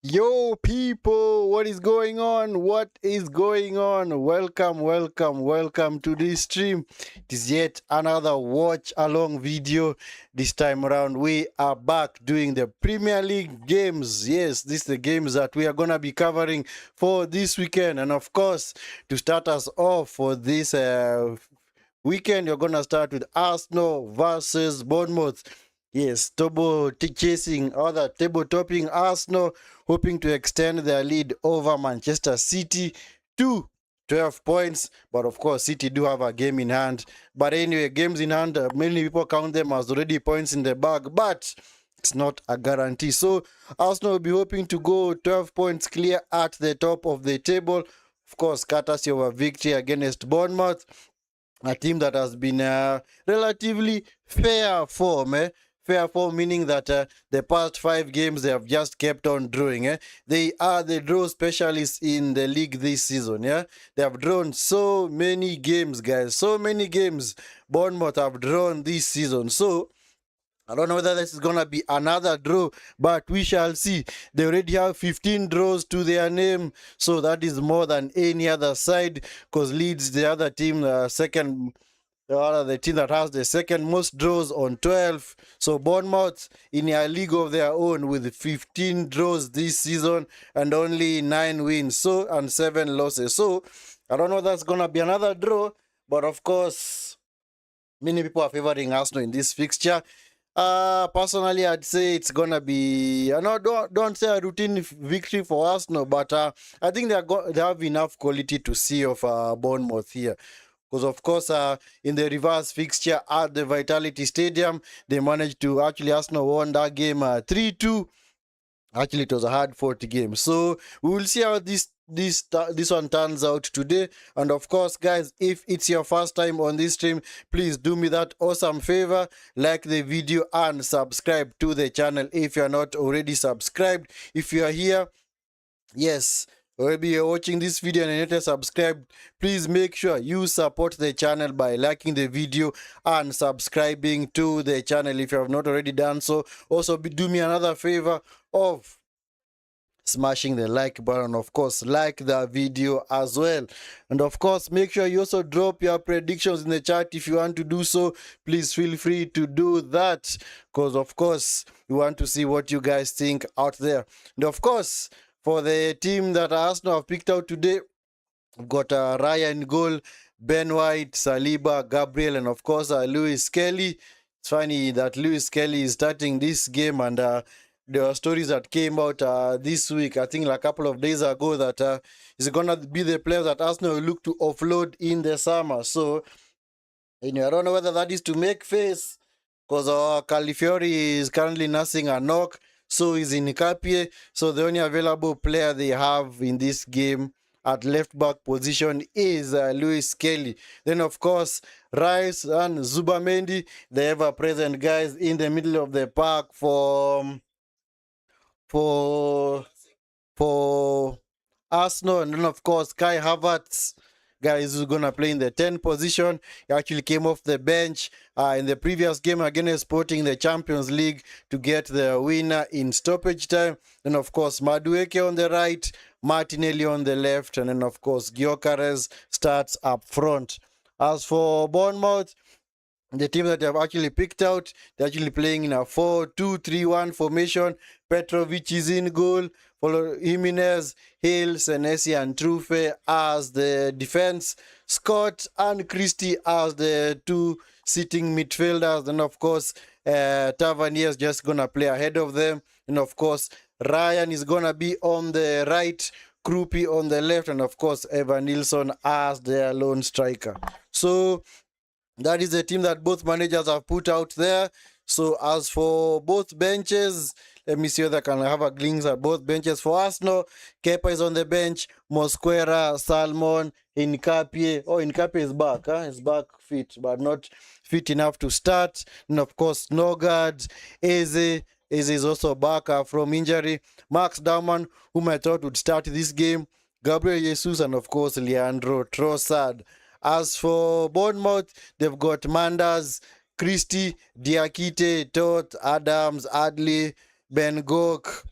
Yo, people, what is going on? What is going on? Welcome to this stream. It is yet another watch along video. This time around, we are back doing the Premier League games. Yes, these are the games that we are going to be covering for this weekend. And of course, to start us off for this weekend, you're going to start with Arsenal versus Bournemouth. Yes, chasing other table topping Arsenal, hoping to extend their lead over Manchester City to 12 points. But of course, City do have a game in hand. But anyway, games in hand, many people count them as already points in the bag, but it's not a guarantee. So Arsenal will be hoping to go 12 points clear at the top of the table. Of course, courtesy of a victory against Bournemouth, a team that has been relatively fair form. Fair form meaning that the past 5 games they have just kept on drawing. They are the draw specialists in the league this season. Yeah, they have drawn so many games, guys. So many games Bournemouth have drawn this season. So I don't know whether this is going to be another draw, but we shall see. They already have 15 draws to their name, so that is more than any other side, because Leeds, the other team, the team that has the second most draws on 12. So Bournemouth in a league of their own with 15 draws this season and only 9 wins and 7 losses. So I don't know if that's going to be another draw, but of course, many people are favoring Arsenal in this fixture. Personally, I'd say it's gonna be. Don't say a routine victory for Arsenal, but I think they have enough quality to see of Bournemouth here. Because of course, in the reverse fixture at the Vitality Stadium, they managed to Arsenal won that game 3-2. Actually, it was a hard-fought game. So we will see how this one turns out today. And of course, guys, if it's your first time on this stream, please do me that awesome favor, like the video and subscribe to the channel if you're not already subscribed. If you are here, yes, maybe you're watching this video and you're not subscribed, please make sure you support the channel by liking the video and subscribing to the channel if you have not already done so. Also, do me another favor of smashing the like button. Of course, like the video as well, and of course make sure you also drop your predictions in the chat if you want to do so. Please feel free to do that, because of course we want to see what you guys think out there. And of course, for the team that Arsenal have picked out today, we've got Ryan goal, Ben White, Saliba, Gabriel, and of course Lewis Kelly. It's funny that Lewis Kelly is starting this game, and there are stories that came out this week, I think like a couple of days ago, that he's going to be the player that Arsenal will look to offload in the summer. So, I don't know whether that is to make face, because Calafiori is currently nursing a knock, so is Nkapie. So the only available player they have in this game at left back position is Lewis Kelly. Then of course Rice and Zubamendi, the ever present guys in the middle of the park for Arsenal. And then of course Kai Havertz, guys, who's gonna play in the 10 position. He actually came off the bench in the previous game against Sporting the Champions League to get the winner in stoppage time. Then of course Madueke on the right, Martinelli on the left, and then of course Gyökeres starts up front. As for Bournemouth, the team that they have actually picked out, they're actually playing in a 4-2-3-1 formation. Petrovic is in goal, follow Jimenez, Hale, Senesi, and Trufe as the defense. Scott and Christie as the two sitting midfielders. And of course, Tavernier is just going to play ahead of them. And of course, Ryan is going to be on the right, Krupi on the left, and of course, Evan Nilsson as their lone striker. So that is the team that both managers have put out there. So as for both benches, let me see whether I can have a glimpse at both benches. For Arsenal, Kepa is on the bench, Mosquera, Salmon, Nkapie. Oh, Nkapie is back. He's back fit, but not fit enough to start. And of course, Nogard, Eze. Eze is also back from injury. Max Daumann, whom I thought would start this game. Gabriel Jesus, and of course, Leandro Trossard. As for Bournemouth, they've got Manders, Christie, Diakite, Toth, Adams, Adley, Ben Gok,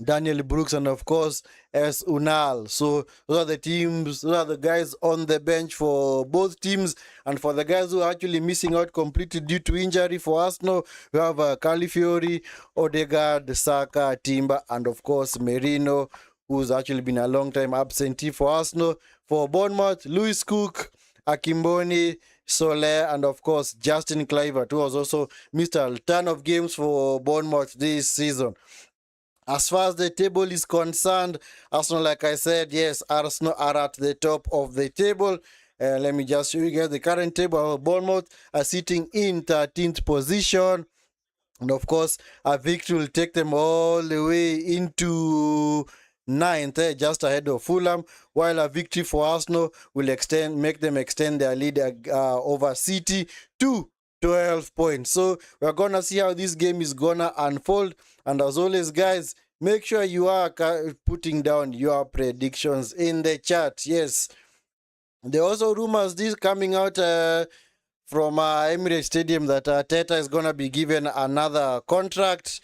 Daniel Brooks, and of course as Unal. So those are the teams, those are the guys on the bench for both teams. And for the guys who are actually missing out completely due to injury, for Arsenal, we have Califiori, Ødegaard, Saka, Timber, and of course Merino, who's actually been a long time absentee for Arsenal. For Bournemouth, Lewis Cook, Akimboni, Soler, and of course Justin Kluivert, who has also missed a ton of games for Bournemouth this season. As far as the table is concerned, Arsenal, like I said, yes, Arsenal are at the top of the table. Let me just show you guys the current table. Bournemouth are sitting in 13th position. And of course, a victory will take them all the way into 9th, just ahead of Fulham, while a victory for Arsenal will make them extend their lead over City to 12 points. So we're gonna see how this game is gonna unfold. And as always, guys, make sure you are putting down your predictions in the chat. Yes, there are also rumors this coming out from Emirates Stadium that Arteta is gonna be given another contract.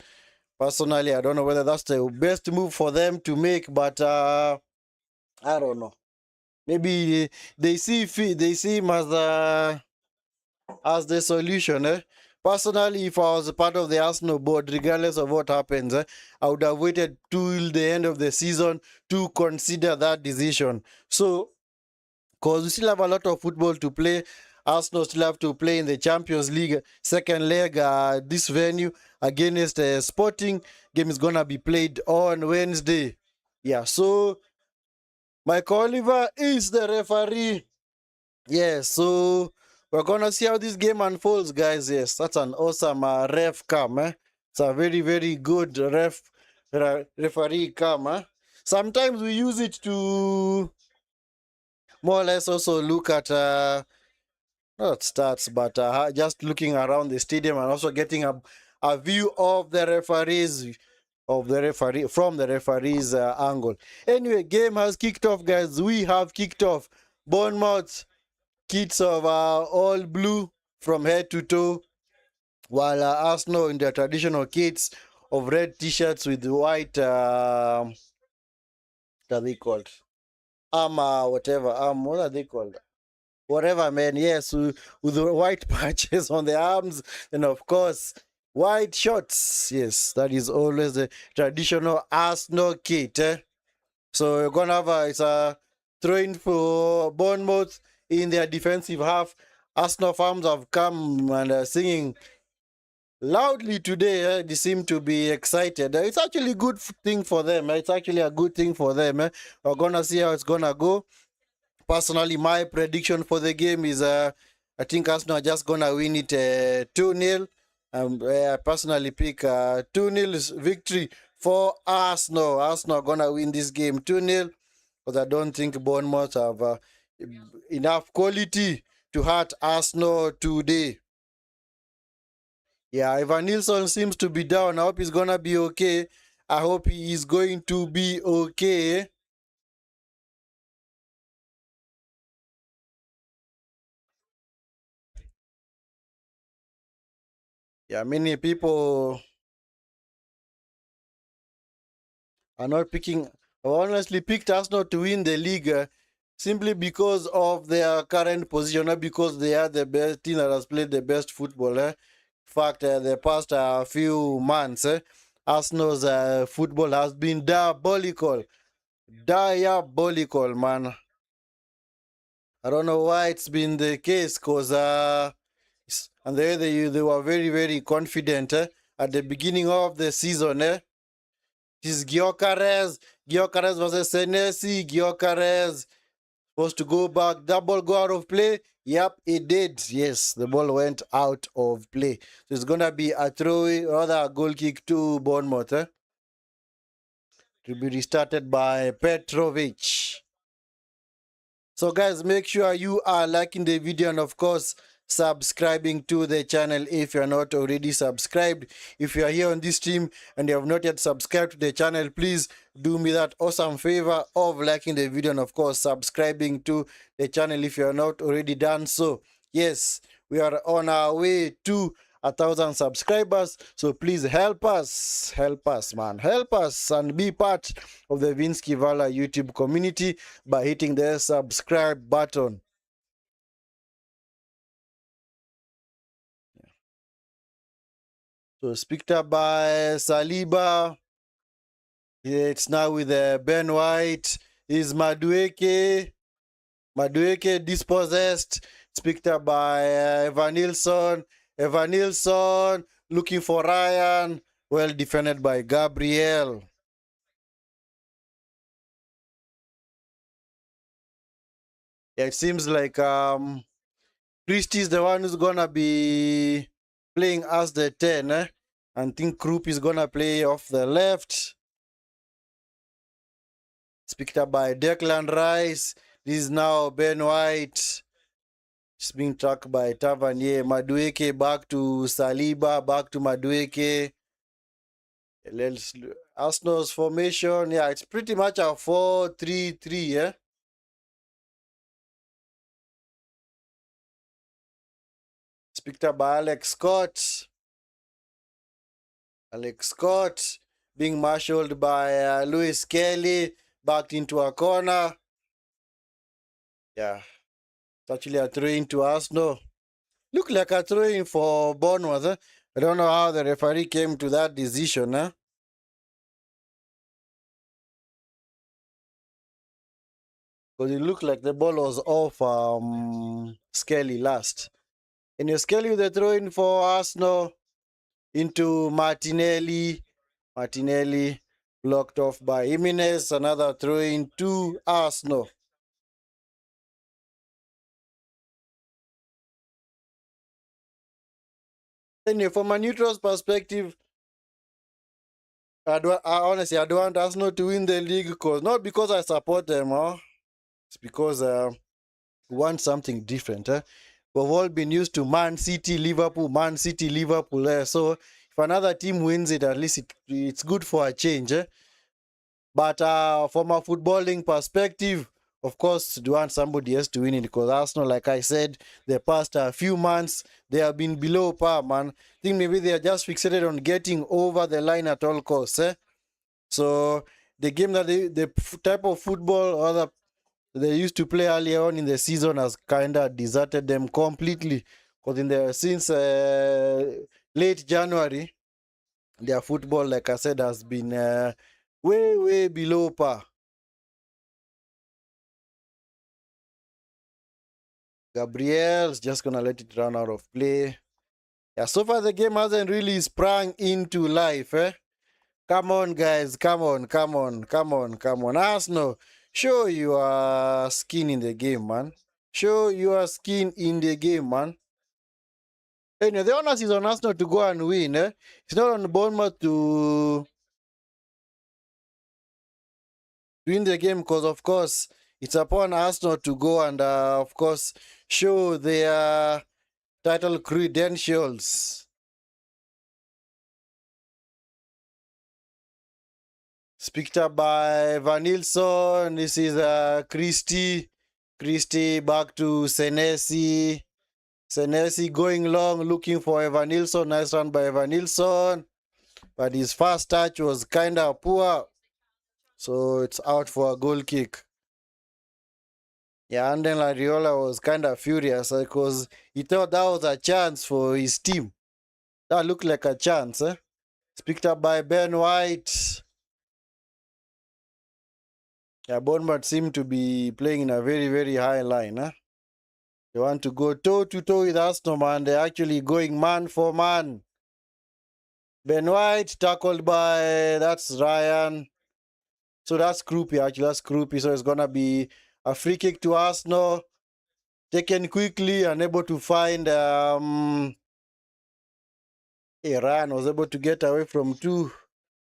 Personally, I don't know whether that's the best move for them to make, but I don't know. Maybe they see him as the solution. Personally, if I was a part of the Arsenal board, regardless of what happens, I would have waited till the end of the season to consider that decision. So, because we still have a lot of football to play, Arsenal still have to play in the Champions League second leg. This venue against Sporting game is gonna be played on Wednesday. Yeah, so Michael Oliver is the referee. Yeah, so we're gonna see how this game unfolds, guys. Yes, that's an awesome ref cam. It's a very, very good referee cam. Sometimes we use it to more or less also look at not stats, but just looking around the stadium and also getting a view of the referees from the referee's angle. Anyway, game has kicked off, guys. We have kicked off. Bournemouth kits of all blue from head to toe, while Arsenal in their traditional kits of red t-shirts with white what are they called? Whatever. What are they called? Whatever, man. Yes, with the white patches on the arms, and of course, white shorts. Yes, that is always the traditional Arsenal kit. So you're gonna have it's a throwing for Bournemouth in their defensive half. Arsenal fans have come and singing loudly today. They seem to be excited. It's actually a good thing for them. It's actually a good thing for them. We're gonna see how it's gonna go. Personally, my prediction for the game is I think Arsenal are just gonna win it 2-0. I personally pick 2-0 victory for Arsenal. Arsenal are gonna win this game 2-0 because I don't think Bournemouth have enough quality to hurt Arsenal today. Yeah, Ivan Nilsson seems to be down. I hope he's gonna be okay. I hope he is going to be okay. Yeah, many people are not picking. I honestly picked Arsenal to win the league simply because of their current position, not because they are the best team that has played the best football. In fact, the past few months, Arsenal's football has been diabolical. Diabolical, man. I don't know why it's been the case, because and they were very, very confident at the beginning of the season. It is Gyökeres versus Senesi. Gyökeres supposed to go back. That ball go out of play. Yep, it did. Yes, the ball went out of play. So it's gonna be a throw, rather a goal kick to Bournemouth. To be restarted by Petrovic. So guys, make sure you are liking the video and of course subscribing to the channel if you are not already subscribed. If you are here on this stream and you have not yet subscribed to the channel, please do me that awesome favor of liking the video and of course subscribing to the channel if you are not already done so. Yes, we are on our way to 1,000 subscribers. So please help us, man, help us and be part of the Vinsky Vala YouTube community by hitting the subscribe button. So picked up by Saliba. It's now with Ben White. Is Madueke. Madueke dispossessed. It's picked up by Evan Nilsson. Evan Nilsson looking for Ryan. Well defended by Gabriel. Yeah, it seems like Christie is the one who's gonna be playing as the 10, and I think Krupp is gonna play off the left. It's picked up by Declan Rice. This is now Ben White. It's being tracked by Tavernier. Madueke back to Saliba, back to Madueke. Arsenal's formation, yeah, it's pretty much a 4-3-3, yeah. It's picked up by Alex Scott. Alex Scott being marshaled by Lewis Kelly, backed into a corner. Yeah, it's actually a throw into Arsenal. Look like a throw in for Bournemouth. I don't know how the referee came to that decision. Because it looked like the ball was off Skelly last. And Skelly with the throw in for Arsenal into Martinelli. Martinelli blocked off by Jimenez. Another throw in to Arsenal. Anyway, from a neutral's perspective, honestly, I don't want Arsenal to win the league, not because I support them, it's because we want something different. We've all been used to Man City, Liverpool, Man City, Liverpool. So if another team wins it, at least it's good for a change. But from a footballing perspective, of course, we want somebody else to win it, because Arsenal, like I said, the past few months, they have been below par, man. I think maybe they are just fixated on getting over the line at all costs. So the game that the type of football they used to play earlier on in the season has kind of deserted them completely. Because since late January, their football, like I said, has been way below par. Gabriel's just gonna let it run out of play. Yeah, so far the game hasn't really sprung into life. Come on, guys. Come on. Arsenal, show your skin in the game, man. Show your skin in the game, man. Anyway, the honors is on Arsenal to go and win. It's not on Bournemouth to win the game, because, of course, it's upon Arsenal to go and, of course, show their title credentials. Picked up by Van Nilsson. This is Christie. Christie back to Senesi. Senesi going long, looking for Evan Nilsson. Nice run by Evan Nilsson. But his first touch was kind of poor. So it's out for a goal kick. Yeah, and then Lariola was kind of furious because he thought that was a chance for his team. That looked like a chance. It's picked up by Ben White. Yeah, Bournemouth seem to be playing in a very high line. They want to go toe-to-toe with Arsenal, man. They're actually going man for man. Ben White tackled by, that's Ryan. So that's Krupi, actually. That's Krupi. So it's going to be a free kick to Arsenal. Taken quickly, unable to find... Ryan was able to get away from two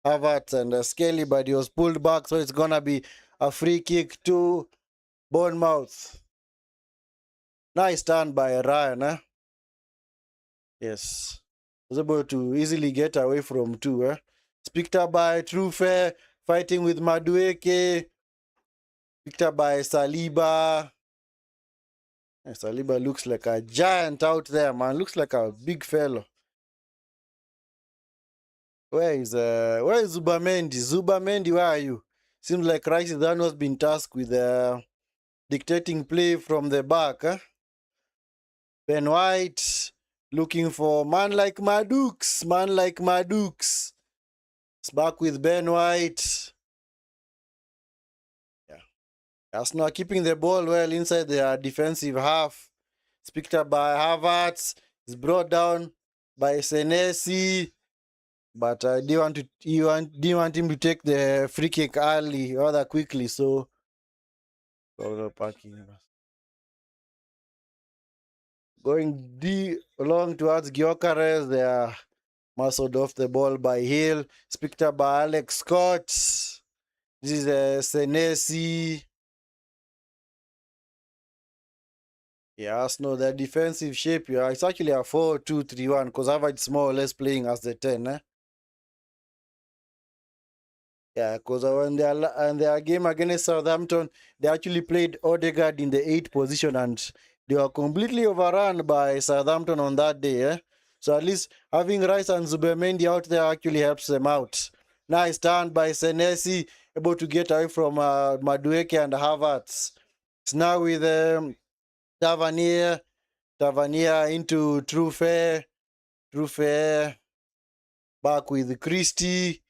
Havertz and Skelly, but he was pulled back. So it's going to be a free kick to Bournemouth. Nice turn by Ryan. Yes. Was able to easily get away from two. It's picked up by Trufe, fighting with Madueke. Picked up by Saliba. Saliba looks like a giant out there, man. Looks like a big fellow. Where is Zubamendi? Zubamendi, where are you? Seems like Rice is the one who's been tasked with dictating play from the back. Huh? Ben White looking for man like Madux. Man like Madux. It's back with Ben White. Yeah. Arsenal keeping the ball well inside their defensive half. It's picked up by Havertz. It's brought down by Senesi. But I didn't want him to take the free kick early, rather quickly. So, going deep along towards Gyökeres, they are muscled off the ball by Hill. It's picked up by Alex Scott. This is Senesi. Yeah, Arsenal, their defensive shape, yeah, it's actually a 4-2-3-1 because Havertz more or less playing as the 10. Eh? Yeah, because when their game against Southampton, they actually played Ødegaard in the 8th position and they were completely overrun by Southampton on that day. Eh? So at least having Rice and Zubamendi out there actually helps them out. Nice turn by Senesi, able to get away from Madueke and Havertz. It's now with Tavernier into Trufe, back with Christie.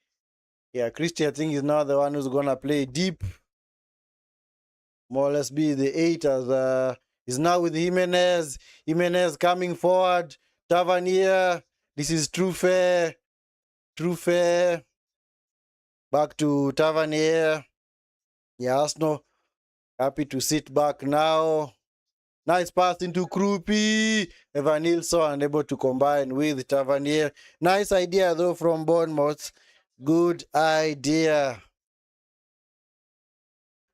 Yeah, Christie, I think, is now the one who's gonna play deep. More or less be the 8 as is now with Jimenez. Jimenez coming forward. Tavernier. This is Trufe. Back to Tavernier. Yeah, Arsenal happy to sit back now. Nice pass into Krupi. Evan Nilsson unable to combine with Tavernier. Nice idea though from Bournemouth. Good idea.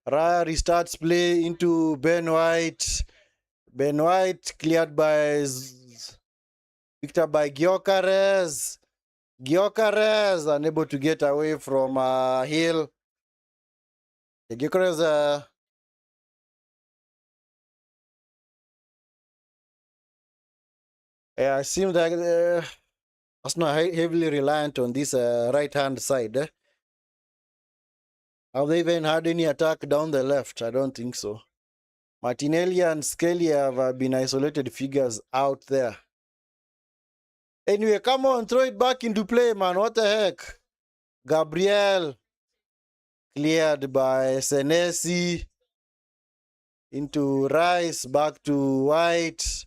Raya restarts play into Ben White. Ben White cleared by picked up by Gyökeres. Gyökeres unable to get away from Hill. Gyökeres yeah, it seems like Arsenal heavily reliant on this right-hand side. Eh? Have they even had any attack down the left? I don't think so. Martinelli and Skelly have been isolated figures out there. Anyway, come on, throw it back into play, man. What the heck? Gabriel cleared by Senesi into Rice, back to White.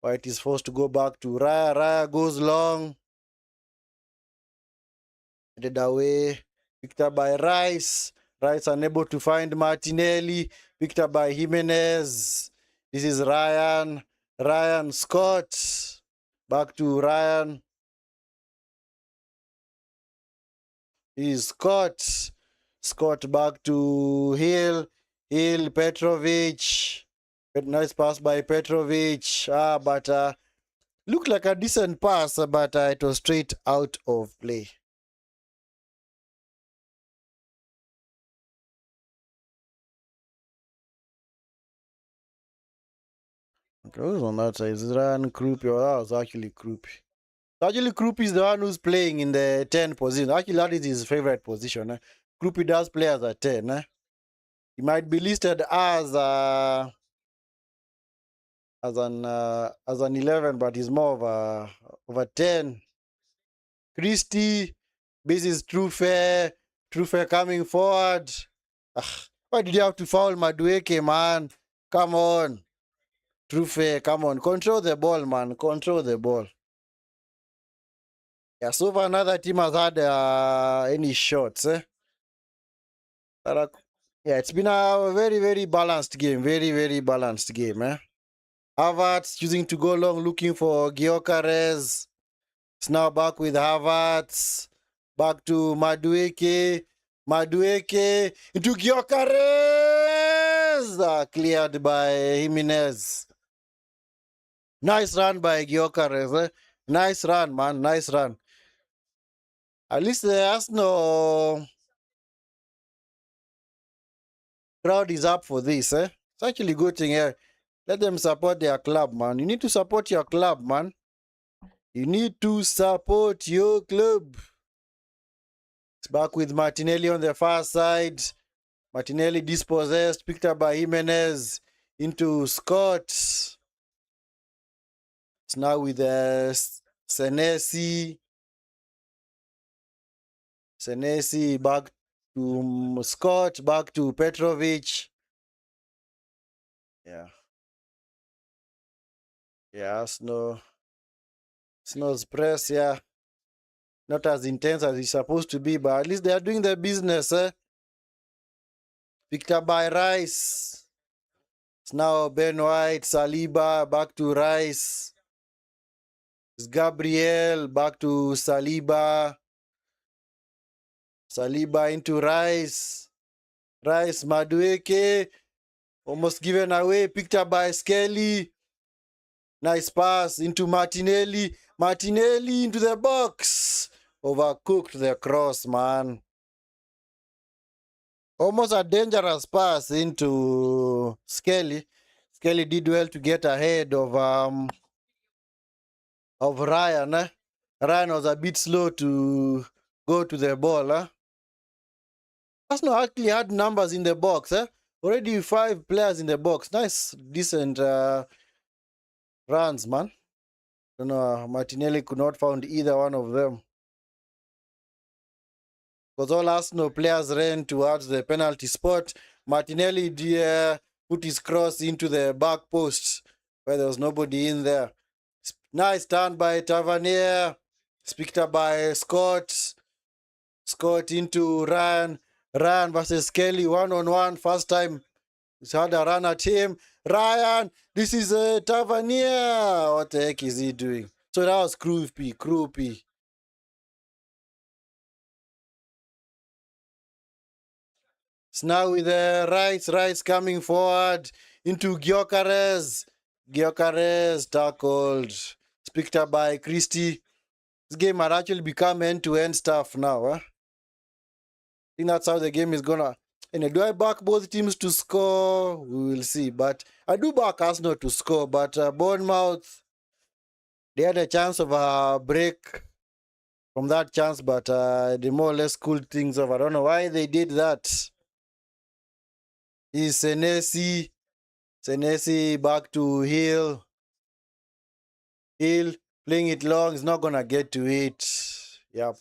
White is forced to go back to Raya. Raya goes long. Headed away. Picked up by Rice. Rice unable to find Martinelli. Picked up by Jimenez. This is Ryan. Ryan Scott. Back to Ryan. This is Scott. Scott back to Hill. Hill, Petrovic. Nice pass by Petrovic. But looked like a decent pass, but it was straight out of play. Okay, who's on that side? Is it Ryan Krupi? Oh, that was actually Krupi. Actually, Krupi is the one who's playing in the 10 position. Actually, that is his favorite position. Eh? Krupi does play as a 10. Eh? He might be listed as an 11, but he's more of a 10. Christie, this is Trufe coming forward. Why did you have to foul Madueke, man? Come on. Trufe, come on. Control the ball, man. Control the ball. Yeah, so far another team has had any shots. Eh? Yeah, it's been a very, very balanced game. Very, very balanced game. Eh? Havertz choosing to go long looking for Gyökeres. It's now back with Havertz. Back to Madueke. Madueke into Gyökeres. Cleared by Jimenez. Nice run by Gyökeres. Eh? Nice run, man. Nice run. At least the Arsenal crowd is up for this. Eh? It's actually a good thing here. Let them support their club, man. You need to support your club, man. You need to support your club. It's back with Martinelli on the far side. Martinelli dispossessed, picked up by Jimenez into Scott. It's now with Senesi. Senesi back to Scott, back to Petrovic. Yeah. Yeah, Snow's press, yeah. Not as intense as it's supposed to be, but at least they are doing their business, eh? Picked up by Rice. It's now Ben White, Saliba, back to Rice. It's Gabriel, back to Saliba. Saliba into Rice. Rice, Madueke. Almost given away, picked up by Skelly. Nice pass into Martinelli. Martinelli into the box. Overcooked the cross, man. Almost a dangerous pass into Skelly. Skelly did well to get ahead of Ryan. Eh? Ryan was a bit slow to go to the ball. Eh? Arsenal actually had numbers in the box. Eh? Already 5 players in the box. Nice, decent runs, man. Don't know, Martinelli could not find either one of them. Because all Arsenal players ran towards the penalty spot. Martinelli put his cross into the back post where there was nobody in there. Nice turn by Tavernier. It's picked up by Scott. Scott into Ryan. Ryan versus Kelly, 1-on-1. First time he's had a run at him. Ryan, this is Tavernier. What the heck is he doing? So that was Krupi. It's now with Rice coming forward into Gyökeres. Gyökeres tackled. It's picked up by Christie. This game might actually become end-to-end stuff now. I think that's how the game is gonna. And do I back both teams to score? We will see. But I do back Arsenal to score. But Bournemouth, they had a chance of a break from that chance, but they more or less cooled things off. I don't know why they did that. Is Senesi back to Hill. Hill playing it long. He's not going to get to it. Yep.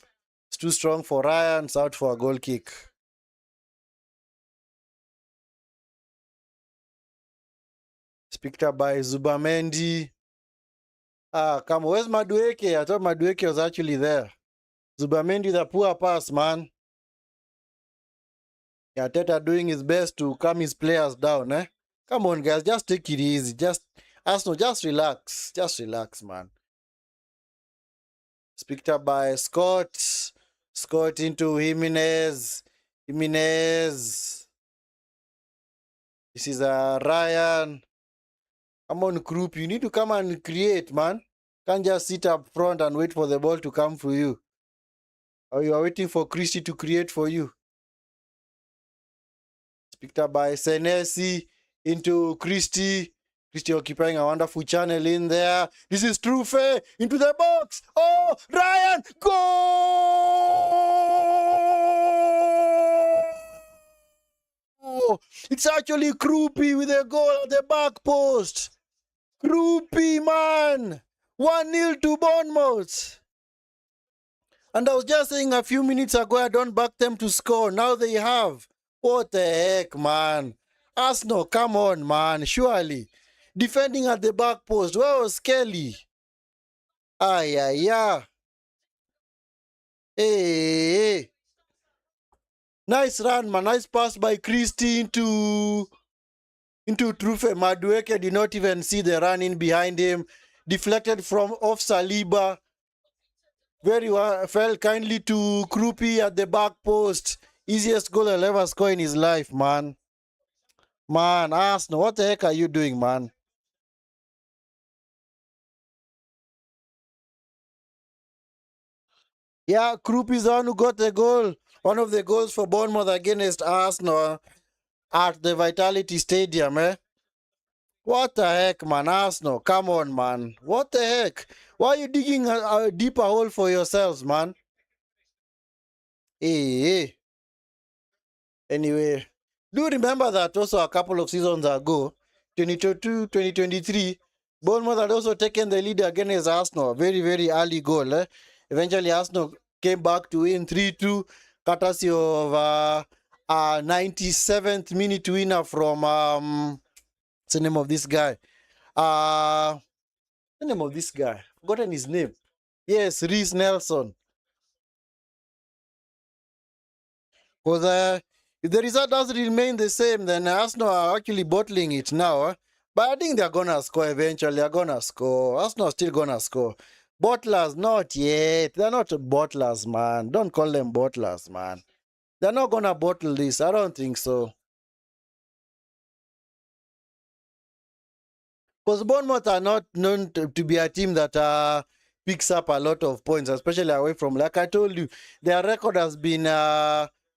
It's too strong for Ryan. It's out for a goal kick. It's picked up by Zubamendi. Come on. Where's Madueke? I thought Madueke was actually there. Zubamendi, the poor pass, man. Arteta doing his best to calm his players down, eh? Come on, guys, just take it easy. Arsenal, just relax. Just relax, man. It's picked up by Scott. Scott into Jimenez. Jimenez. This is Ryan. Come on, Krupp. You need to come and create, man. Can't just sit up front and wait for the ball to come for you. Or you are waiting for Christie to create for you. Picked up by Senesi into Christie. Christie occupying a wonderful channel in there. This is Trufe into the box. Oh, Ryan, goal! It's actually Krupi with a goal at the back post. Krupi, man. 1-0 to Bournemouth. And I was just saying a few minutes ago, I don't back them to score. Now they have. What the heck, man? Arsenal, come on, man. Surely. Defending at the back post. Where was Kelly? Yeah. Hey. Nice run, man. Nice pass by Christie into Trufe. Madueke did not even see the run in behind him. Deflected from off Saliba. Very well. Fell kindly to Krupi at the back post. Easiest goal he'll ever score in his life, man. Man, Arsenal, what the heck are you doing, man? Yeah, Krupp is the one who got the goal. One of the goals for Bournemouth against Arsenal at the Vitality Stadium, eh? What the heck, man? Arsenal, come on, man. What the heck? Why are you digging a deeper hole for yourselves, man? Hey, hey. Anyway, do you remember that also a couple of seasons ago, 2022, 2023, Bournemouth had also taken the lead against Arsenal. Very, very early goal. Eventually, Arsenal came back to win 3-2, courtesy of a 97th minute winner from, what's the name of this guy? The name of this guy? Forgotten his name. Yes, Reece Nelson. Because if the result doesn't remain the same, then Arsenal are actually bottling it now. But I think they're going to score eventually. They're going to score. Arsenal are still going to score. Bottlers, not yet. They're not bottlers, man. Don't call them bottlers, man. They're not going to bottle this. I don't think so. Because Bournemouth are not known to be a team that picks up a lot of points, especially away from, like I told you, their record has been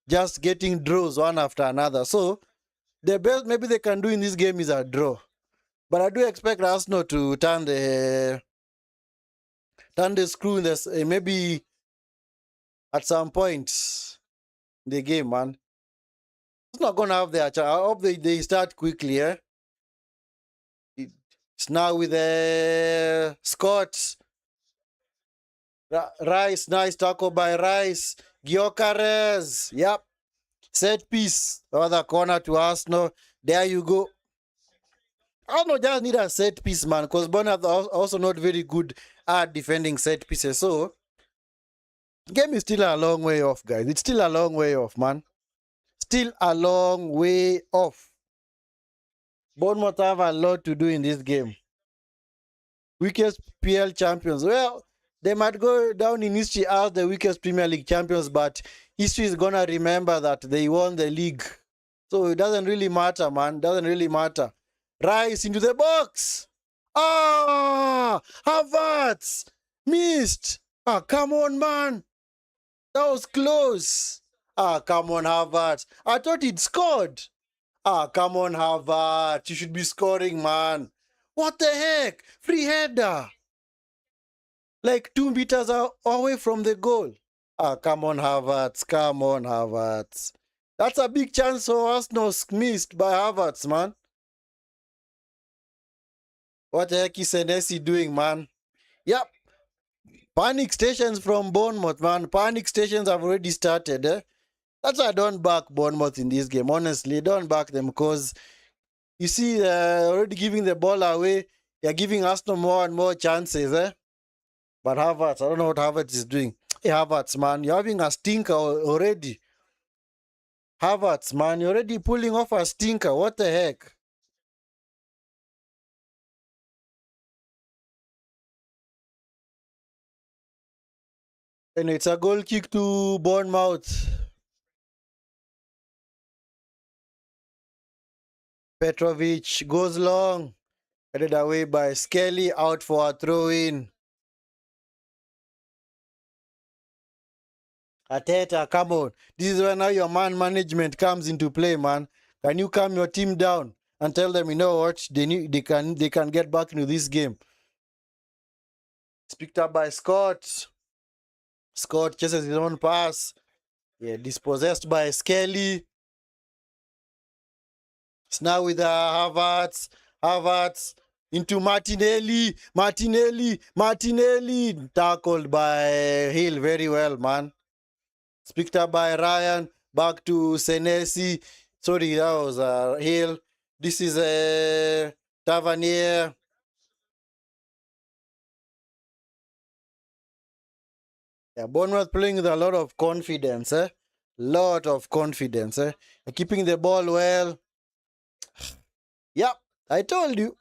just getting draws one after another. So, the best maybe they can do in this game is a draw. But I do expect Arsenal to turn the screw in this maybe at some point in the game, man. It's not gonna have their chance. I hope they start quickly, eh? It's now with Scott. Rice, nice tackle by Rice. Gyökeres, yep. Set piece, other corner to Arsenal. There you go. Arsenal just need a set piece, man, because Bournemouth are also not very good at defending set pieces. So, game is still a long way off, guys. It's still a long way off, man. Still a long way off. Bournemouth have a lot to do in this game. Weakest PL champions. Well, they might go down in history as the weakest Premier League champions, but history is going to remember that they won the league. So it doesn't really matter, man. Doesn't really matter. Rice into the box. Ah, Havertz missed. Ah, come on, man. That was close. Ah, come on, Havertz. I thought he'd scored. Ah, come on, Havertz. You should be scoring, man. What the heck? Free header. Like 2 meters away from the goal. Ah, come on, Havertz. Come on, Havertz. That's a big chance for Arsenal missed by Havertz, man. What the heck is Senesi doing, man? Yep. Panic stations from Bournemouth, man. Panic stations have already started, eh? That's why I don't back Bournemouth in this game. Honestly, don't back them because you see, already giving the ball away. They're giving Arsenal more and more chances, eh? But Havertz, I don't know what Havertz is doing. Hey, Havertz, man, you're having a stinker already. Havertz, man, you're already pulling off a stinker. What the heck? And it's a goal kick to Bournemouth. Petrovic goes long. Headed away by Skelly, out for a throw-in. Arteta, come on. This is where now your man management comes into play, man. Can you calm your team down and tell them, you know what, they can get back into this game. It's picked up by Scott. Scott chases his own pass. Yeah, dispossessed by Skelly. It's now with Havertz. Havertz into Martinelli. Martinelli. Tackled by Hill very well, man. It's picked up by Ryan. Back to Senesi. Sorry, that was Hill. This is Tavernier. Yeah, Bournemouth playing with a lot of confidence, eh? Lot of confidence, eh? Keeping the ball well. Yep, I told you.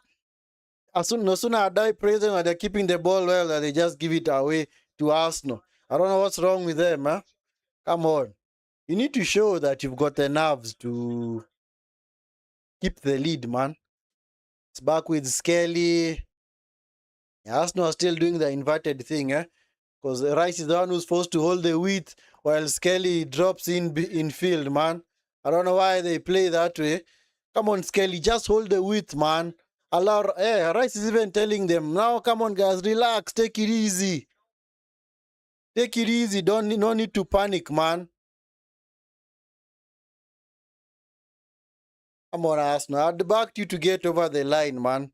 No sooner I die praising that they're keeping the ball well that they just give it away to Arsenal. I don't know what's wrong with them, huh? Come on. You need to show that you've got the nerves to keep the lead, man. It's back with Skelly. Arsenal are still doing the inverted thing, eh? Because Rice is the one who's supposed to hold the width while Skelly drops in field, man. I don't know why they play that way. Come on, Skelly, just hold the width, man. Rice is even telling them, now come on, guys, relax, take it easy. Take it easy, no need to panic, man. Come on, Arsenal. I'd backed you to get over the line, man,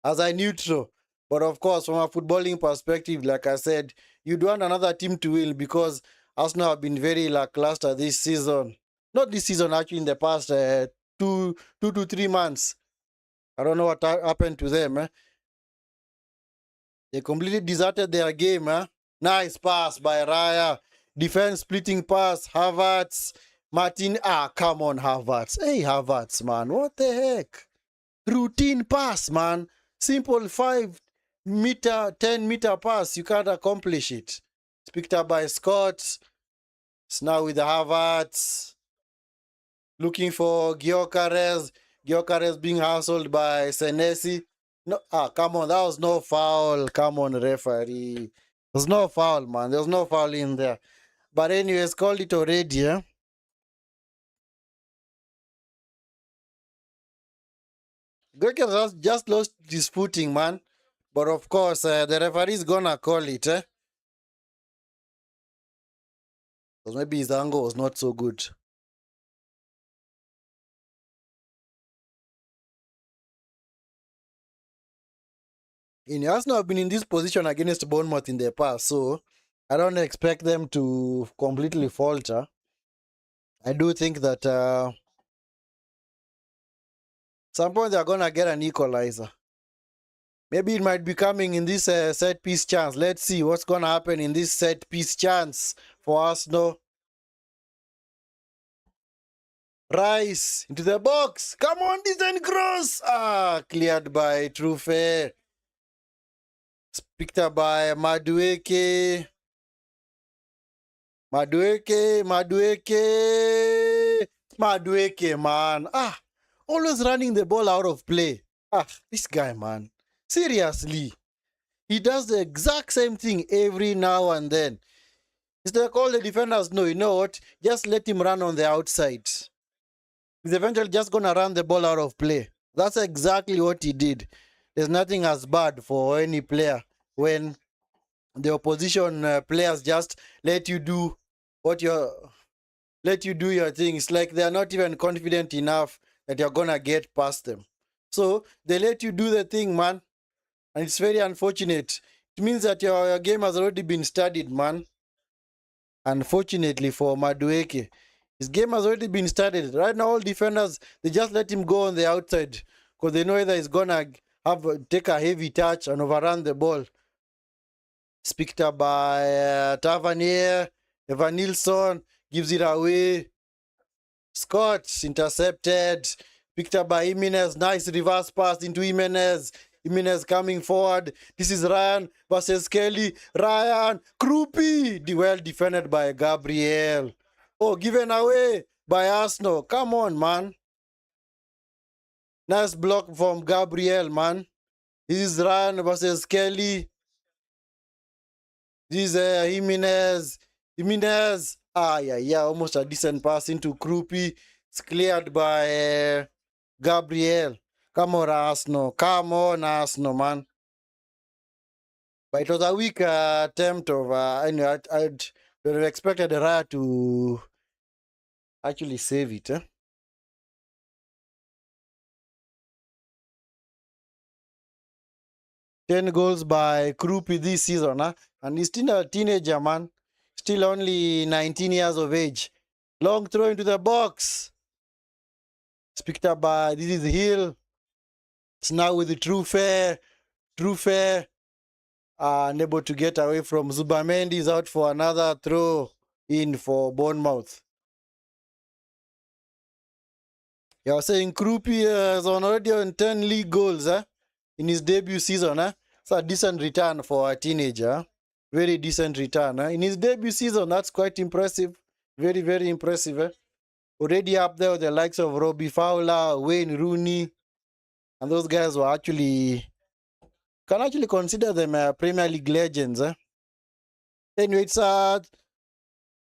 as a neutral. But of course, from a footballing perspective, like I said, you'd want another team to win because Arsenal have been very lackluster this season. Not this season, actually, in the past 2 to 3 months. I don't know what happened to them. They completely deserted their game. Nice pass by Raya. Defense splitting pass. Havertz. Martin. Come on, Havertz. Hey, Havertz, man. What the heck? Routine pass, man. Simple 5 meter, 10 meter pass. You can't accomplish it. It's picked up by Scott. It's now with Havertz. Looking for Gyökeres. Gyökeres being hustled by Senesi. No, come on. That was no foul. Come on, referee. There's no foul, man. There's no foul in there. But anyways, called it already, Gyökeres just lost his footing, man. But of course, the referee is gonna call it, because maybe his angle was not so good. Arsenal have been in this position against Bournemouth in the past, so I don't expect them to completely falter. I do think that some point they're gonna get an equalizer. Maybe it might be coming in this set piece chance. Let's see what's gonna happen in this set piece chance for Arsenal. Rice into the box. Come on, decent cross. Cleared by Trufe. Picked up by Madueke. Madueke, man. Always running the ball out of play. This guy, man. Seriously. He does the exact same thing every now and then. It's like all the defenders know, you know what? Just let him run on the outside. He's eventually just going to run the ball out of play. That's exactly what he did. There's nothing as bad for any player when the opposition players just let you do your thing. It's like they're not even confident enough that you're gonna get past them. So they let you do the thing, man. And it's very unfortunate. It means that your game has already been studied, man. Unfortunately for Madueke. His game has already been studied. Right now, all defenders, they just let him go on the outside because they know either he's gonna take a heavy touch and overrun the ball. It's picked up by Tavernier. Evan Nilsson gives it away. Scott intercepted. Picked up by Jimenez. Nice reverse pass into Jimenez. Jimenez coming forward. This is Ryan versus Kelly. Ryan. Krupi. Well defended by Gabriel. Given away by Arsenal. Come on, man. Nice block from Gabriel, man. This is Ryan versus Kelly. This is Jimenez. Jimenez. Almost a decent pass into Krupi. It's cleared by Gabriel. Come on, Arsenal. Come on, Arsenal, man. But it was a weak attempt of... anyway, I'd have expected Raya to actually save it. 10 goals by Krupi this season, and he's still a teenager, man. Still only 19 years of age. Long throw into the box. It's picked up by, this is Hill. It's now with the Trufe. Trufe unable to get away from Zubamendi. Is out for another throw in for Bournemouth. I was saying Krupi is already on 10 league goals in his debut season. It's a decent return for a teenager. Very decent return. In his debut season, that's quite impressive. Very, very impressive. Already up there with the likes of Robbie Fowler, Wayne Rooney. And those guys were actually... can actually consider them Premier League legends. Anyway, it's a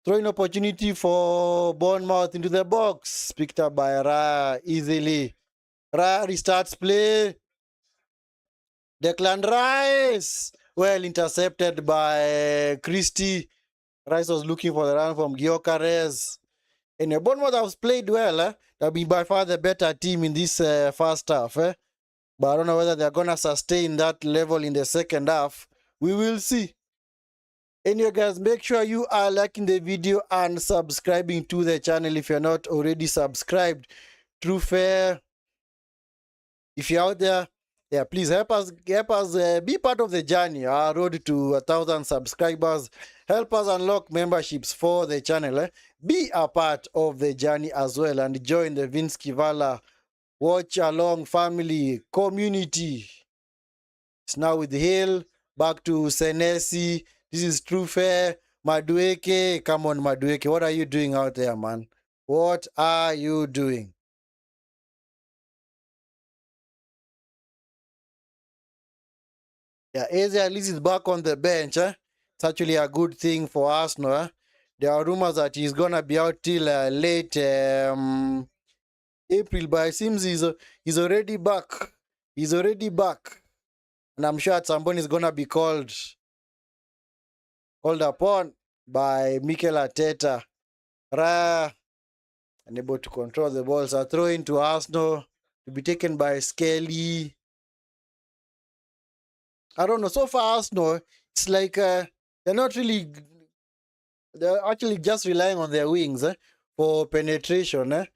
throwing opportunity for Bournemouth into the box. Picked up by Raya easily. Raya restarts play. Declan Rice. Well intercepted by Christie. Rice was looking for the run from Gyökeres. And Bournemouth has played well. They'll be by far the better team in this first half. But I don't know whether they're going to sustain that level in the second half. We will see. Anyway, guys, make sure you are liking the video and subscribing to the channel if you're not already subscribed. True fair. If you're out there, yeah, please help us be part of the journey, our road to 1,000 subscribers. Help us unlock memberships for the channel. Be a part of the journey as well and join the Vince Kivala Watchalong family community. It's now with Hill, back to Senesi. This is True Fair. Madueke, come on Madueke, what are you doing out there, man? What are you doing? Yeah, Eze at least is back on the bench. It's actually a good thing for Arsenal. There are rumors that he's gonna be out till late April, but it seems he's already back. He's already back, and I'm sure at some point he's gonna be called upon by Mikel Arteta. Raya unable to control the ball, so throw into Arsenal to be taken by Skelly. I don't know. So far, Arsenal, it's like they're not really. They're actually just relying on their wings for penetration,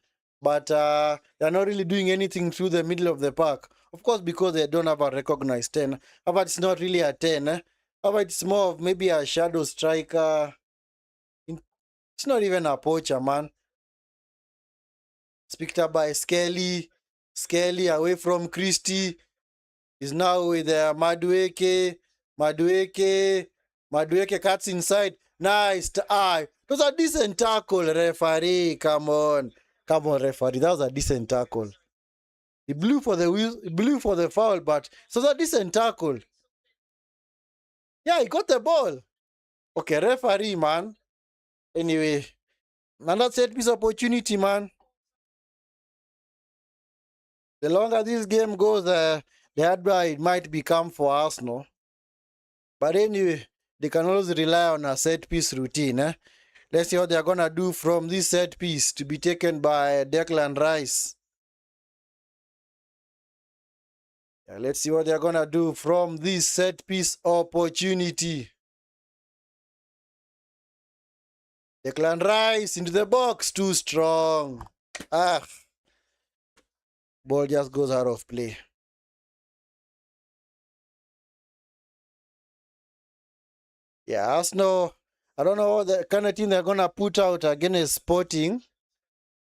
but they're not really doing anything through the middle of the park. Of course, because they don't have a recognized 10. But it's not really a 10. But it's more of maybe a shadow striker. It's not even a poacher, man. It's picked up by Skelly. Skelly away from Christie. Is now with Madueke. Madueke cuts inside. Nice eye. It was a decent tackle, referee. Come on, referee. That was a decent tackle. He blew for the foul, but it was a decent tackle. Yeah, he got the ball. Okay, referee, man. Anyway, another set piece opportunity, man. The longer this game goes, the harder it might become for Arsenal. But anyway, they can always rely on a set piece routine. Let's see what they're going to do from this set piece to be taken by Declan Rice. Yeah, let's see what they're going to do from this set piece opportunity. Declan Rice into the box. Too strong. Ball just goes out of play. Yeah, Arsenal, I don't know what the kind of team they're going to put out against Sporting.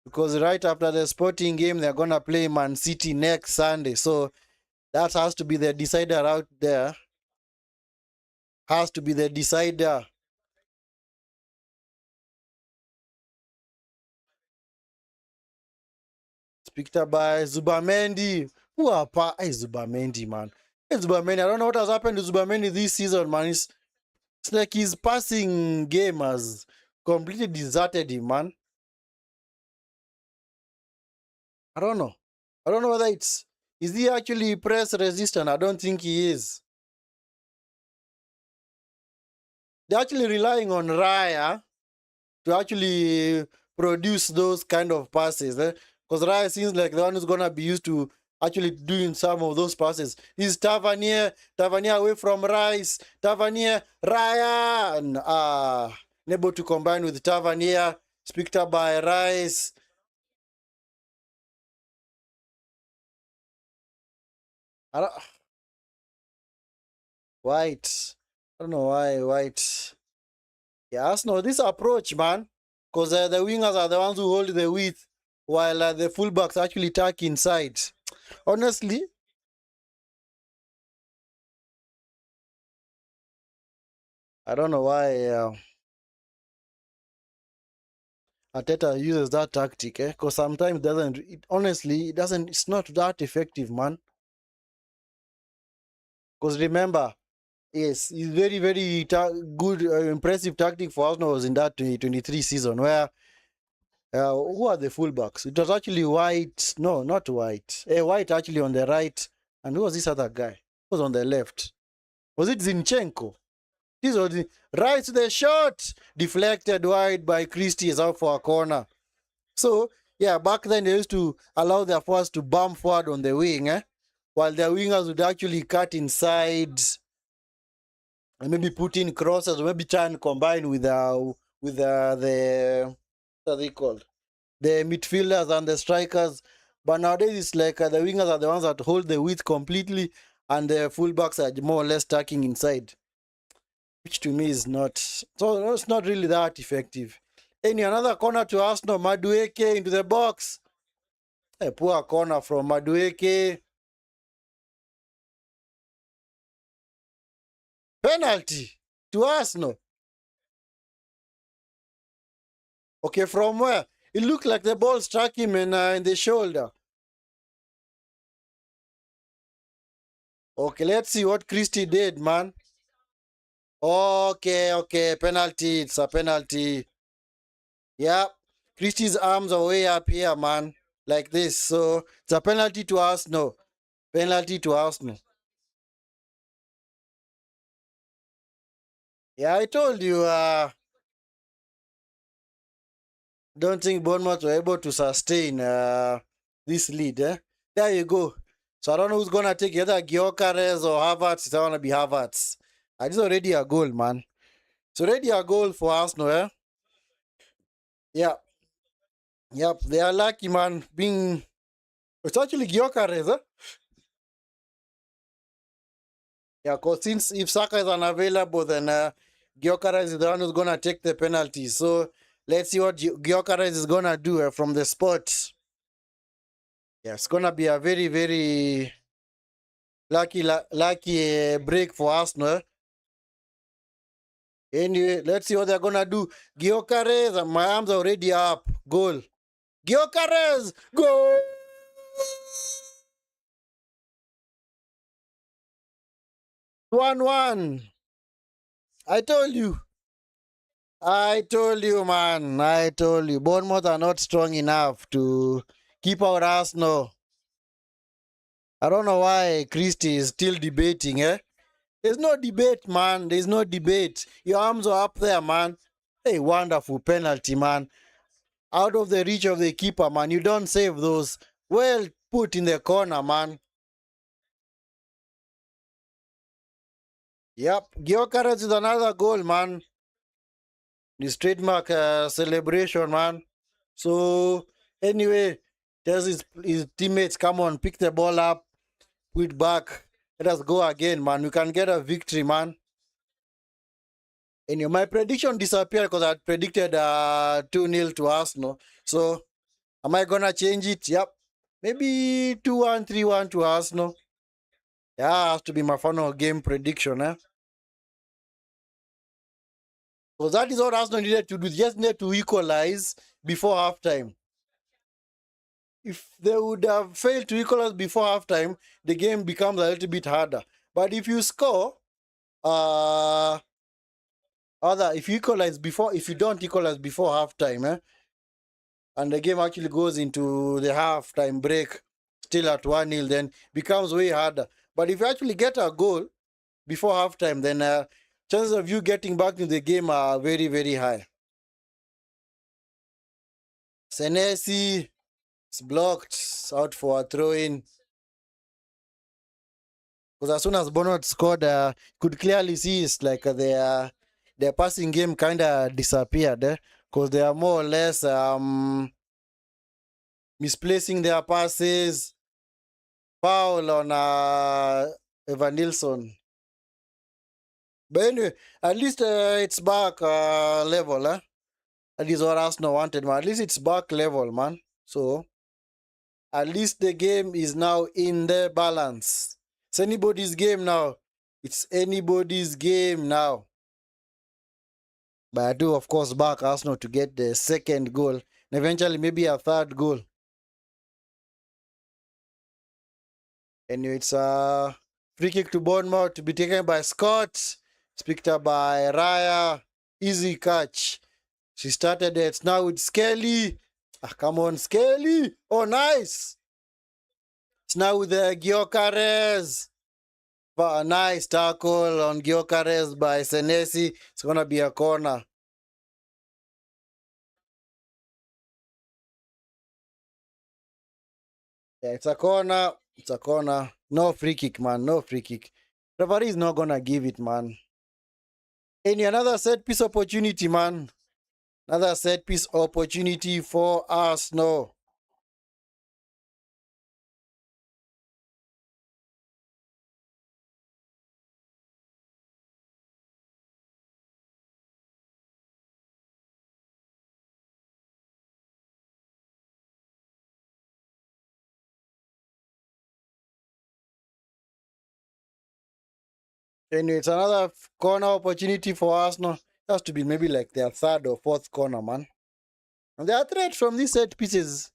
Because right after the Sporting game, they're going to play Man City next Sunday. So that has to be the decider out there. Has to be the decider. It's picked up by Zubamendi. Who are Zubamendi, man? Hey, Zubamendi, I don't know what has happened to Zubamendi this season, man. It's like his passing game has completely deserted him, man. I don't know. I don't know whether is he actually press resistant? I don't think he is. They're actually relying on Raya to actually produce those kind of passes. Because Raya seems like the one who's going to be used to actually doing some of those passes. Is Tavernier away from Rice. Tavernier, Raya, and unable to combine with Tavernier. It's picked up by Rice. White. I don't know why White. Yeah, Arsenal, this approach, man. Because the wingers are the ones who hold the width, while the fullbacks actually tuck inside. Honestly, I don't know why Arteta uses that tactic, because sometimes it's not that effective, man. Because remember, yes, it's very, very good, impressive tactic for Arsenal was in that 2023 season where who are the fullbacks? It was actually White. No, not White. White actually on the right. And who was this other guy? Who was on the left? Was it Zinchenko? This was right to the shot. Deflected wide by Christie is out for a corner. So yeah, back then they used to allow their forwards to bump forward on the wing, while their wingers would actually cut inside and maybe put in crosses, or maybe try and combine with the what are they called, the midfielders and the strikers. But nowadays it's like the wingers are the ones that hold the width completely, and the fullbacks are more or less tucking inside, which to me is not, so it's not really that effective. Any another corner to Arsenal, Madueke into the box. A poor corner from Madueke. Penalty to Arsenal. Okay, from where? It looked like the ball struck him in the shoulder. Okay, let's see what Christie did, man. Okay, penalty. It's a penalty. Yeah, Christie's arms are way up here, man, like this. So it's a penalty to Arsenal. Penalty to Arsenal. Yeah, I told you. Don't think Bournemouth were able to sustain this lead. There you go. So I don't know who's gonna take either Gyökeres or Havertz. It's gonna be Havertz. It's already a goal, man. It's already a goal for Arsenal. Yeah, yep. They are lucky, man. Being it's actually Gyökeres. Yeah, because since if Saka is unavailable, then Gyökeres is the one who's gonna take the penalty. So let's see what Gyökeres is gonna do from the spot. Yeah, it's gonna be a very, very lucky break for Arsenal. Anyway, let's see what they're gonna do. Gyökeres, my arms are already up. Goal. Gyökeres, goal. 1-1. I told you. I told you, man. I told you. Bournemouth are not strong enough to keep out Arsenal. I don't know why Christie is still debating, There's no debate, man. There's no debate. Your arms are up there, man. Hey, wonderful penalty, man. Out of the reach of the keeper, man. You don't save those. Well put in the corner, man. Yep. Gyökeres is another goal, man. The trademark celebration, man. So, anyway, tells his teammates, come on, pick the ball up, put it back. Let us go again, man. We can get a victory, man. Anyway, my prediction disappeared because I had predicted 2-0 to Arsenal. So, am I going to change it? Yep. Maybe 2-1, 3-1 to Arsenal. Yeah, has to be my final game prediction, So that is what Arsenal needed to do. They just needed to equalize before halftime. If they would have failed to equalize before halftime, the game becomes a little bit harder. But if you score, if you don't equalize before halftime, and the game actually goes into the halftime break, still at 1-0, then becomes way harder. But if you actually get a goal before halftime, then chances of you getting back to the game are very, very high. Senesi is blocked, out for a throw-in. Because as soon as Bournemouth scored, could clearly see it's like their passing game kind of disappeared. Because they are more or less misplacing their passes. Foul on Evan Nilsson. But anyway, at least it's back level. That is what Arsenal wanted, man. At least it's back level, man. So, at least the game is now in the balance. It's anybody's game now. It's anybody's game now. But I do, of course, back Arsenal to get the second goal. And eventually, maybe a third goal. Anyway, it's a free kick to Bournemouth to be taken by Scott. It's picked up by Raya. Easy catch. She started it. It's now with Skelly. Come on, Skelly. Oh, nice. It's now with Gyökeres. A nice tackle on Gyökeres by Senesi. It's going to be a corner. Yeah, it's a corner. It's a corner. No free kick, man. No free kick. Referee is not gonna give it, man. Any another set piece opportunity, man. Another set piece opportunity for us. No. Anyway, it's another corner opportunity for us. No, it has to be maybe like their third or fourth corner, man. And there are threats from these set pieces.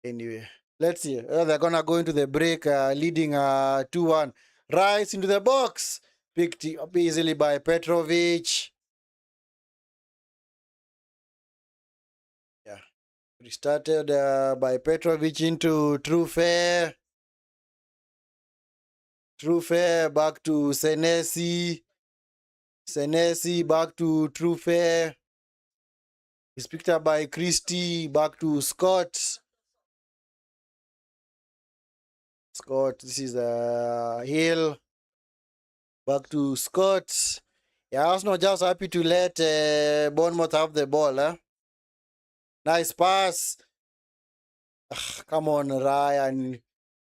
Anyway, let's see. They're gonna go into the break, leading 2-1. Rice into the box. Picked up easily by Petrovic. Yeah. Restarted by Petrovic into Trufe. Trufe back to Senesi. Senesi back to Trufe. He's picked up by Christie. Back to Scott. Scott. This is Hill. Back to Scott. Yeah, Arsenal just happy to let Bournemouth have the ball. Nice pass. Ugh, come on, Ryan.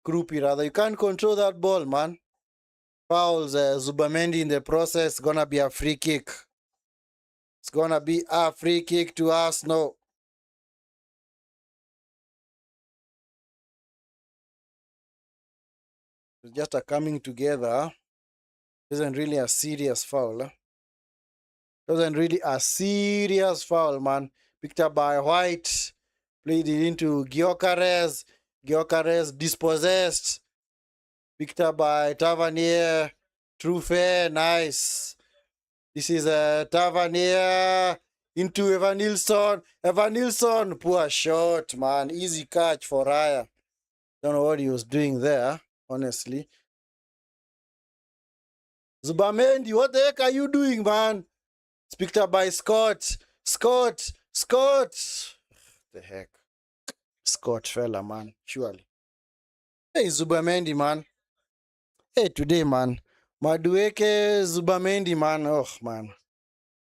Krupi, rather. You can't control that ball, man. Fouls Zubamendi in the process. Gonna be a free kick. It's gonna be a free kick to Arsenal. It's just a coming together. Isn't really a serious foul. Wasn't really a serious foul, man. Picked up by White. Played it into Gyökeres. Gyökeres dispossessed. Picked up by Tavernier. Trufe, nice. This is Tavernier into Evan Nilsson. Evan Nilsson, poor shot, man. Easy catch for Raya. Don't know what he was doing there, honestly. Zubamendi, what the heck are you doing, man? It's picked up by Scott. Scott. The heck? Scott fella, man. Surely. Hey, Zubamendi, man. Hey, today, man. Madueke, Zubamendi, man. Oh, man.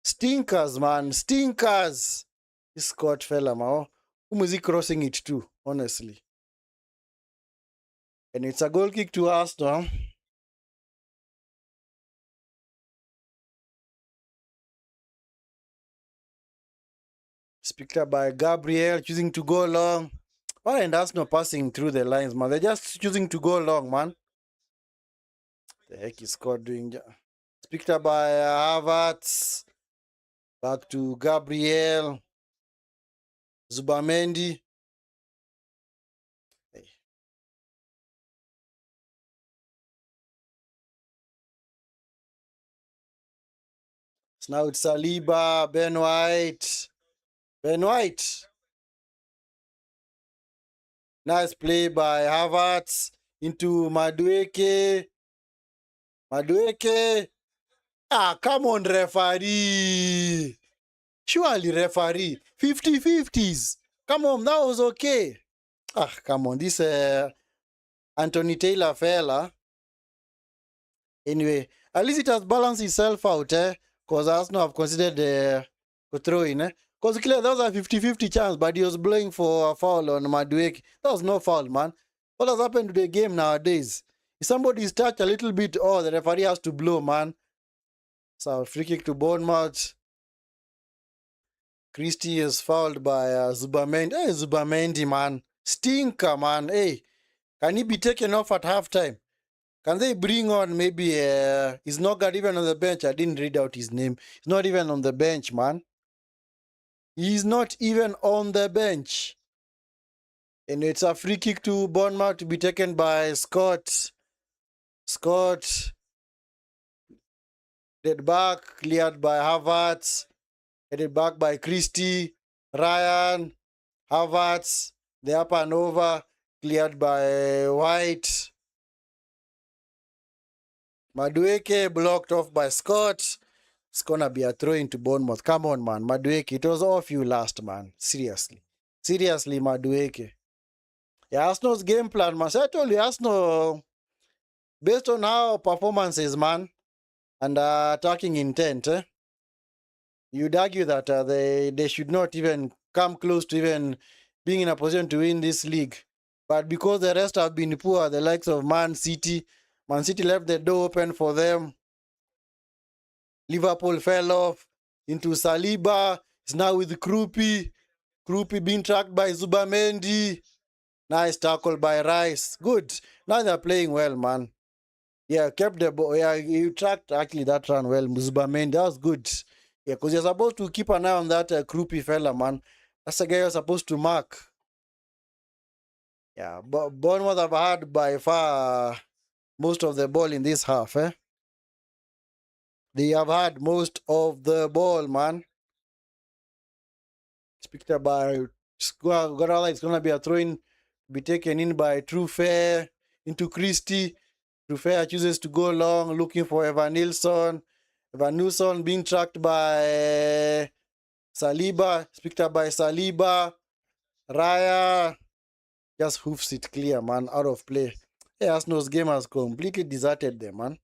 Stinkers, man. Stinkers. This Scott fella, man. Whom is he crossing it to, honestly? And it's a goal kick to Arsenal. It's picked up by Gabriel, choosing to go long. Why and Arsenal passing through the lines, man? They're just choosing to go long, man. The heck is Scott doing? It's picked up by Havertz. Back to Gabriel. Zubamendi. Hey. So now it's Saliba, Ben White. Ben White. Nice play by Havertz into Madueke. Madueke. Ah, come on, referee. Surely, referee. 50-50s. Come on, that was okay. Ah, come on. This Anthony Taylor fella. Anyway, at least it has balanced itself out, because Arsenal have considered to throw in, Because clearly that was a 50-50 chance, but he was blowing for a foul on Madueke. That was no foul, man. What has happened to the game nowadays? If somebody is touched a little bit, oh, the referee has to blow, man. So, free kick to Bournemouth. Christie is fouled by Zubamendi. Hey, Zubamendi, man. Stinker, man. Hey, can he be taken off at halftime? Can they bring on maybe he's not got even on the bench? I didn't read out his name. He's not even on the bench, man. He's not even on the bench. And it's a free kick to Bournemouth to be taken by Scott. Scott. Headed back, cleared by Havertz. Headed back by Christie. Ryan. Havertz. The up and over. Cleared by White. Madueke blocked off by Scott. It's gonna be a throw into Bournemouth. Come on, man. Madueke, it was off you last, man. Seriously. Seriously, Madueke. Yeah, Arsenal's game plan, man. So I told you, Arsenal, based on how performances, man, and attacking intent, you'd argue that they should not even come close to even being in a position to win this league. But because the rest have been poor, the likes of Man City left the door open for them. Liverpool fell off into Saliba. It's now with Krupi. Krupi being tracked by Zubamendi. Nice tackle by Rice. Good. Now they're playing well, man. Yeah, kept the ball. Yeah, you tracked actually that run well. Zubamendi, that was good. Yeah, because you're supposed to keep an eye on that Krupi fella, man. That's the guy you're supposed to mark. Yeah, but Bournemouth have had by far most of the ball in this half, eh? They have had most of the ball, man. It's picked up by it's going to be a throw in, be taken in by Trufair into Christie. Trufair chooses to go long, looking for Evan Nilsson. Evan Nilsson being tracked by Saliba. It's picked up by Saliba. Raya just hoofs it clear, man, out of play. Hey, Arsenal's game has completely deserted them, man.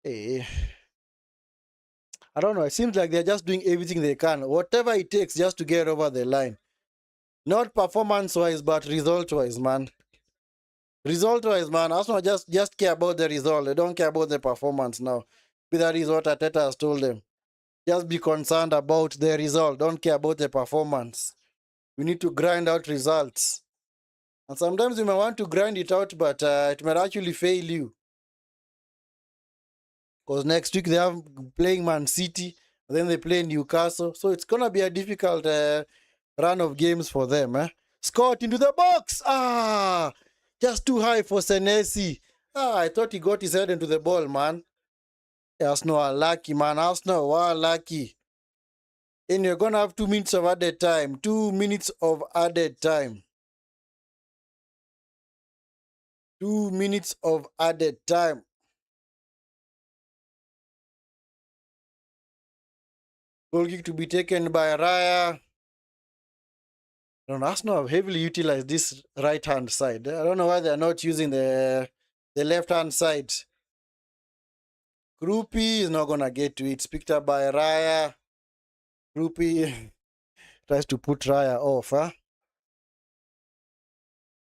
Hey. I don't know. It seems like they're just doing everything they can, whatever it takes just to get over the line. Not performance-wise, but result-wise, man. Result-wise, man. Arsenal just care about the result. They don't care about the performance now. That is what Arteta has told them. Just be concerned about the result. Don't care about the performance. We need to grind out results. And sometimes you may want to grind it out, but it might actually fail you. Because next week they have playing Man City, then they play Newcastle. So it's going to be a difficult run of games for them. Scott into the box. Just too high for Senesi. I thought he got his head into the ball, man. Arsenal are lucky, man. Arsenal are lucky. And you're going to have 2 minutes of added time. 2 minutes of added time. 2 minutes of added time. Goal kick to be taken by Raya. Arsenal have heavily utilized this right-hand side. I don't know why they're not using the left-hand side. Krupi is not going to get to it. It's picked up by Raya. Krupi tries to put Raya off.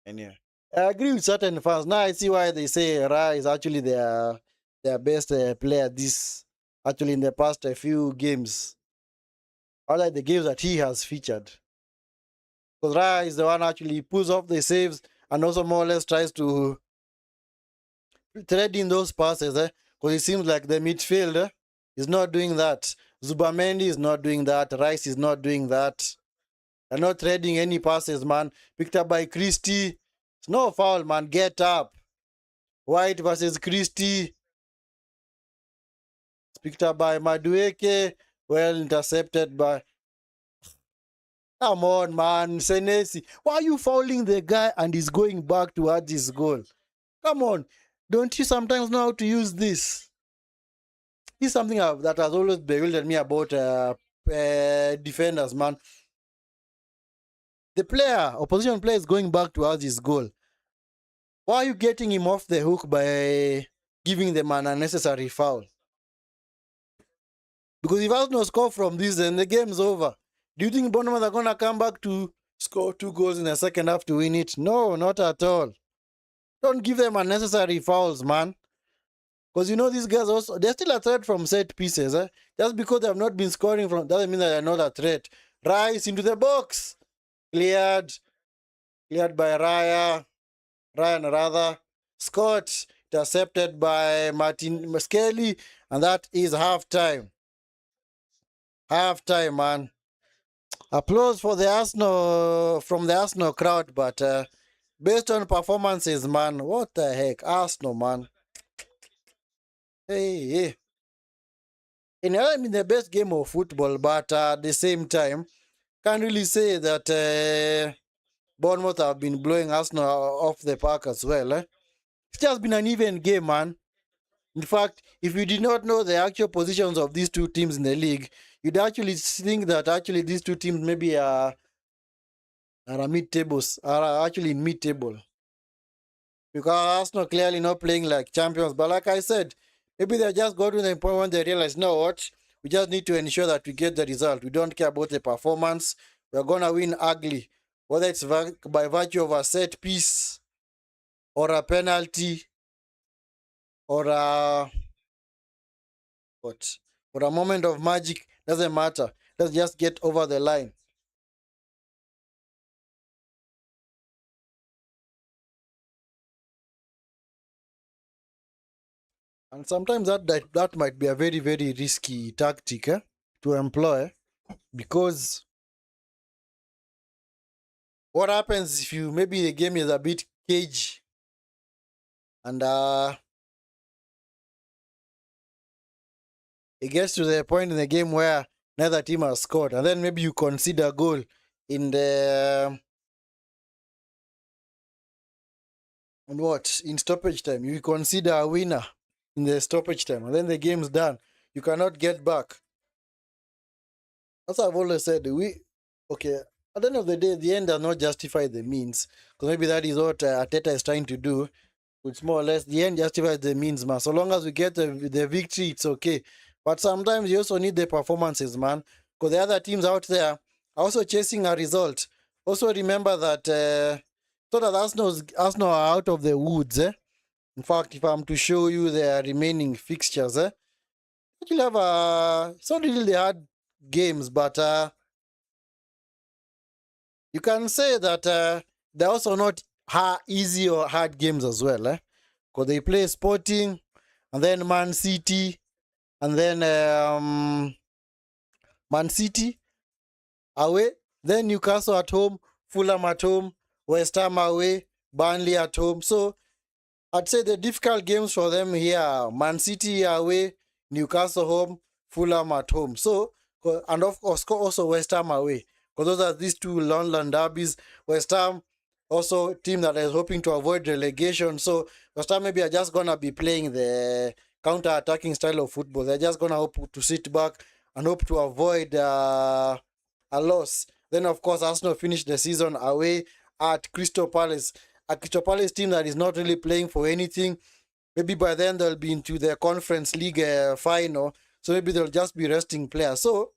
And yeah, I agree with certain fans. Now I see why they say Raya is actually their best player actually in the past few games. I like the games that he has featured. Because Raya is the one actually pulls off the saves and also more or less tries to thread in those passes. Because it seems like the midfield is not doing that. Zubamendi is not doing that. Rice is not doing that. They're not threading any passes, man. Picked up by Christie. It's no foul, man. Get up. White versus Christie. It's picked up by Madueke. Well intercepted by... Come on, man. Senesi. Why are you fouling the guy and he's going back towards his goal? Come on. Don't you sometimes know how to use this? This is something that has always bewildered me about defenders, man. The opposition player is going back towards his goal. Why are you getting him off the hook by giving them an unnecessary foul? Because if Arsenal score from this, then the game's over. Do you think Bournemouth are going to come back to score 2 goals in the second half to win it? No, not at all. Don't give them unnecessary fouls, man. Because you know these guys also, they're still a threat from set pieces. Just because they have not been scoring from, doesn't mean that they're not a threat. Rice into the box. Cleared by Ryan rather. Scott intercepted by Martin Muskelly. And that is half-time. Half-time, man. Applause for the Arsenal, from the Arsenal crowd, but based on performances, man, what the heck? Arsenal, man. Hey. I mean, the best game of football, but at the same time, can't really say that Bournemouth have been blowing Arsenal off the park as well. It's just been an even game, man. In fact, if you did not know the actual positions of these two teams in the league, you'd actually think that actually these two teams maybe are are mid-tables, are actually in mid-table. Because Arsenal clearly not playing like champions. But like I said, maybe they just got to the point when they realize, no, what? We just need to ensure that we get the result. We don't care about the performance. We're going to win ugly. Whether it's by virtue of a set piece or a penalty or a, what? Or a moment of magic, doesn't matter. Let's just get over the line. And sometimes that might be a very, very risky tactic to employ, because what happens if you maybe the game is a bit cagey and it gets to the point in the game where neither team has scored, and then maybe you concede a goal in the in stoppage time. You consider a winner in the stoppage time, and then the game's done. You cannot get back. As I've always said, okay. At the end of the day, the end does not justify the means, because maybe that is what Arteta is trying to do. Which more or less the end justifies the means, man. So long as we get the victory, it's okay. But sometimes you also need the performances, man. Because the other teams out there are also chasing a result. Also remember that so that Arsenal are out of the woods. In fact, if I'm to show you their remaining fixtures, actually have it's not really the hard games, but you can say that they're also not easy or hard games as well. Because they play Sporting, and then Man City, and then Man City away, then Newcastle at home, Fulham at home, West Ham away, Burnley at home. So I'd say the difficult games for them here are Man City away, Newcastle home, Fulham at home. So, and of course also West Ham away. Because those are these two London derbies. West Ham also team that is hoping to avoid relegation. So West Ham maybe are just gonna be playing the counter-attacking style of football. They're just gonna hope to sit back and hope to avoid a loss. Then of course Arsenal finish the season away at Crystal Palace. A Crystal Palace team that is not really playing for anything. Maybe by then they'll be into the Conference League final. So maybe they'll just be resting players. So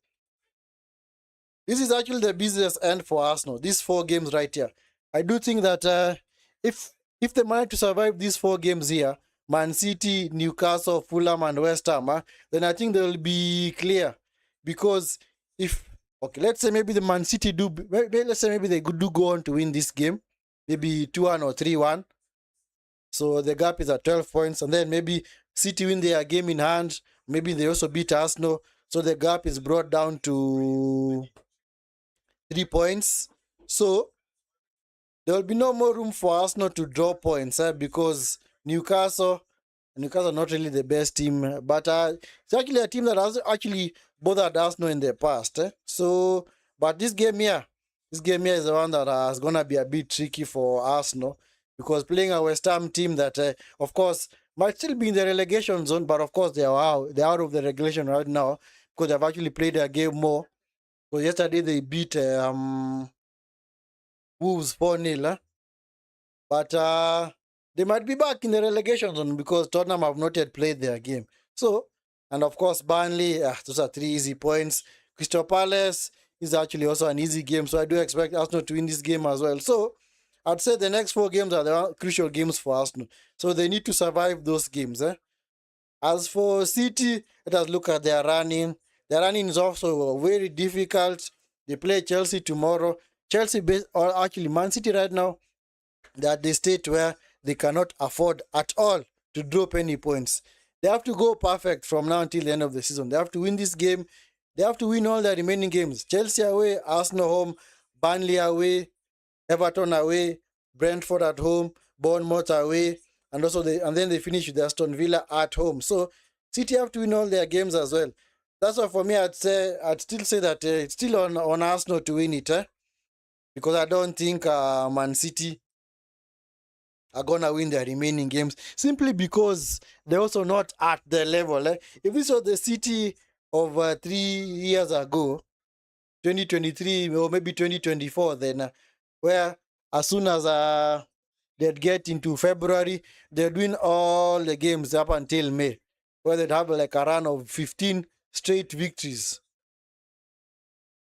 this is actually the business end for Arsenal. These 4 games right here. I do think that if they manage to survive these 4 games here, Man City, Newcastle, Fulham, and West Ham, then I think they'll be clear. Because if, okay, let's say maybe the Man City let's say maybe they do go on to win this game, maybe 2-1 or 3-1. So the gap is at 12 points, and then maybe City win their game in hand. Maybe they also beat Arsenal. So the gap is brought down to 3 points. So there will be no more room for Arsenal to draw points because Newcastle are not really the best team, but it's actually a team that has actually bothered Arsenal in the past. So, but this game here is the one that is gonna be a bit tricky for Arsenal, because playing a West Ham team that, of course, might still be in the relegation zone, but of course they're out of the relegation right now because they've actually played their game more. So yesterday they beat Wolves 4-0. But they might be back in the relegation zone because Tottenham have not yet played their game. So, and of course, Burnley, those are 3 easy points. Crystal Palace is actually also an easy game. So I do expect Arsenal to win this game as well. So I'd say the next 4 games are the crucial games for Arsenal. So they need to survive those games. As for City, let us look at their running. Their running is also very difficult. They play Chelsea tomorrow. Or actually Man City right now, they're at the state where they cannot afford at all to drop any points. They have to go perfect from now until the end of the season. They have to win this game. They have to win all the remaining games. Chelsea away, Arsenal home, Burnley away, Everton away, Brentford at home, Bournemouth away, and then they finish with Aston Villa at home. So City have to win all their games as well. That's why for me, I'd still say that it's still on Arsenal to win it, because I don't think Man City are gonna win their remaining games, simply because they're also not at the level. If this was the City of 3 years ago, 2023 or maybe 2024, then where as soon as they'd get into February, they'd win all the games up until May, where they'd have like a run of 15 straight victories.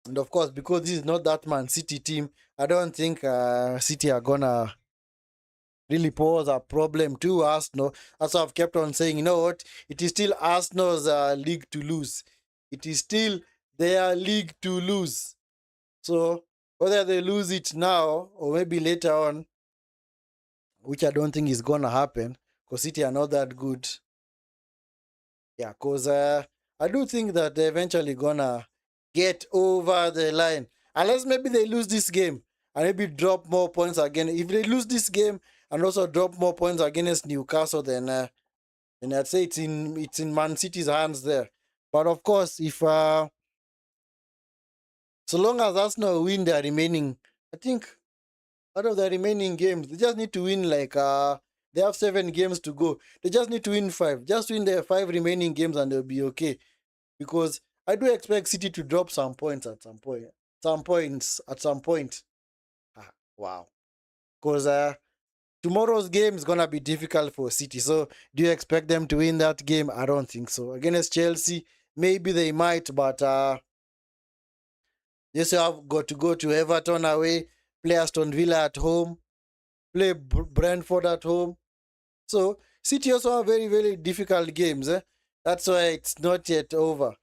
And of course, because this is not that Man City team, I don't think City are gonna really pose a problem to Arsenal. As I've kept on saying, you know what? It is still Arsenal's league to lose. It is still their league to lose. So whether they lose it now or maybe later on, which I don't think is gonna happen, because City are not that good. Yeah, because I do think that they're eventually gonna get over the line. Unless maybe they lose this game and maybe drop more points again. If they lose this game and also drop more points against Newcastle, then I'd say it's in Man City's hands there. But of course, if so long as Arsenal win their remaining, I think out of the remaining games, they just need to win like they have 7 games to go. They just need to win 5. Just win their 5 remaining games and they'll be okay. Because I do expect City to drop some points at some point. Some points at some point. Wow. Because tomorrow's game is gonna be difficult for City. So do you expect them to win that game? I don't think so. Against Chelsea, maybe they might, but they still have got to go to Everton away, play Aston Villa at home, play Brentford at home. So City also have very, very difficult games. That's why it's not yet over.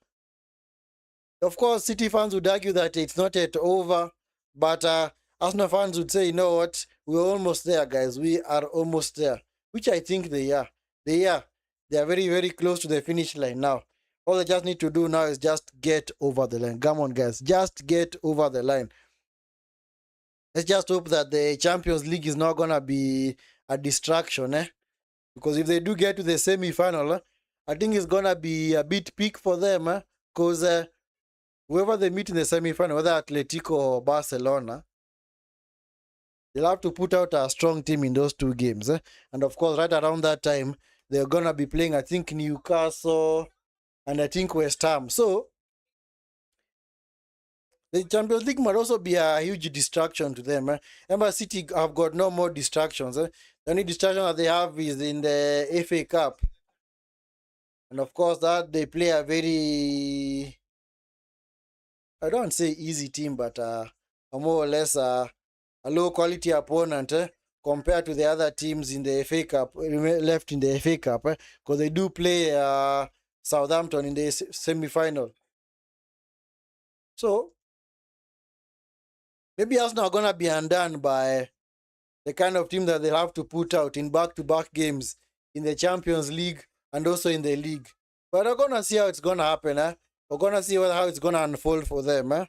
Of course, City fans would argue that it's not yet over, but Arsenal fans would say, you know what, we're almost there, guys. We are almost there, which I think they are. They are. They are very, very close to the finish line now. All they just need to do now is just get over the line. Come on, guys. Just get over the line. Let's just hope that the Champions League is not going to be a distraction, Because if they do get to the semi-final, I think it's going to be a bit peak for them, Because whoever they meet in the semi-final, whether Atletico or Barcelona, they'll have to put out a strong team in those 2 games. And of course, right around that time, they're going to be playing, I think, Newcastle and I think West Ham. So, the Champions League might also be a huge distraction to them. Emirates City have got no more distractions. The only distraction that they have is in the FA Cup. And of course, that they play a very, I don't say easy team, but a more or less a low quality opponent compared to the other teams in the FA Cup, left in the FA Cup, because they do play Southampton in the semi-final. So, maybe Arsenal are going to be undone by the kind of team that they'll have to put out in back-to-back games in the Champions League and also in the league. But we're going to see how it's going to happen. We're going to see how it's going to unfold for them.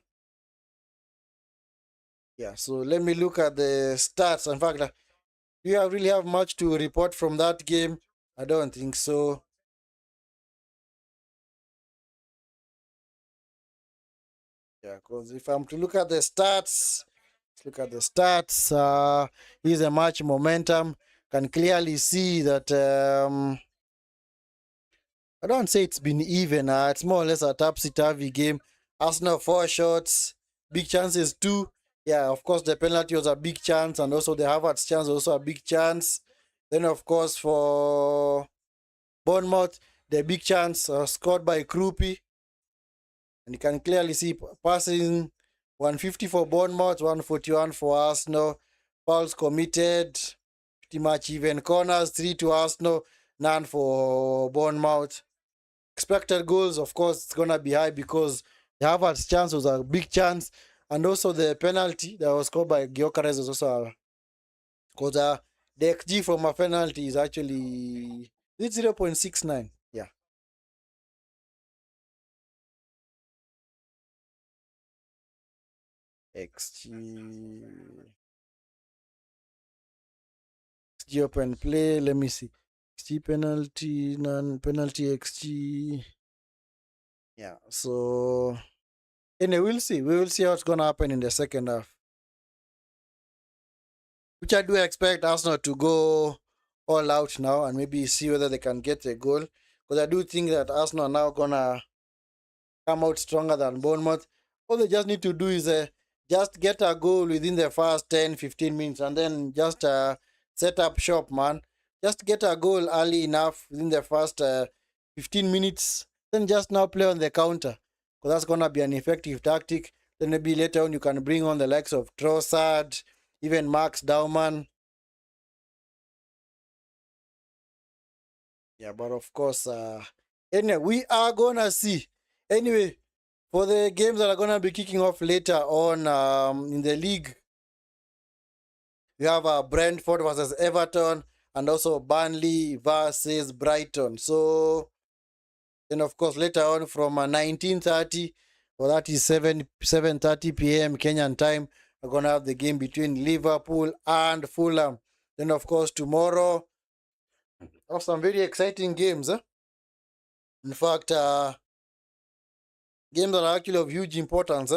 Yeah, so let me look at the stats. In fact, do you really have much to report from that game? I don't think so. Yeah, because if I'm to look at the stats, let's look at the stats. Here's a match momentum. Can clearly see that I don't say it's been even. It's more or less a topsy-turvy game. Arsenal 4 shots, big chances 2. Yeah, of course the penalty was a big chance, and also the Havertz chance was also a big chance. Then of course for Bournemouth, the big chance scored by Krupi. And you can clearly see passing 150 for Bournemouth, 141 for Arsenal. Fouls committed, pretty much even. Corners, 3 to Arsenal, none for Bournemouth. Expected goals, of course, it's going to be high because the Havertz chance was a big chance. And also the penalty that was scored by Gyökeres was also because the XG from a penalty is actually 0.69. Yeah. XG open play. Let me see. XG penalty, non-penalty XG. Yeah, so anyway, we'll see. We will see what's going to happen in the second half. Which I do expect Arsenal to go all out now and maybe see whether they can get a goal. Because I do think that Arsenal are now going to come out stronger than Bournemouth. All they just need to do is just get a goal within the first 10-15 minutes and then just set up shop, man. Just get a goal early enough within the first 15 minutes, then just now play on the counter, because that's going to be an effective tactic. Then maybe later on you can bring on the likes of Trossard, even Max Dauman. Yeah, but of course, anyway, we are going to see. Anyway, for the games that are going to be kicking off later on in the league, we have Brentford versus Everton and also Burnley versus Brighton. So then, of course, later on from 19:30, well, that is 7:30 p.m. Kenyan time, we're going to have the game between Liverpool and Fulham. Then, of course, tomorrow, have some very exciting games. In fact, games that are actually of huge importance.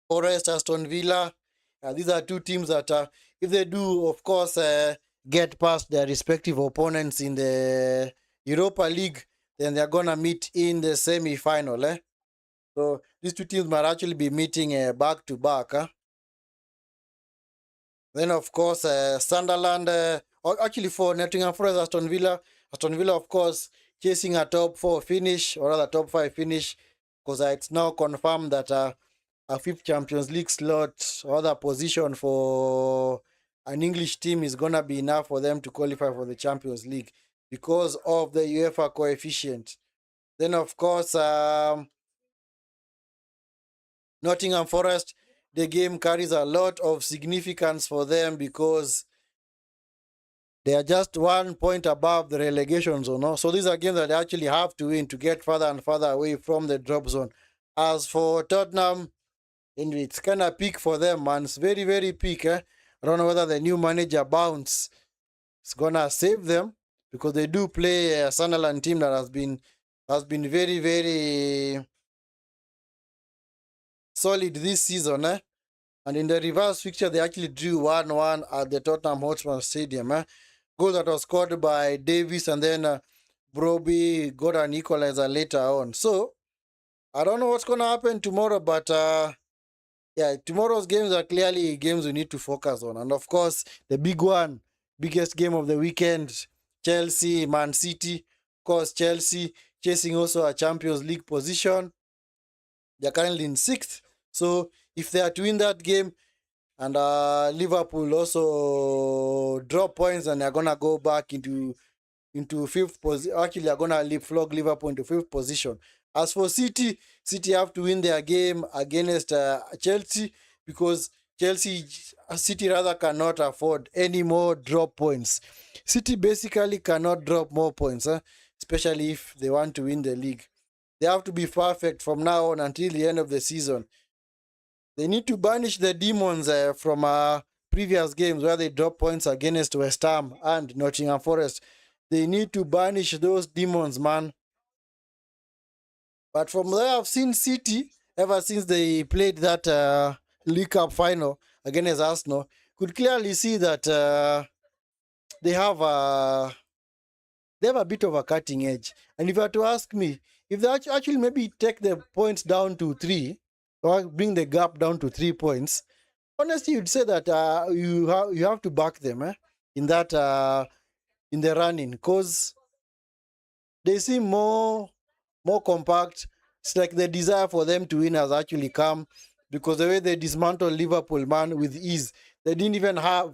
Forest, Aston Villa. These are two teams that, if they do, of course, get past their respective opponents in the Europa League, then they're going to meet in the semi-final. So these two teams might actually be meeting back-to-back. Then, of course, Sunderland, or actually for Nottingham Forest, Aston Villa, of course, chasing a top 4 finish, or rather top 5 finish, because it's now confirmed that a 5th Champions League slot or other position for an English team is going to be enough for them to qualify for the Champions League because of the UEFA coefficient. Then, of course, Nottingham Forest, the game carries a lot of significance for them because they are just 1 point above the relegation zone. So these are games that they actually have to win to get further and further away from the drop zone. As for Tottenham, it's kind of peak for them, man. It's very, very peak. I don't know whether the new manager Bounce is going to save them, because they do play a Sunderland team that has been very, very solid this season. And in the reverse fixture, they actually drew 1-1 at the Tottenham Hotspur Stadium. Goal that was scored by Davis, and then Broby got an equalizer later on. So, I don't know what's going to happen tomorrow, but yeah, tomorrow's games are clearly games we need to focus on. And of course, the biggest game of the weekend, Chelsea, Man City. Of course, Chelsea chasing also a Champions League position. They're currently in 6th. So if they are to win that game, and Liverpool also drop points, and they're going to go back into 5th position. Actually, they're going to leapfrog Liverpool into 5th position. As for City have to win their game against Chelsea, because City rather cannot afford any more drop points. City basically cannot drop more points, especially if they want to win the league. They have to be perfect from now on until the end of the season. They need to banish the demons from previous games where they drop points against West Ham and Nottingham Forest. They need to banish those demons, man. But from there, I've seen City, ever since they played that League Cup final against Arsenal, could clearly see that they have a bit of a cutting edge. And if you were to ask me, if they actually maybe take the points down to 3, or bring the gap down to 3 points, honestly, you'd say that you have to back them in that in the running, because they seem more compact. It's like the desire for them to win has actually come, because the way they dismantled Liverpool, man, with ease, they didn't even have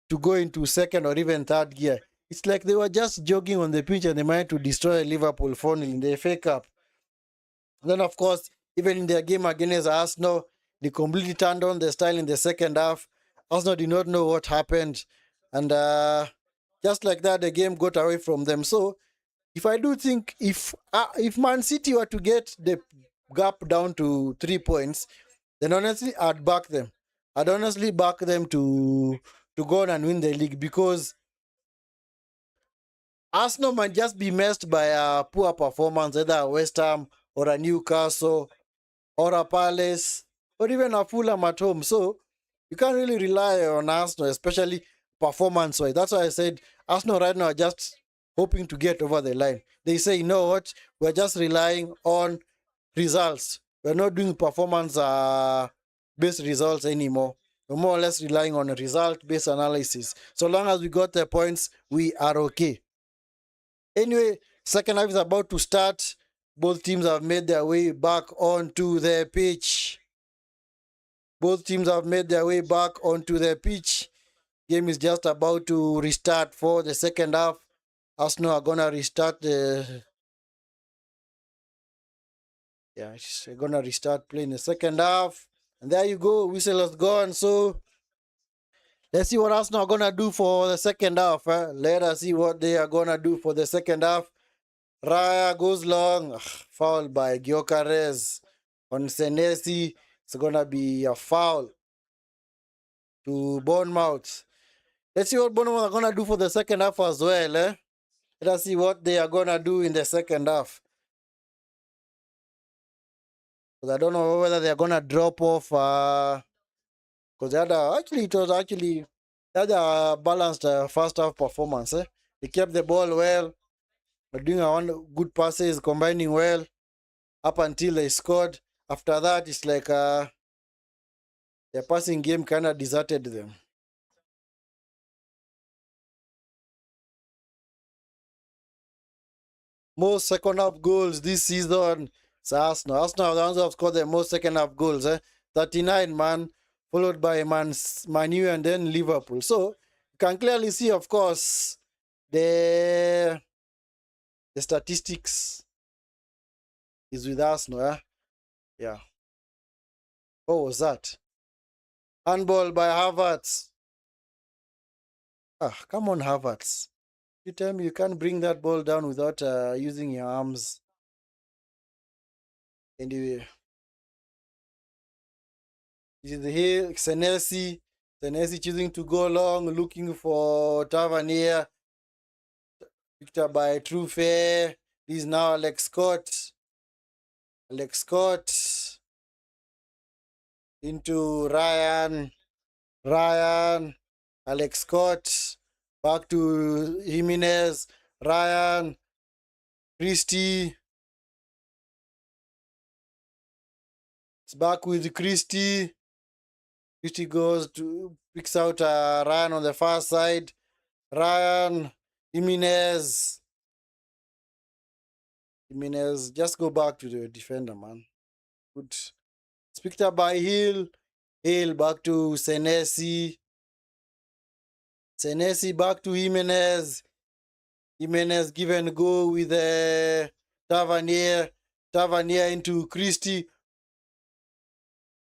to go into 2nd or even 3rd gear. It's like they were just jogging on the pitch and they managed to destroy Liverpool 4-0 in the FA Cup. And then, of course, even in their game against Arsenal, they completely turned on the style in the second half. Arsenal did not know what happened. And just like that, the game got away from them. So, if I do think, if Man City were to get the gap down to 3 points, then honestly, I'd back them. I'd honestly back them to go on and win the league, because Arsenal might just be messed by a poor performance, either a West Ham or a Newcastle or a Palace or even a Fulham at home. So you can't really rely on Arsenal, especially performance-wise. That's why I said Arsenal right now are just hoping to get over the line. They say, you know what, we're just relying on results. We're not doing performance based results anymore. We're more or less relying on a result-based analysis. So long as we got the points, we are okay. Anyway, second half is about to start. Both teams have made their way back onto the pitch. Both teams have made their way back onto the pitch. Game is just about to restart for the second half. Arsenal are gonna restart the they're gonna restart playing the second half. And there you go, whistle has gone. So let's see what Arsenal are gonna do for the second half. Let us see what they are gonna do for the second half. Raya goes long, foul by Gyökeres on Senesi. It's gonna be a foul to Bournemouth. Let's see what Bournemouth are gonna do for the second half as well. Let us see what they are gonna do in the second half. Because I don't know whether they are gonna drop off. Because they had a balanced first half performance. They kept the ball well, but doing good passes, combining well up until they scored. After that, it's like their passing game kind of deserted them. Most second half goals this season, it's Arsenal. Arsenal are the ones who have scored the most second half goals. 39, man, followed by Man U and then Liverpool. So you can clearly see, of course, the statistics is with Arsenal. Yeah. What was that? Handball by Havertz. Come on, Havertz. You tell me you can't bring that ball down without using your arms. Anyway. This is here, Senesi. Senesi choosing to go long, looking for Tavernier. Picked up by Trufe. This is now Alex Scott. Alex Scott. Into Ryan. Ryan. Alex Scott. Back to Jimenez. Ryan. Christie. It's back with Christie. Christie picks out Ryan on the far side. Ryan, Jimenez, just go back to the defender, man. Good. It's picked up by Hill. Hill back to Senesi. Senesi back to Jimenez. Jimenez give and go with Tavernier. Tavernier into Christie.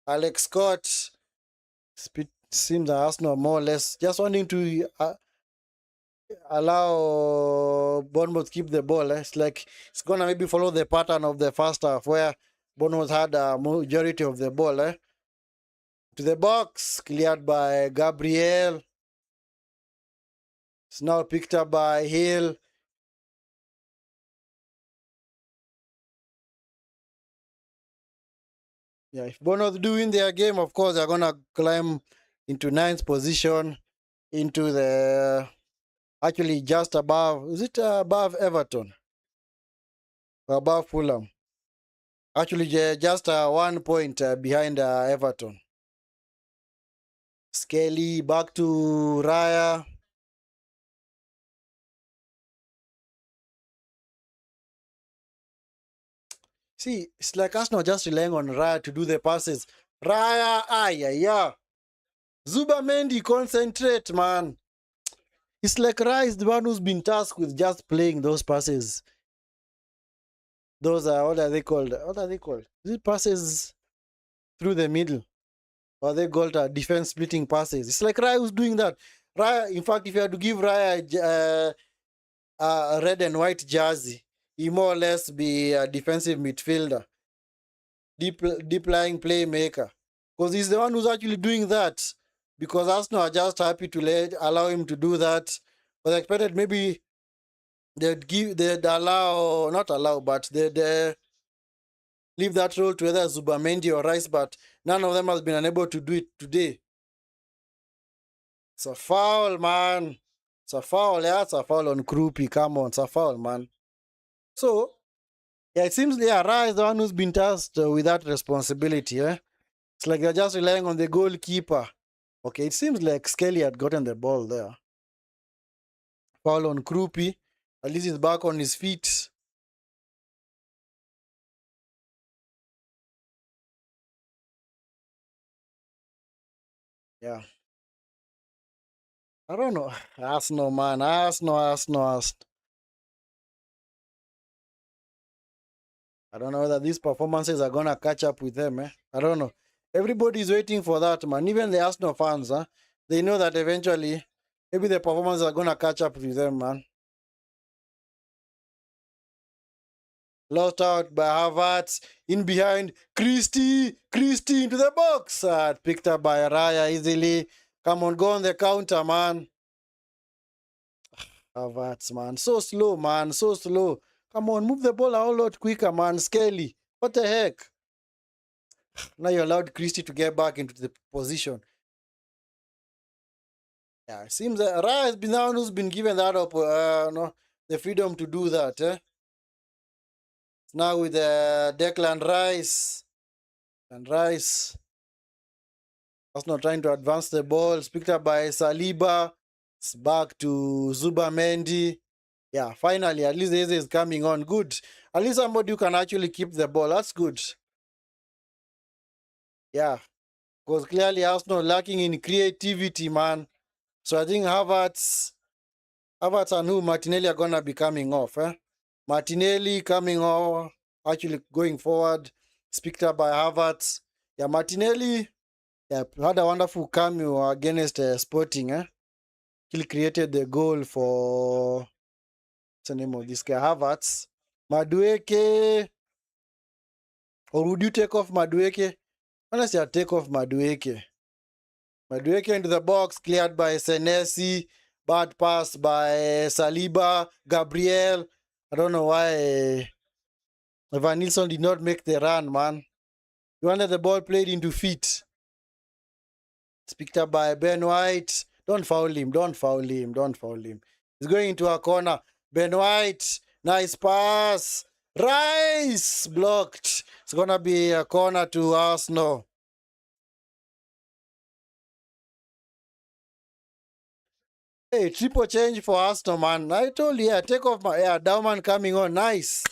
Alex Scott. Seems that Arsenal more or less just wanting to allow Bournemouth keep the ball. It's like it's gonna maybe follow the pattern of the first half where Bournemouth had a majority of the ball. To the box, cleared by Gabriel. It's now picked up by Hill. Yeah, if Bournemouth do win their game, of course they're gonna climb into 9th position, into the actually just above. Is it above Everton? Or above Fulham? Actually, just 1 point behind Everton. Skelly back to Raya. See, it's like Arsenal just relying on Raya to do the passes. Raya, yeah. Zubamendi, concentrate, man. It's like Raya is the one who's been tasked with just playing those passes. Those are, what are they called? Is it passes through the middle? Or they called defense splitting passes? It's like Raya who's doing that. Raya, in fact, if you had to give Raya a red and white jersey, he more or less be a defensive midfielder, deep lying playmaker, because he's the one who's actually doing that. Because Arsenal are just happy to allow him to do that. But I expected maybe they'd leave that role to either Zubamendi or Rice, but none of them has been unable to do it today. It's a foul, man. It's a foul, yeah. It's a foul on Krupi. Come on, it's a foul, man. So, yeah, it seems Raya is the one who's been tasked with that responsibility, It's like they're just relying on the goalkeeper. Okay, it seems like Skelly had gotten the ball there. Foul on Krupi. At least he's back on his feet. Yeah. I don't know. Arsenal, man. Arsenal. I don't know whether these performances are going to catch up with them. I don't know. Everybody's waiting for that, man. Even the Arsenal fans, they know that eventually maybe the performances are going to catch up with them, man. Lost out by Havertz. In behind. Christie into the box. Picked up by Raya easily. Come on, go on the counter, man. Havertz, man. So slow, man. So slow. Come on, move the ball a whole lot quicker, man. Skelly. What the heck? Now you allowed Christie to get back into the position. Yeah, it seems that Raya has been the one who's been given that the freedom to do that. Now with Declan Rice. And Rice. Arsenal trying to advance the ball. It's picked up by Saliba. It's back to Zubamendi. Yeah, finally, at least Eze is coming on. Good. At least somebody who can actually keep the ball. That's good. Yeah. Because clearly Arsenal lacking in creativity, man. So I think Havertz and Martinelli are going to be coming off. Martinelli coming off, actually going forward. It's picked up by Havertz. Yeah, Martinelli had a wonderful cameo against Sporting. He created the goal for... What's the name of this guy? Havertz. Madueke. Or would you take off Madueke? Honestly, I'll take off Madueke. Madueke into the box, cleared by Senesi. Bad pass by Saliba. Gabriel. I don't know why Van Nilsson did not make the run, man. He wanted the ball played into feet. It's picked up by Ben White. Don't foul him. He's going into a corner. Ben White. Nice pass. Rice. Blocked. It's going to be a corner to Arsenal. Hey, triple change for Arsenal, man. I told you, take off my Dauman coming on. Nice.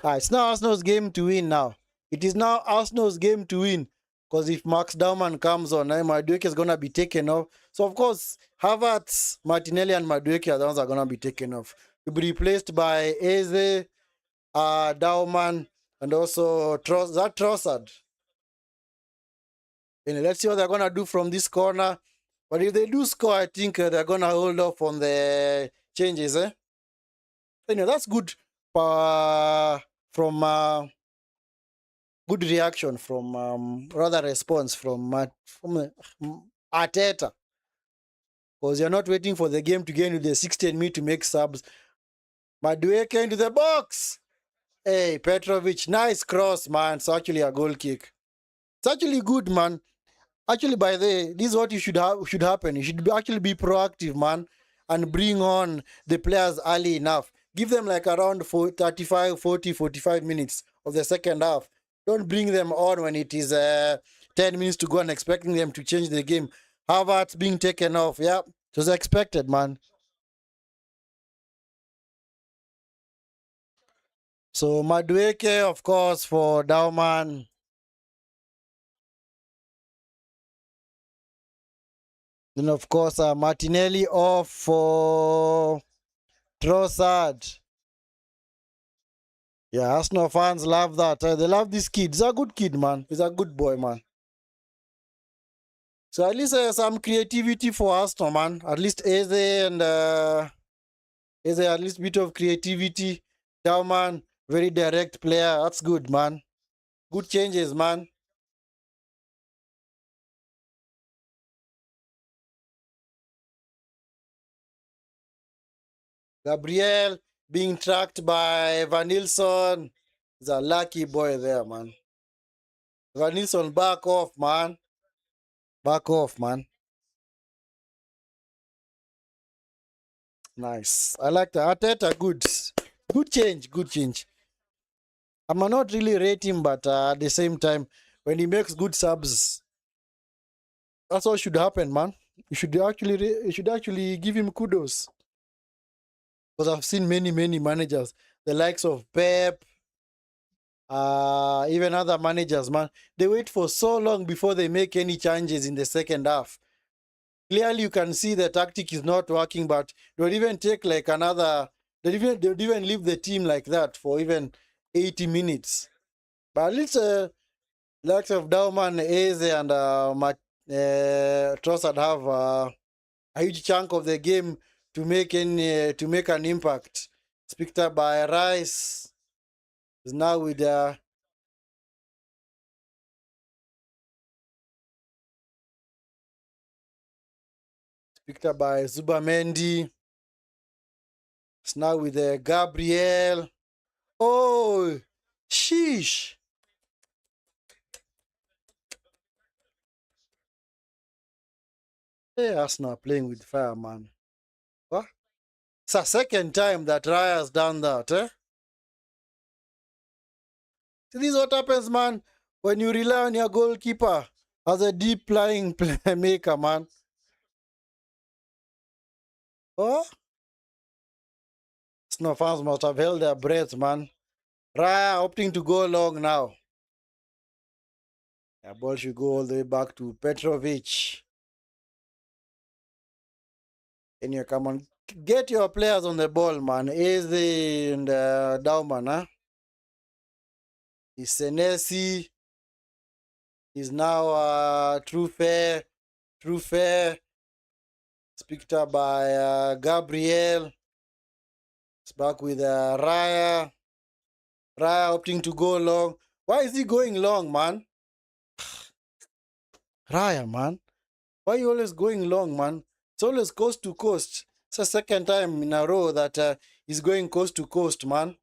It's now Arsenal's game to win now. It is now Arsenal's game to win. Because if Max Dauman comes on, Madueke is going to be taken off. So, of course, Havertz, Martinelli, and Madueke are the ones that are going to be taken off. To be replaced by Eze, Dauman, and also Trossard. And let's see what they're going to do from this corner. But if they do score, I think they're going to hold off on the changes. Anyway, that's good from... good reaction from rather response from Arteta, because you're not waiting for the game to get into the 16th minute to make subs. Madueke into the box. Hey, Petrovic, nice cross, man. It's actually a goal kick. It's actually good, man. Actually, by the way, this is what you should happen. You should actually be proactive, man, and bring on the players early enough. Give them like around 35, 40, 45 minutes of the second half. Don't bring them on when it is 10 minutes to go and expecting them to change the game. Havertz being taken off. Yeah, it was expected, man. So Madueke, of course, for Dauman. Then, of course, Martinelli off for Trossard. Yeah, Arsenal fans love that. They love this kid. He's a good kid, man. He's a good boy, man. So at least some creativity for Arsenal, man. At least Eze and Eze, at least bit of creativity. Dauman, very direct player. That's good, man. Good changes, man. Gabriel being tracked by Van Nilsson. He's a lucky boy there, man. Van Nilsson, back off, man. Back off, man. Nice. I like the Arteta. Good. Good change. I might not really rate him, but at the same time, when he makes good subs, That's what should happen, man. You should actually give him kudos. Because I've seen many managers, the likes of Pep, even other managers, man. They wait for so long before they make any changes in the second half. Clearly, you can see the tactic is not working, but they would even take like another. They would even leave the team like that for even 80 minutes. But at least likes of Dauman, Eze, and Trossard have a huge chunk of the game to make an impact. It's picked up by Rice. Is now with picked up by Zubamendi. It's now with Gabriel. Oh, sheesh. Hey, Arsenal playing with fire, man. What? It's a second time that Raya's done that, eh? See, this is what happens, man, when you rely on your goalkeeper as a deep lying playmaker, man. Oh, Arsenal fans must have held their breath, man. Raya opting to go long now. The ball should go all the way back to Petrovic. And you come on, get your players on the ball, man. Easy and Dauman, huh? Is Senesi. Is now True Fair. True Fair. It's picked up by Gabriel. It's back with Raya. Raya opting to go long. Why is he going long, man? Raya, man. Why are you always going long, man? It's always coast to coast. It's the second time in a row that he's going coast to coast, man.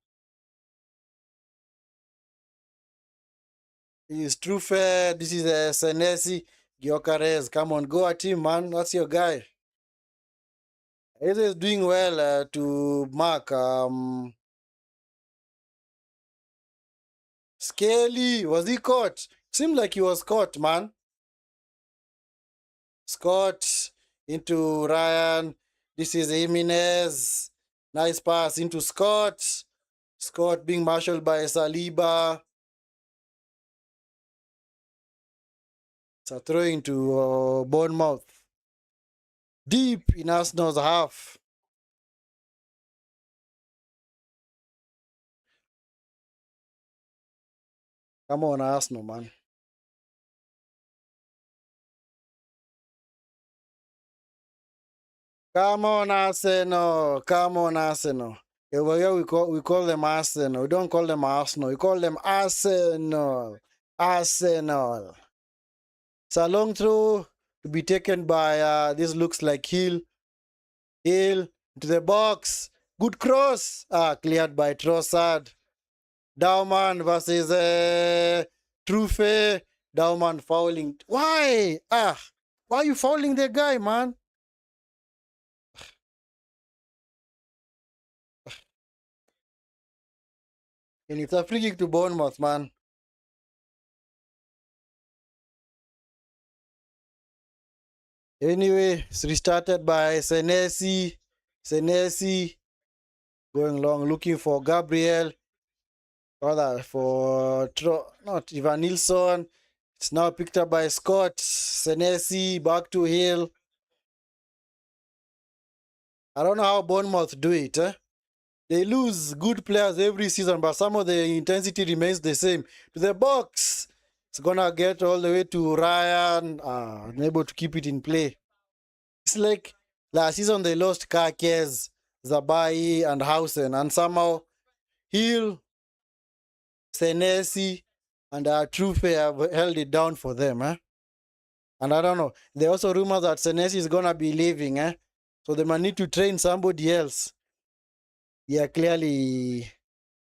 He's True Fair. This is Senesi. Gyökeres. Come on, go at him, man. That's your guy. He's doing well to mark. Scaly, was he caught? Seemed like he was caught, man. Scott into Ryan. This is Jimenez. Nice pass into Scott. Scott being marshaled by Saliba. It's a throw into Bournemouth. Deep in Arsenal's half. Come on, Arsenal, man. Come on, Arsenal. Come on, Arsenal. Over here we call them Arsenal. We don't call them Arsenal. We call them Arsenal. Arsenal. It's a long throw to be taken by this looks like Hill. Hill into the box. Good cross. Cleared by Trossard. Dauman versus Trufe. Dauman fouling. Why? Why are you fouling the guy, man? And it's a free kick to Bournemouth, man. Anyway, it's restarted by Senesi. Senesi going long, looking for Gabriel. Rather for not Ivan Nilsson. It's now picked up by Scott. Senesi back to Hill. I don't know how Bournemouth do it. They lose good players every season, but some of the intensity remains the same. To the box. It's gonna get all the way to Ryan. Unable to keep it in play. It's like last season they lost Kakes, Zabai, and Hausen, and somehow Hill, Senesi, and Trufe have held it down for them. And I don't know. There are also rumors that Senesi is gonna be leaving. So they might need to train somebody else. Yeah, clearly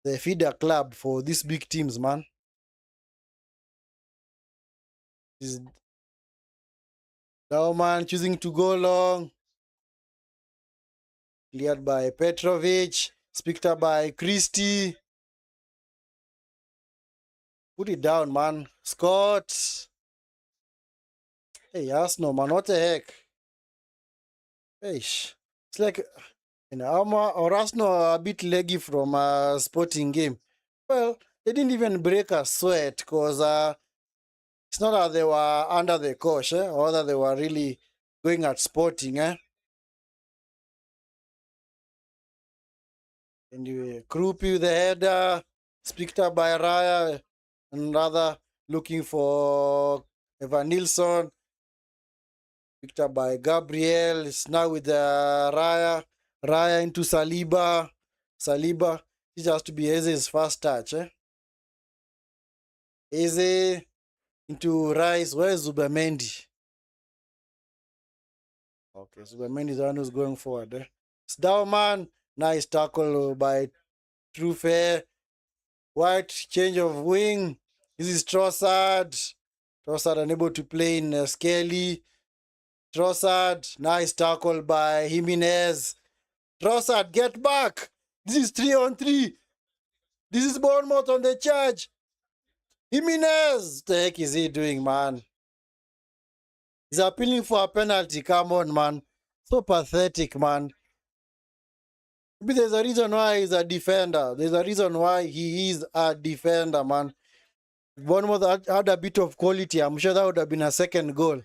the feeder club for these big teams, man. Is Dauman choosing to go long. Cleared by Petrovic. Picked up by Christie. Put it down, man. Scott. Hey, Arsenal, man, what the heck? Hey, it's like, or Arsenal are a bit leggy from a sporting game. Well, they didn't even break a sweat because it's not that they were under the cosh, or that they were really going at sporting. Anyway, Krupi, the header, picked up by Raya, and rather looking for Evan Nilsson, picked up by Gabriel. It's now with Raya. Raya into Saliba. Saliba, it has to be Eze's first touch. Eze into Rice. Where's Zubamendi? Okay, Zubamendi is the one who's going forward. It's Dauman. Nice tackle by Trufe. White change of wing. This is Trossard. Trossard unable to play in Skelly. Trossard. Nice tackle by Jimenez. Trossard, get back. This is 3-on-3. This is Bournemouth on the charge. Jimenez. What the heck is he doing, man? He's appealing for a penalty. Come on, man. So pathetic, man. Maybe there's a reason why he's a defender. There's a reason why he is a defender, man. If Bournemouth had a bit of quality, I'm sure that would have been a second goal.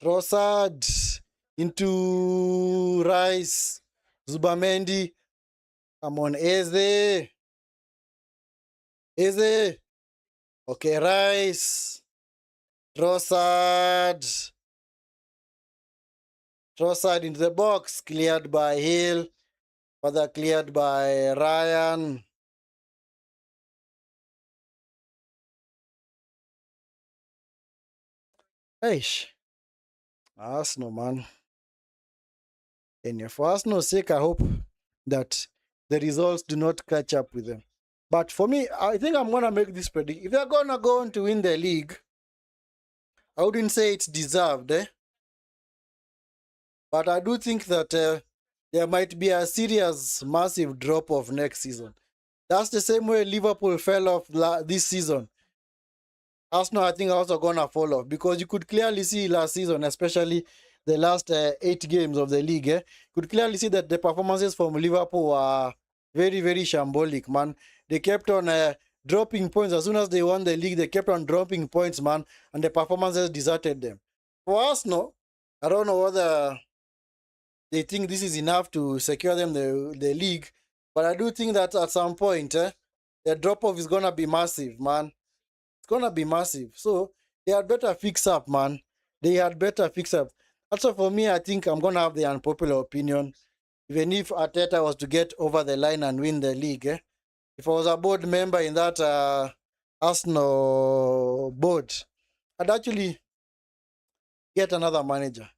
Trossard into Rice. Zubamendi. Come on, Eze. Eze. Okay, Rice. Trossard. Trossard into the box. Cleared by Hill. Further cleared by Ryan. Eish. Arsenal, man. And for Arsenal's sake, I hope that the results do not catch up with them. But for me, I think I'm going to make this prediction. If they're going to go on to win the league, I wouldn't say it's deserved, but I do think that there might be a serious, massive drop-off next season. That's the same way Liverpool fell off this season. Arsenal, I think, are also going to fall off because you could clearly see last season, especially the last 8 games of the league, could clearly see that the performances from Liverpool were very, very shambolic, man. They kept on dropping points. As soon as they won the league, they kept on dropping points, man, and the performances deserted them. For Arsenal, I don't know whether they think this is enough to secure them the league, but I do think that at some point, the drop-off is going to be massive, man. It's going to be massive. So, they had better fix up, man. They had better fix up. Also, for me, I think I'm going to have the unpopular opinion. Even if Arteta was to get over the line and win the league, if I was a board member in that Arsenal board, I'd actually get another manager.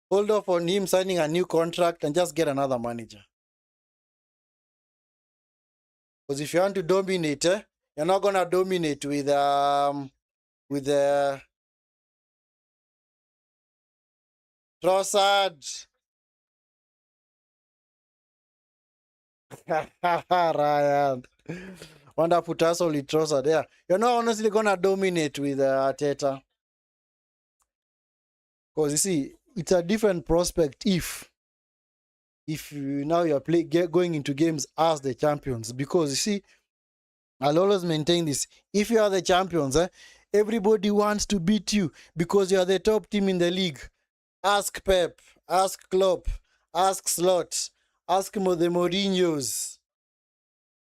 Hold off on him signing a new contract and just get another manager. Because if you want to dominate, you're not going to dominate with Trossard. Ryan. Wonderful tussle with Trossard there. You're not honestly going to dominate with Arteta. Because you see, it's a different prospect if now you're going into games as the champions. Because you see, I'll always maintain this. If you are the champions, everybody wants to beat you because you are the top team in the league. Ask Pep, ask Klopp, ask Slot, ask the Mourinhos.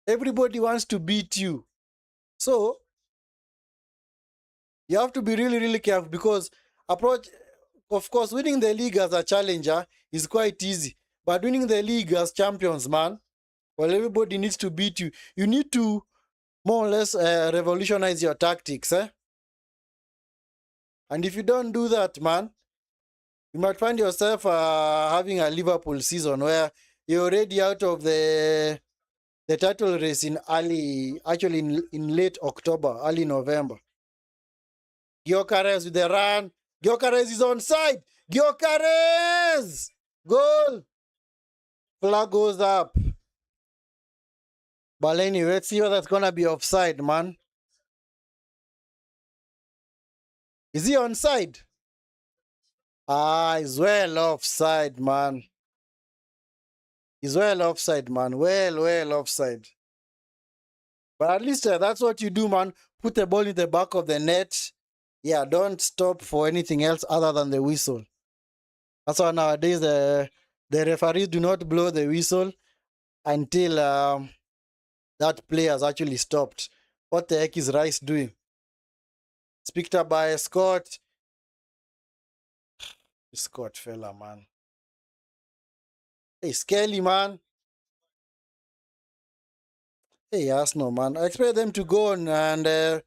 Everybody wants to beat you. So, you have to be really, really careful because of course, winning the league as a challenger is quite easy. But winning the league as champions, man, well, everybody needs to beat you. You need to more or less revolutionize your tactics, And if you don't do that, man, you might find yourself having a Liverpool season where you're already out of the title race in late October, early November. Gyökeres with the run. Gyökeres is onside. Gyökeres! Goal! Flag goes up. But anyway, let's see whether that's going to be offside, man. Is he onside? Ah, he's well offside, man. He's well offside, man. Well offside. But at least that's what you do, man. Put the ball in the back of the net. Yeah, don't stop for anything else other than the whistle. That's why nowadays the referees do not blow the whistle until that player has actually stopped. What the heck is Rice doing? It's picked up by Scott. Scott fella, man. Hey, Skelly, man. Hey, Arsenal, man. I expect them to go on and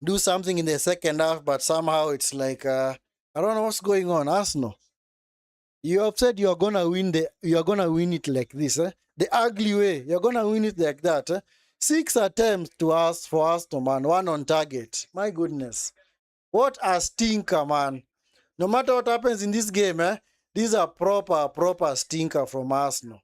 do something in the second half, but somehow it's like I don't know what's going on. Arsenal, you have said you're gonna win it like this, eh? The ugly way. You're gonna win it like that, eh? 6 attempts to us for Arsenal, man. 1 on target. My goodness, what a stinker, man. No matter what happens in this game, eh? These are proper stinker from Arsenal.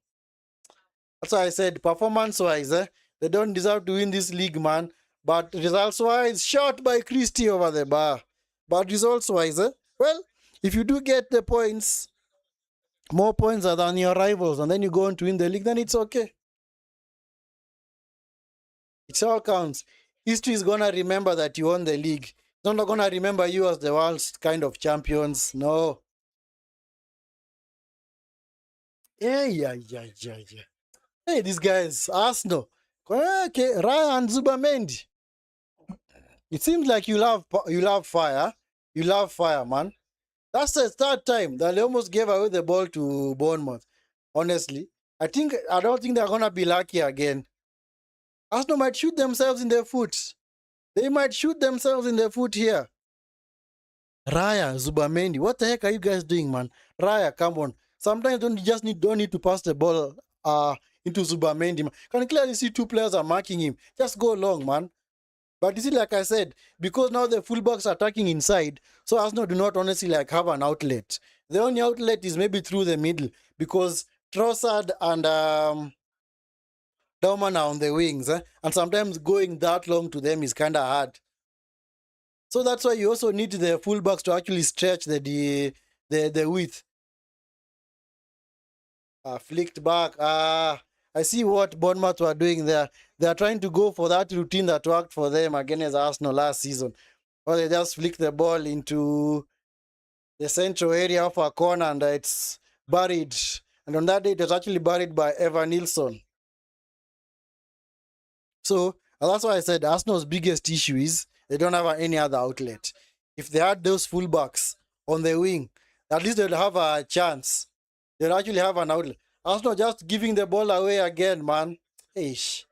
That's why I said performance-wise, they don't deserve to win this league, man. But results-wise, shot by Christie over the bar. But results-wise, well, if you do get the points, more points than your rivals, and then you go on to win the league, then it's okay. It all counts. History is going to remember that you won the league. It's not going to remember you as the world's kind of champions. No. Yeah. Hey, these guys, Arsenal. Okay, Ryan Zubamendi. It seems like you love fire. You love fire, man. That's the third time that they almost gave away the ball to Bournemouth. Honestly, I don't think they're gonna be lucky again. Arsenal might shoot themselves in the foot. They might shoot themselves in the foot here. Raya, Zubamendi, what the heck are you guys doing, man? Raya, come on. Sometimes don't need to pass the ball into Zubamendi. Man. Can clearly see 2 players are marking him. Just go long, man. But you see, like I said, because now the fullbacks are attacking inside, so Arsenal do not honestly like have an outlet. The only outlet is maybe through the middle because Trossard and Dauman are on the wings, and sometimes going that long to them is kind of hard. So that's why you also need the fullbacks to actually stretch the width. Flicked back. I see what Bournemouth were doing there. They are trying to go for that routine that worked for them against Arsenal last season. Or they just flick the ball into the central area of a corner and it's buried. And on that day, it was actually buried by Evan Nilsson. So that's why I said Arsenal's biggest issue is they don't have any other outlet. If they had those fullbacks on the wing, at least they'll have a chance. They'll actually have an outlet. Arsenal just giving the ball away again, man. Ish.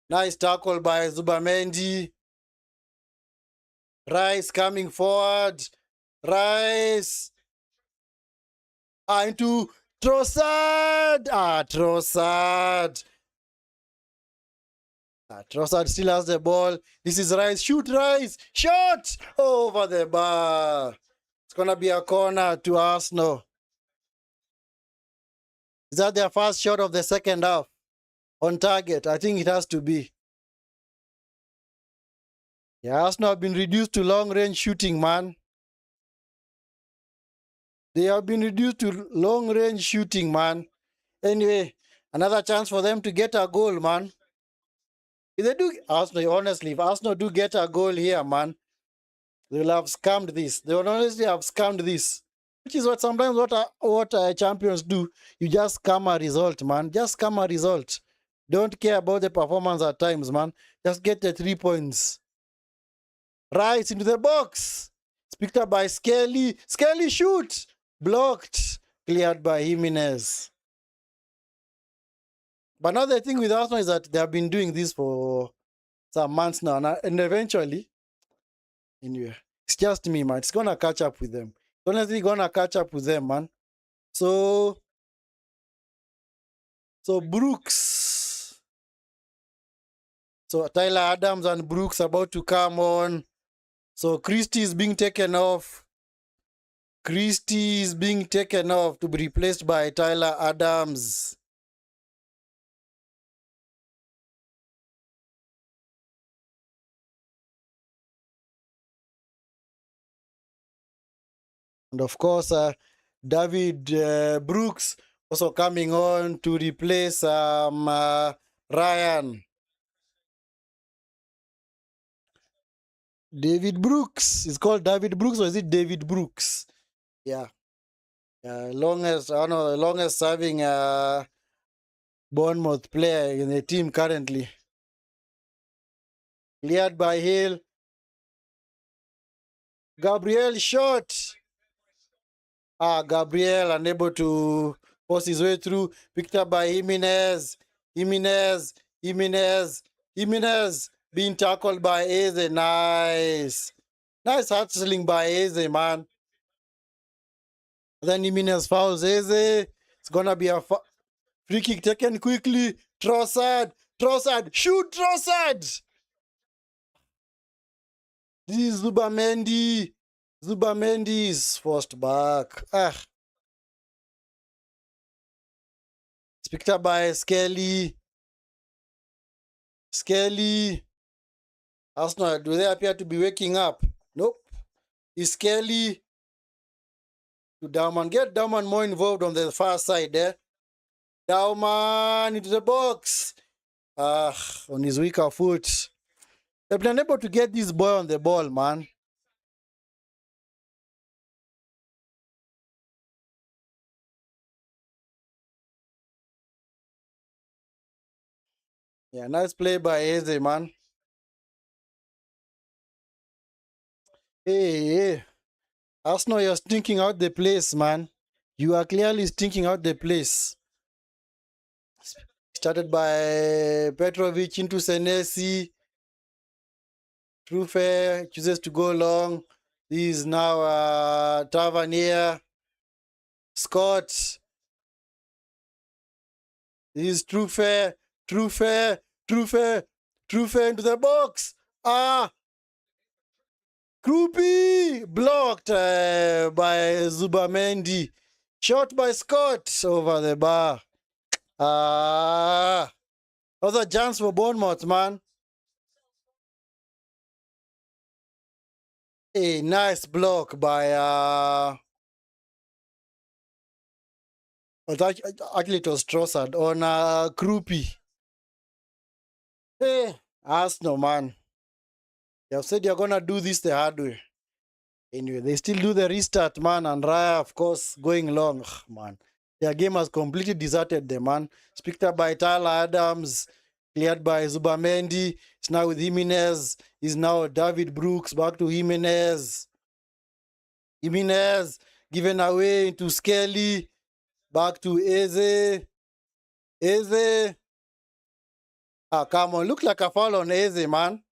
Nice tackle by Zubamendi. Rice coming forward. Rice. Into Trossard. Trossard. Trossard still has the ball. This is Rice. Shoot, Rice. Shot over the bar. It's going to be a corner to Arsenal. Is that their first shot of the second half? On target? I think it has to be. Yeah, Arsenal have been reduced to long-range shooting, man. They have been reduced to long-range shooting, man. Anyway, another chance for them to get a goal, man. If they do, Arsenal, honestly, if Arsenal do get a goal here, man, they will have scammed this. They will honestly have scammed this. Which is what sometimes what champions do. You just scam a result, man. Just scam a result. Don't care about the performance at times, man. Just get the 3 points. Rice into the box. It's picked up by Skelly. Skelly shoot. Blocked. Cleared by Jimenez. But now the thing with Arsenal is that they have been doing this for some months now. And eventually, anyway, it's just me, man. It's going to catch up with them. It's honestly going to catch up with them, man. So Brooks. So Tyler Adams and Brooks about to come on. So Christie is being taken off. Christie is being taken off to be replaced by Tyler Adams. And of course, David Brooks also coming on to replace Ryan. David Brooks. It's called David Brooks, or is it David Brooks? Yeah. Longest serving Bournemouth player in the team currently. Cleared by Hill. Gabriel shot. Gabriel unable to force his way through. Picked up by Jimenez. Jimenez being tackled by Eze. Nice hustling by Eze, man. Then Jimenez fouls Eze. It's gonna be a free kick taken quickly. Trossard. Shoot Trossard. This is Zubamendi. Zubamendi is forced back. It's picked up by Skelly. Arsenal, do they appear to be waking up? Nope. Is Skelly to Dauman. Get Dauman more involved on the far side there. Dauman into the box. On his weaker foot. They've been unable to get this boy on the ball, man. Yeah, nice play by Eze, man. Hey. Arsenal, you're stinking out the place, man. You are clearly stinking out the place. Started by Petrovic into Senesi. Trufe chooses to go long. This is now Tavernier. Scott. This is Trufe into the box. Krupi blocked by Zubamendi. Shot by Scott over the bar. Other chance for Bournemouth, man. A nice block by actually it was Trossard on Krupi. Hey, Arsenal, man. They have said you're gonna do this the hard way. Anyway, they still do the restart, man, and Raya, of course, going long, man. Their game has completely deserted them, man. It's picked up by Tyler Adams, cleared by Zubamendi. It's now with Jimenez. It's now David Brooks, back to Jimenez. Jimenez given away into Skelly. Back to Eze. Come on. Look like a foul on Eze, man.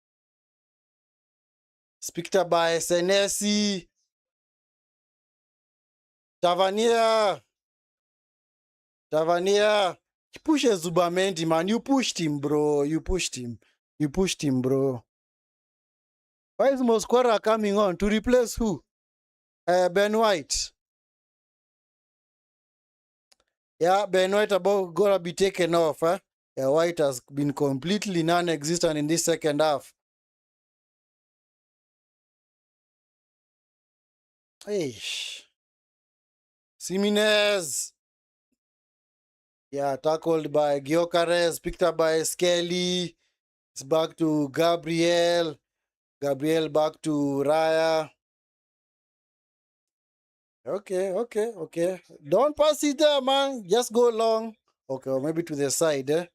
It's picked up by Senesi. Tavernier. He pushes Zubamendi, man. You pushed him, bro. Why is Mosquera coming on? To replace who? Ben White. Yeah, Ben White about gonna be taken off, huh? Yeah, White has been completely non-existent in this second half. Hey. Jimenez. Yeah, tackled by Gyökeres, picked up by Skelly. It's back to Gabriel. Back to Raya. Okay. Don't pass it there, man. Just go long. Okay, or maybe to the side, eh?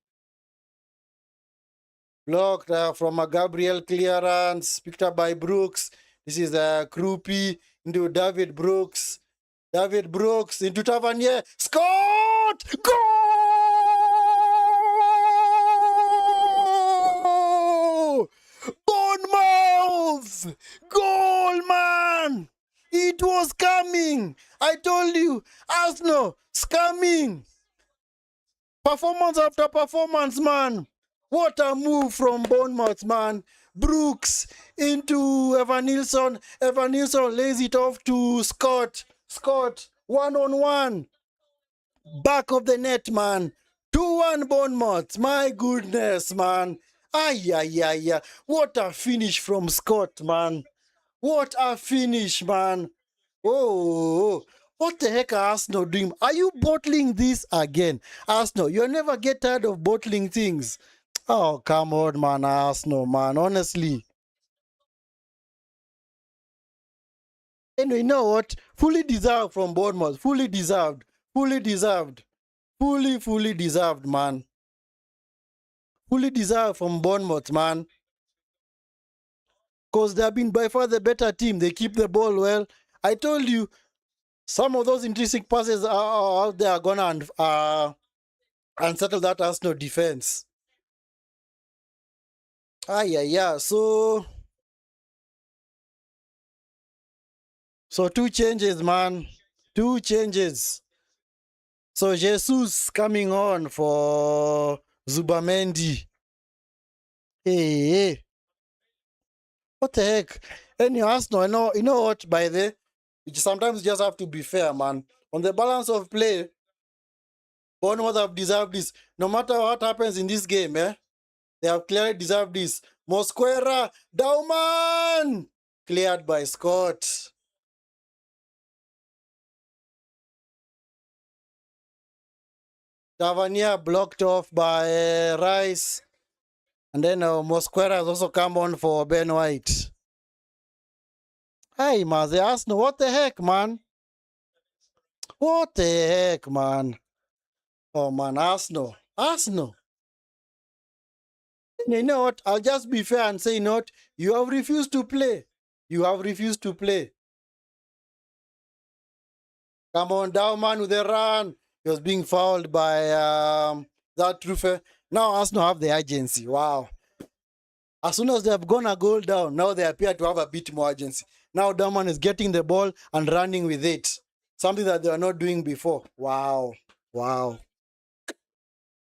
Blocked from a Gabriel clearance, picked up by Brooks. This is Krupi into David Brooks. Into Tavernier. Scott! Goal! Bournemouth! Goal, man! It was coming. I told you, Arsenal, coming. Performance after performance, man. What a move from Bournemouth, man. Brooks into Evan Nilsson. Evan Nilsson lays it off to Scott. Scott, 1-on-1. Back of the net, man. 2-1 Bournemouth. My goodness, man. Ay. What a finish from Scott, man. What a finish, man. Oh, what the heck are Arsenal doing? Are you bottling this again? Arsenal, you'll never get tired of bottling things. Oh, come on, man, Arsenal, man, honestly. Anyway, you know what? Fully deserved from Bournemouth. Fully deserved. Fully deserved. Fully deserved, man. Fully deserved from Bournemouth, man. Because they have been by far the better team. They keep the ball well. I told you, some of those intrinsic passes are out there are going to unsettle that Arsenal defense. Yeah. So two changes, man. Two changes. So Jesus coming on for Zubamendi. Hey. What the heck? Anyway, Arsenal, you know what, by the way, sometimes you just have to be fair, man. On the balance of play, Bournemouth have deserved this. No matter what happens in this game, they have clearly deserved this. Mosquera, Dauman! Cleared by Scott. Tavernier blocked off by Rice. And then Mosquera has also come on for Ben White. Hey, man, the Arsenal, what the heck, man? What the heck, man? Oh, man, Arsenal. Arsenal. You know what? I'll just be fair and say, you know what? You have refused to play. You have refused to play. Come on, Dauman with a run. He was being fouled by that Trufe. Now Arsenal have the agency. Wow. As soon as they have gone a goal down, now they appear to have a bit more agency. Now Dauman is getting the ball and running with it. Something that they were not doing before. Wow. Wow.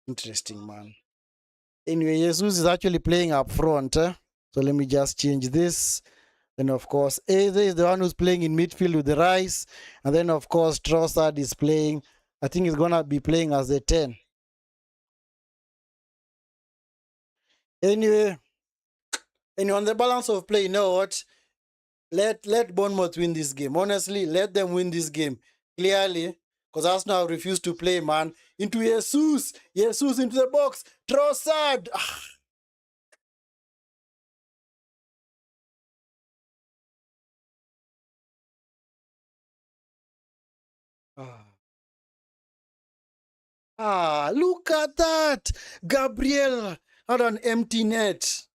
Interesting, man. Anyway, Jesus is actually playing up front. So let me just change this. Then, of course, Eze is the one who's playing in midfield with the Rice. And then, of course, Trossard is playing. I think he's going to be playing as a 10. Anyway, on the balance of play, you know what? Let Bournemouth win this game. Honestly, let them win this game. Clearly, because Arsenal refused to play, man. Into Jesus. Jesus into the box. Trossard. Look at that. Gabriel had an empty net.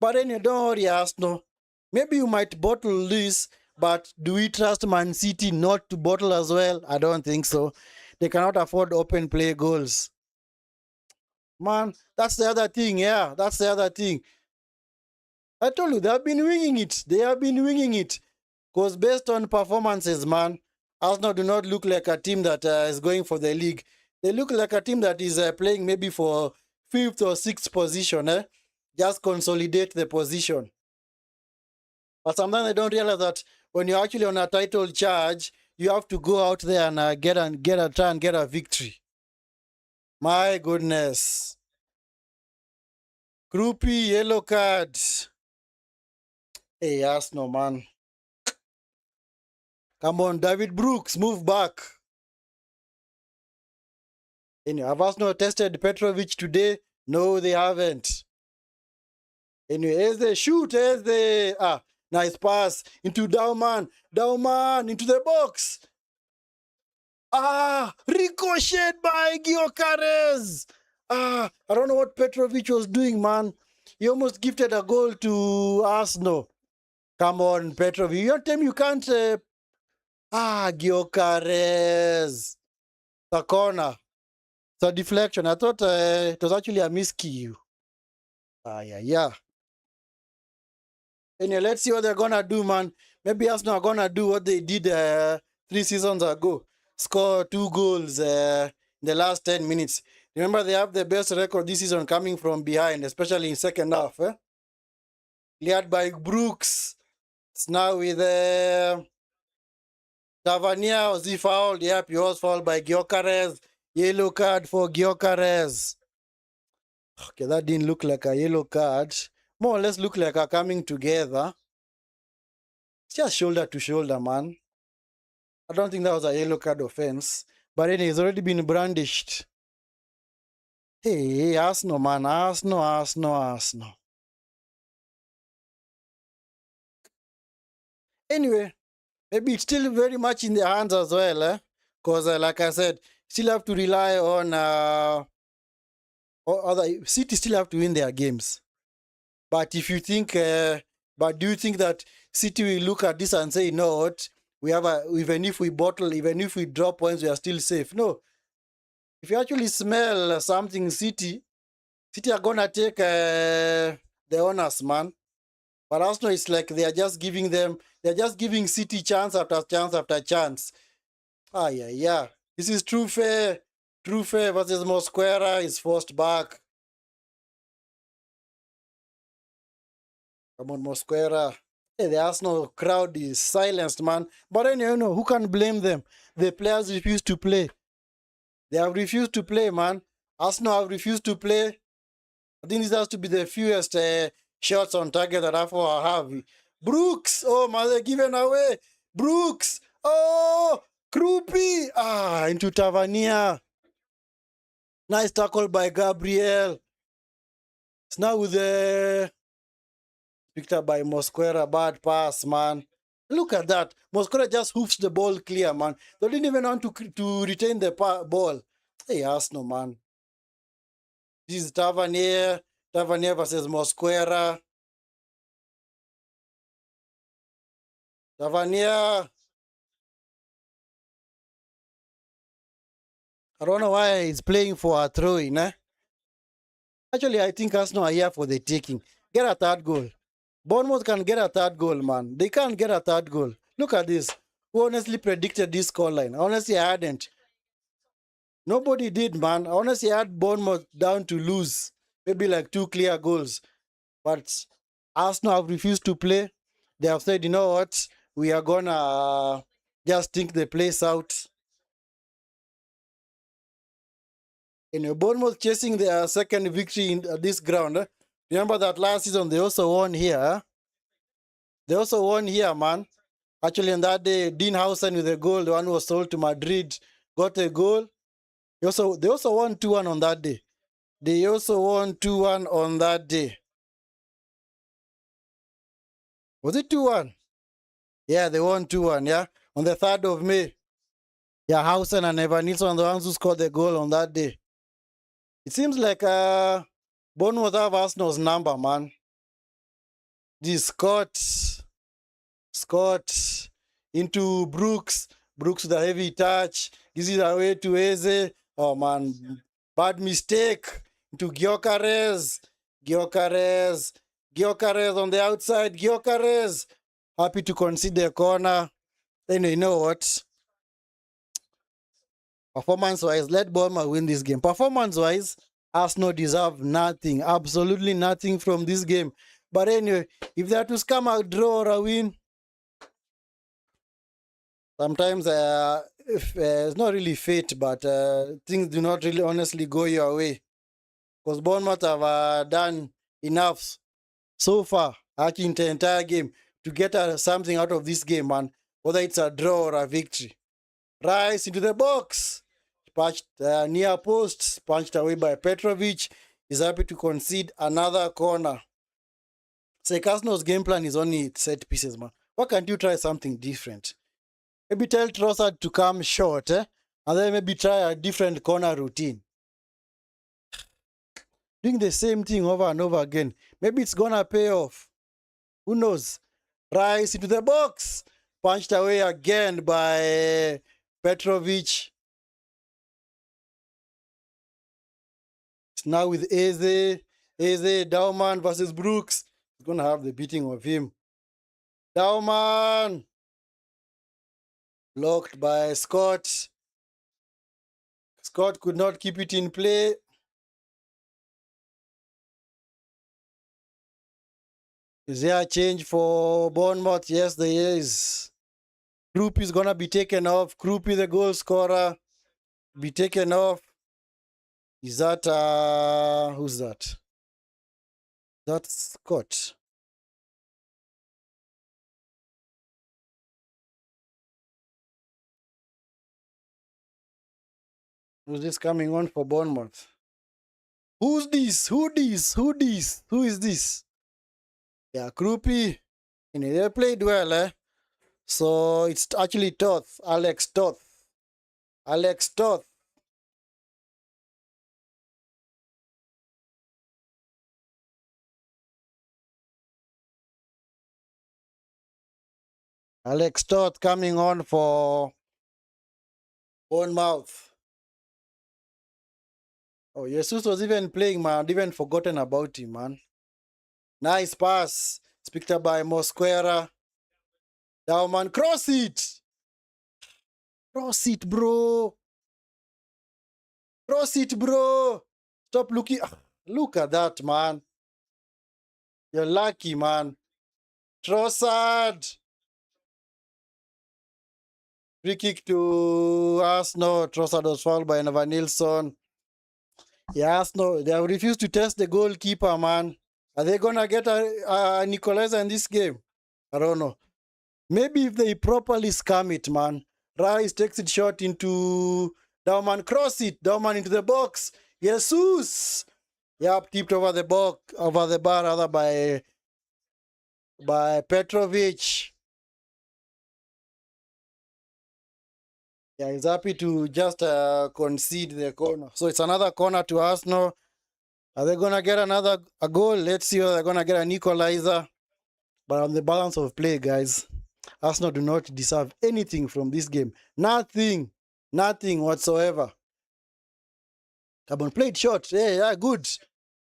But anyway, don't worry, Arsenal. Maybe you might bottle this, but do we trust Man City not to bottle as well? I don't think so. They cannot afford open play goals. Man, that's the other thing, yeah. That's the other thing. I told you, they have been winging it. They have been winging it. Because based on performances, man, Arsenal do not look like a team that is going for the league. They look like a team that is playing maybe for 5th or 6th position. Just consolidate the position. But sometimes they don't realize that when you're actually on a title charge, you have to go out there and try and get a victory. My goodness. Groupie, yellow card. Hey, Arsenal, man. Come on, David Brooks, move back. Anyway, have Arsenal tested Petrovic today? No, they haven't. Anyway, as they shoot, nice pass into Dauman. Dauman into the box. Ricocheted by Gyökeres. I don't know what Petrovic was doing, man. He almost gifted a goal to Arsenal. Come on, Petrovic. Your team, you can't. Gyökeres. The corner. It's a deflection. I thought it was actually a miscue. Yeah. Anyway, let's see what they're gonna do, man. Maybe Arsenal are gonna do what they did 3 seasons ago. Score 2 goals in the last 10 minutes. Remember, they have the best record this season coming from behind, especially in second half. Cleared by Brooks. It's now with Tavernier. Was he fouled? Yep, he was fouled by Gyökeres. Yellow card for Gyökeres. Okay, that didn't look like a yellow card. More or less look like a coming together. Just shoulder to shoulder, man. I don't think that was a yellow card offense. But anyway, it's already been brandished. Hey, Arsenal, man. Arsenal. Anyway, maybe it's still very much in their hands as well, eh? Because, like I said, still have to rely on City still have to win their games. But if you think, but do you think that City will look at this and say, you know what, even if we bottle, even if we drop points, we are still safe? No. If you actually smell something, City are gonna take the honors, man. But Arsenal, it's like they're just giving City chance after chance after chance. Yeah. This is True Fair versus Mosquera is forced back. Come on, Mosquera. Hey, the Arsenal crowd is silenced, man. But anyway, who can blame them? The players refuse to play. They have refused to play, man. Arsenal have refused to play. I think this has to be the fewest shots on target that Arsenal have. Brooks! Oh, man, they're given away. Brooks! Oh! Krupi! Into Tavernier. Nice tackle by Gabriel. It's now with the... picked up by Mosquera. Bad pass, man. Look at that. Mosquera just hoofs the ball clear, man. They didn't even want to retain the ball. Hey, Arsenal, man. This is Tavernier. Tavernier versus Mosquera. Tavernier. I don't know why he's playing for a throw-in, eh? Actually, I think Arsenal are here for the taking. Get a third goal. Bournemouth can get a third goal, man. They can't get a third goal. Look at this. Who honestly predicted this scoreline? Honestly, I hadn't. Nobody did, man. Honestly, I had Bournemouth down to lose. Maybe like 2 clear goals. But Arsenal have refused to play. They have said, you know what? We are going to just think the place out. Bournemouth chasing their second victory in this ground. Remember that last season they also won here. They also won here, man. Actually, on that day, Dean Howson with a goal, the one who was sold to Madrid, got a goal. They also won 2-1 on that day. They also won 2-1 on that day. Was it 2-1? Yeah, they won 2-1, yeah? On the 3rd of May. Yeah, Howson and Evan Nilsson are the ones who scored the goal on that day. It seems like Bournemouth have Arsenal's number, man. This Scott into Brooks. Brooks with a heavy touch. Gives it away to Eze. Oh, man. Bad mistake. Into Gyökeres. Gyökeres on the outside. Gyökeres. Happy to concede the corner. Then you know what? Performance-wise, let Bournemouth win this game. Performance-wise, Arsenal deserve nothing. Absolutely nothing from this game. But anyway, if they are to scam a draw or a win, sometimes it's not really fate, but things do not really honestly go your way. Because Bournemouth have done enough so far, actually in the entire game, to get something out of this game, man. Whether it's a draw or a victory. Rice into the box. Punched near post. Punched away by Petrovic. He's happy to concede another corner. Arsenal's game plan is only set pieces, man. Why can't you try something different? Maybe tell Trossard to come short, and then maybe try a different corner routine. Doing the same thing over and over again. Maybe it's gonna pay off. Who knows? Rice into the box. Punched away again by Petrovic. It's now with Eze. Dauman versus Brooks. He's going to have the beating of him. Dauman. Blocked by Scott. Scott could not keep it in play. Is there a change for Bournemouth? Yes, there is. Krupi is going to be taken off. Krupi, the goal scorer, be taken off. Is that, who's that? That's Scott. Who's this coming on for Bournemouth? Who's this? Who this? Who this? Who is this? Yeah, Krupi. They played well, eh? So it's actually Toth. Alex Toth. Alex Toth. Alex Toth coming on for Bournemouth. Oh, Jesus was even playing, man. I'd even forgotten about him, man. Nice pass. It's picked up by Mosquera. Down, man. Cross it. Cross it, bro. Cross it, bro. Stop looking. Look at that, man. You're lucky, man. Trossard. Free kick to Arsenal. Trossard was fouled by Evan Nilsson. Yeah, Arsenal, they have refused to test the goalkeeper, man. Are they going to get an equalizer in this game? I don't know. Maybe if they properly scam it, man. Rice takes it short into Dauman, cross it. Dauman into the box. Jesus! Yep, tipped over the box, over the bar, rather by Petrovic. Yeah, he's happy to just concede the corner. So it's another corner to Arsenal. Are they going to get a goal? Let's see whether they're going to get an equalizer. But on the balance of play, guys, Arsenal do not deserve anything from this game. Nothing. Nothing whatsoever. Cabon played short. Yeah, good.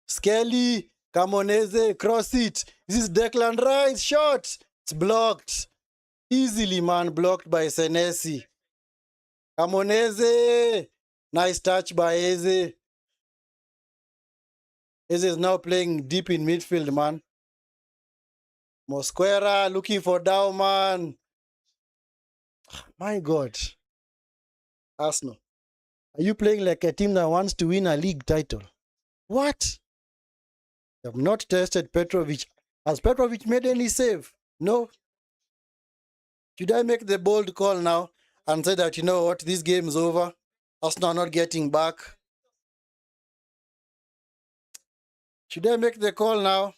Skelly, Camonese, cross it. This is Declan Rice, shot. It's blocked. Easily, man, blocked by Senesi. Camonese. Nice touch by Eze. Eze is now playing deep in midfield, man. Mosquera looking for Dauman. My God. Arsenal. Are you playing like a team that wants to win a league title? What? You have not tested Petrovic. Has Petrovic made any save? No. Should I make the bold call now and say that, you know what, this game is over? Arsenal are not getting back. Should I make the call now?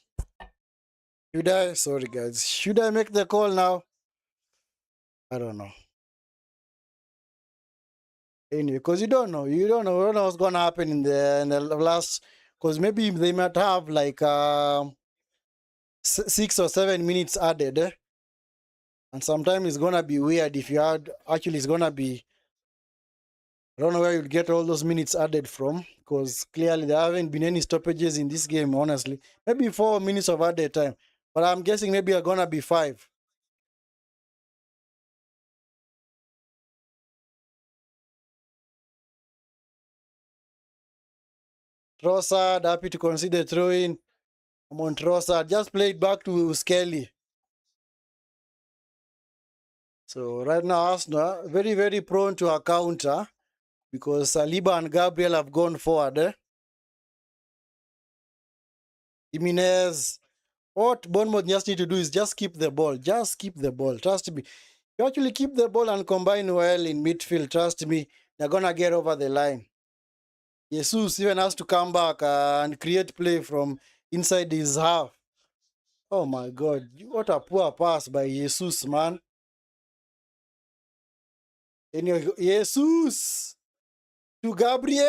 Should I? Sorry, guys. Should I make the call now? I don't know. Anyway, because you don't know what's going to happen in the last, because maybe they might have like 6 or 7 minutes added, eh? And sometimes it's going to be weird if you had, actually it's going to be, I don't know where you'd get all those minutes added from, because clearly there haven't been any stoppages in this game, honestly. Maybe 4 minutes of added time, but I'm guessing maybe are going to be 5. Trossard, happy to consider throwing. Come on, Trossard, just play it back to Skelly. So right now, Arsenal, very, very prone to a counter because Saliba and Gabriel have gone forward. Eh? Jimenez. What Bournemouth just need to do is just keep the ball. Just keep the ball. Trust me. You actually keep the ball and combine well in midfield. Trust me. They're going to get over the line. Jesus even has to come back and create play from inside his half. Oh my God. What a poor pass by Jesus, man. Anyway, Jesus to Gabriel.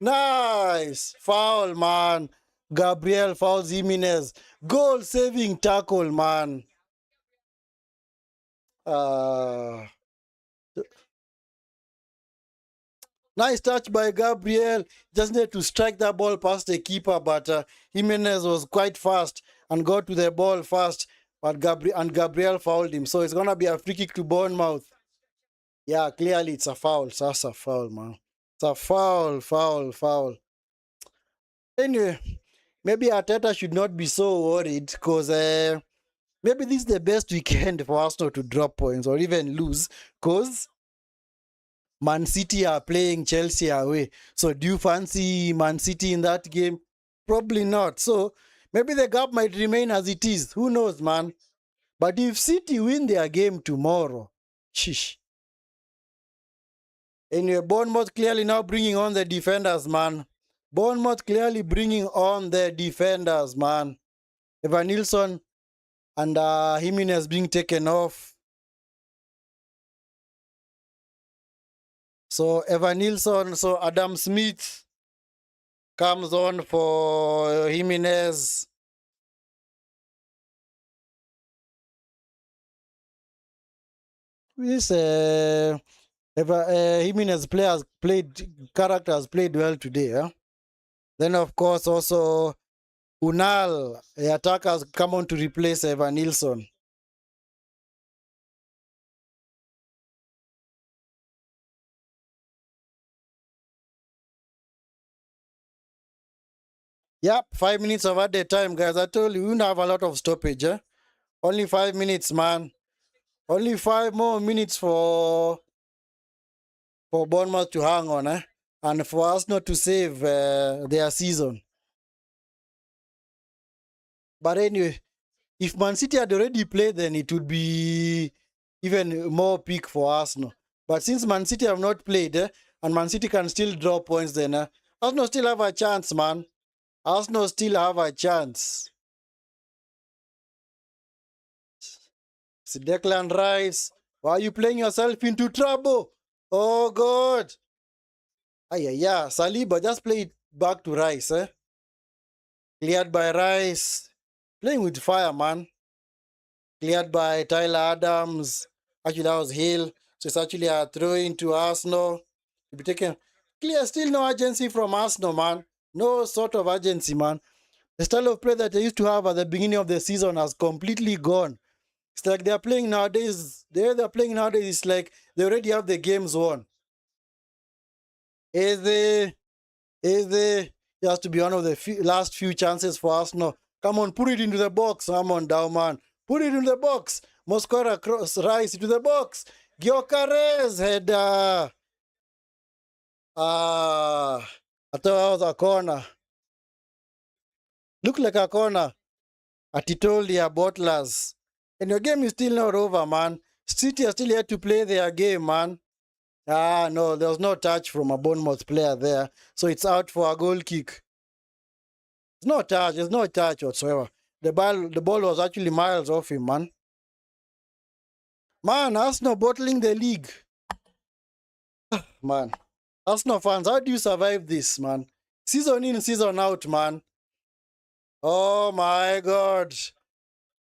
Nice. Foul, man. Gabriel fouls Jimenez. Goal-saving tackle, man. Nice touch by Gabriel. Just need to strike that ball past the keeper, but Jimenez was quite fast and got to the ball fast. But Gabriel fouled him. So it's going to be a free kick to Bournemouth. Yeah, clearly it's a foul. So that's a foul, man. It's a foul. Anyway, maybe Arteta should not be so worried because maybe this is the best weekend for Arsenal to drop points or even lose because Man City are playing Chelsea away. So do you fancy Man City in that game? Probably not. So maybe the gap might remain as it is. Who knows, man? But if City win their game tomorrow, shish. Anyway, Bournemouth clearly now bringing on the defenders, man. Bournemouth clearly bringing on the defenders, man. Evan Nilsson and Jimenez being taken off. So Evan Nilsson, so Adam Smith comes on for Jimenez. This Jimenez characters played well today. Eh? Then of course also Unal, the attackers come on to replace Evan Nilsson. Yep, 5 minutes of added time, guys. I told you, we don't have a lot of stoppage. Eh? Only 5 minutes, man. Only 5 more minutes for Bournemouth to hang on, eh? And for us not to save their season. But anyway, if Man City had already played, then it would be even more peak for Arsenal. But since Man City have not played, and Man City can still draw points, then Arsenal still have a chance, man. Arsenal still have a chance. See Declan Rice, why are you playing yourself into trouble? Oh, God. Yeah. Saliba, just play it back to Rice, eh? Cleared by Rice. Playing with fire, man. Cleared by Tyler Adams. Actually, that was Hill. So it's actually a throw into Arsenal. To be taken. Clear, still no urgency from Arsenal, man. No sort of urgency, man. The style of play that they used to have at the beginning of the season has completely gone. It's like they're playing nowadays. The way they're playing nowadays is like they already have the games won. It has to be one of the last few chances for Arsenal. Come on, put it into the box. Come on, down, man. Put it into the box. Mosquera cross, Rice into the box. Gyökeres header. I thought that was a corner. Looked like a corner. Atitolia, Bottlers. And your game is still not over, man. City are still here to play their game, man. No, there was no touch from a Bournemouth player there. So it's out for a goal kick. It's no touch. There's no touch whatsoever. The ball was actually miles off him, man. Man, Arsenal bottling the league. Man. Arsenal fans, how do you survive this, man? Season in, season out, man. Oh, my God.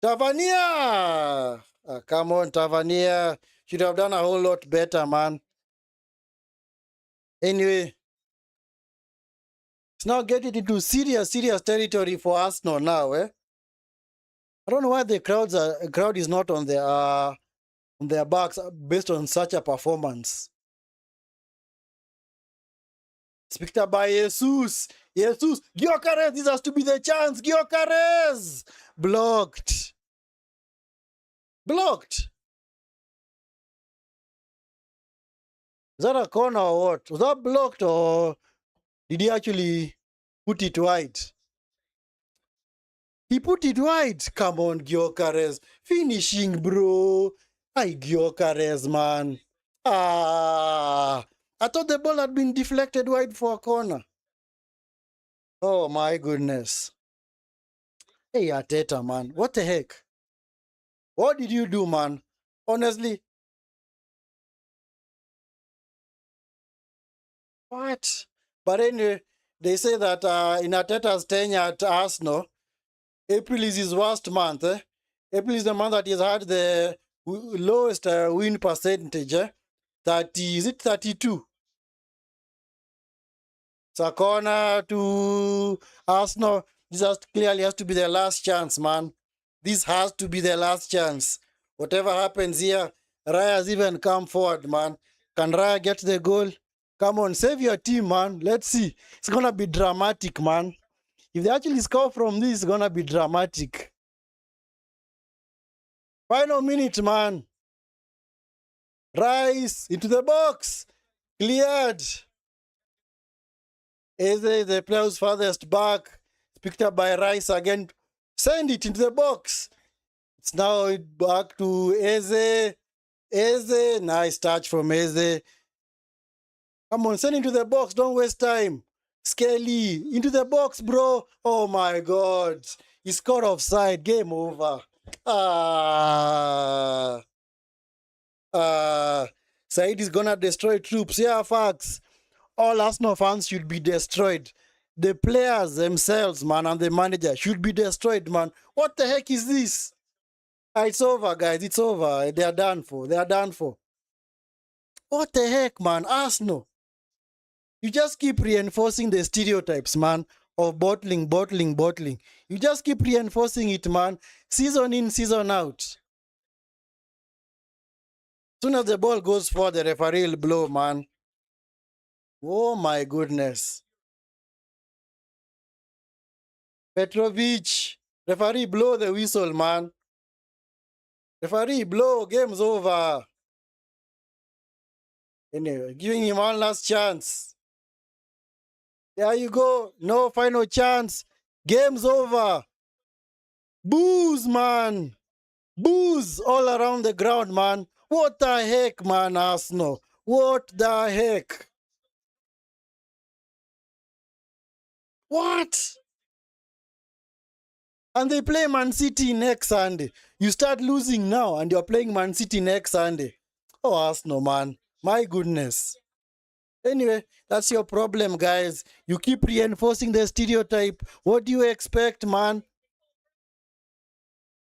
Tavernier! Come on, Tavernier. Should have done a whole lot better, man. Anyway, it's now getting into serious territory for Arsenal now, eh? I don't know why the crowd is not on their backs based on such a performance. It's picked up by Jesus. Gyökeres, this has to be the chance. Gyökeres! Blocked. Is that a corner or what? Was that blocked or did he actually put it wide? He put it wide. Come on, Gyökeres. Finishing, bro. Gyökeres, man. I thought the ball had been deflected wide for a corner. Oh, my goodness. Hey, Arteta, man. What the heck? What did you do, man? Honestly. What? But anyway, they say that in Arteta's tenure at Arsenal, April is his worst month. April is the month that he's had the lowest win percentage. 30, is it 32? It's a corner to Arsenal. This clearly has to be their last chance, man. This has to be their last chance. Whatever happens here, Raya's even come forward, man. Can Raya get the goal? Come on, save your team, man. Let's see. It's going to be dramatic, man. If they actually score from this, it's going to be dramatic. Final minute, man. Rice into the box. Cleared. Eze, the player's farthest back. Picked up by Rice again. Send it into the box. It's now back to Eze. Nice touch from Eze. Come on, send into the box. Don't waste time. Skelly, into the box, bro. Oh my God. He scored offside. Game over. Ah. Said is gonna destroy troops. Yeah, facts. All Arsenal fans should be destroyed. The players themselves, man, and the manager should be destroyed, man. What the heck is this? It's over, guys. It's over. They are done for. They are done for. What the heck, man? Arsenal. You just keep reinforcing the stereotypes, man, of bottling, bottling, bottling. You just keep reinforcing it, man. Season in, season out. Soon as the ball goes for the referee will blow, man. Oh my goodness. Petrovic. Referee blow the whistle, man. Referee blow. Game's over. Anyway, giving him one last chance. There you go. No final chance. Game's over. Booze, man. Booze all around the ground, man. What the heck, man, Arsenal? What the heck? What? And they play Man City next Sunday. You start losing now and you're playing Man City next Sunday. Oh, Arsenal, man. My goodness. Anyway, that's your problem, guys. You keep reinforcing the stereotype. What do you expect, man?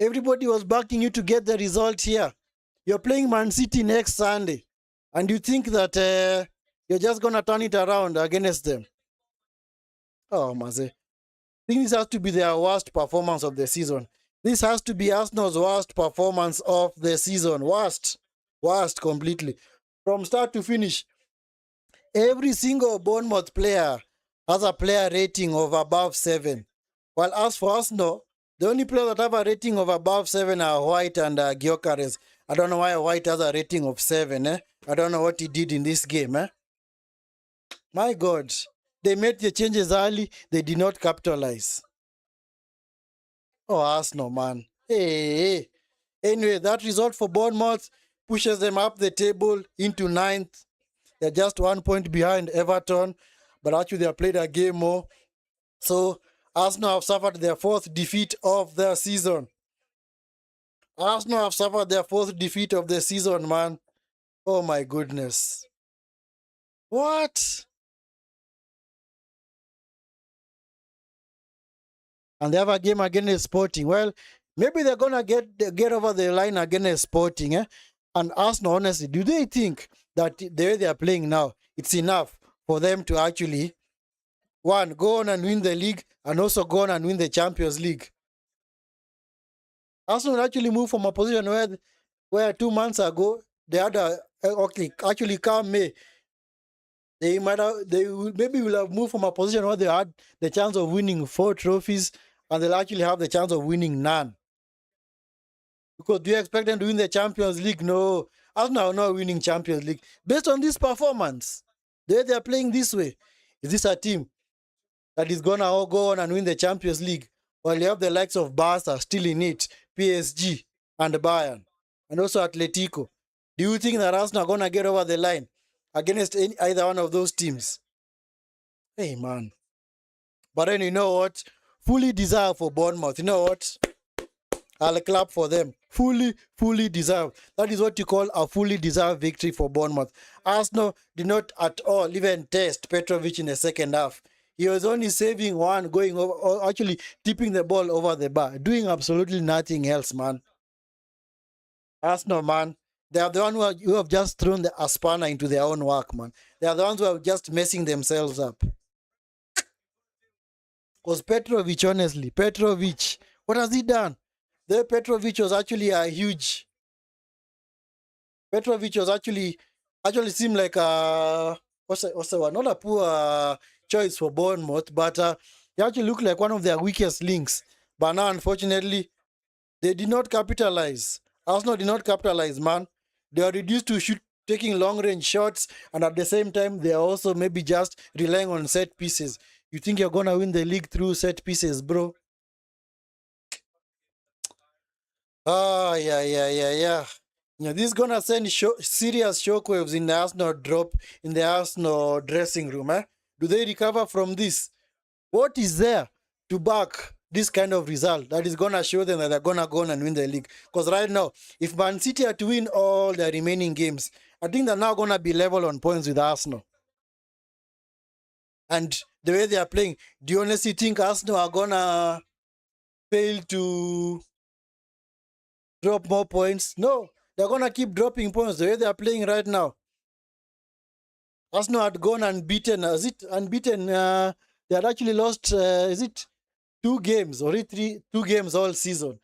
Everybody was backing you to get the result here. You're playing Man City next Sunday. And you think that you're just going to turn it around against them. Oh, Maze. I think this has to be their worst performance of the season. This has to be Arsenal's worst performance of the season. Worst. Worst completely. From start to finish. Every single Bournemouth player has a player rating of above 7. While as for Arsenal, the only players that have a rating of above 7 are White and Gyökeres. I don't know why White has a rating of 7. I don't know what he did in this game. My God. They made the changes early. They did not capitalize. Oh, Arsenal, man. Hey. Anyway, that result for Bournemouth pushes them up the table into 9th. They're just 1 point behind Everton, but actually they have played a game more. So Arsenal have suffered their 4th defeat of the season. Arsenal have suffered their 4th defeat of the season, man. Oh my goodness. What? And they have a game against Sporting. Well, maybe they're gonna get over the line against Sporting, And Arsenal, honestly, do they think that the way they are playing now, it's enough for them to actually, one, go on and win the league and also go on and win the Champions League? Arsenal actually moved from a position where 2 months ago they had actually come May. They maybe will have moved from a position where they had the chance of winning 4 trophies and they'll actually have the chance of winning none. Because do you expect them to win the Champions League? No. Arsenal are not winning Champions League. Based on this performance, the way they are playing this way, is this a team that is going to go on and win the Champions League? While you have the likes of Barca still in it, PSG and Bayern, and also Atletico. Do you think that Arsenal are going to get over the line against either one of those teams? Hey, man. But then you know what? Fully deserved for Bournemouth. You know what? I'll clap for them. Fully deserved. That is what you call a fully deserved victory for Bournemouth. Arsenal did not at all even test Petrovic in the second half. He was only saving one, going over, or actually tipping the ball over the bar, doing absolutely nothing else, man. Arsenal, man, they are the ones who have just thrown a spanner into their own work, man. They are the ones who are just messing themselves up. Because Petrovic, honestly, Petrovic, what has he done? The Petrovic was actually a huge. Petrovic was actually seemed like a what's the one? Not a poor choice for Bournemouth, but he actually looked like one of their weakest links. But now, unfortunately, they did not capitalize. Arsenal did not capitalize, man. They are reduced to taking long-range shots, and at the same time, they are also maybe just relying on set pieces. You think you're gonna win the league through set pieces, bro? Yeah. Yeah, this is gonna send serious shockwaves in the Arsenal drop in the Arsenal dressing room. Eh? Do they recover from this? What is there to back this kind of result that is gonna show them that they're gonna go on and win the league? Because right now, if Man City are to win all their remaining games, I think they're now gonna be level on points with Arsenal. And the way they are playing, do you honestly think Arsenal are gonna fail to drop more points? No, they're gonna keep dropping points the way they are playing right now. Arsenal had gone unbeaten. Is it unbeaten? They had actually lost. Is it 2 games or 2 games all season?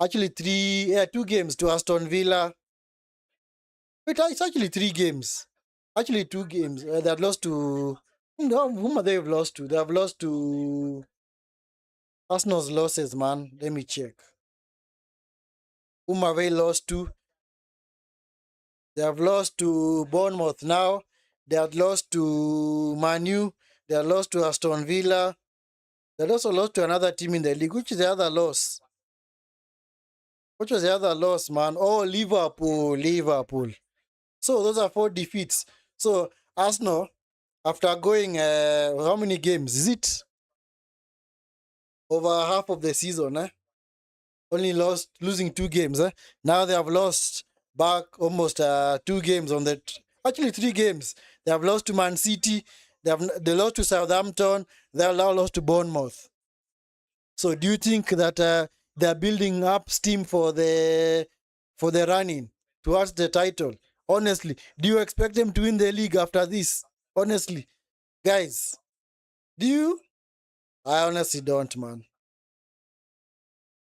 Actually, 2 games to Aston Villa. Wait, it's actually 3 games. Actually, 2 games. They had lost to. No, whom have they lost to? They have lost to Arsenal's losses, man. Let me check. Whom have they lost to? They have lost to Bournemouth now. They have lost to Manu. They have lost to Aston Villa. They also lost to another team in the league. Which is the other loss? Which was the other loss, man? Oh, Liverpool. So those are 4 defeats. So Arsenal, after going how many games? Is it over half of the season? Only losing 2 games. Now they have lost back almost 2 games on the actually 3 games. They have lost to Man City. They lost to Southampton. They have now lost to Bournemouth. So do you think that they're building up steam for the running towards the title? Honestly, do you expect them to win the league after this? Honestly, guys, do you? I honestly don't, man.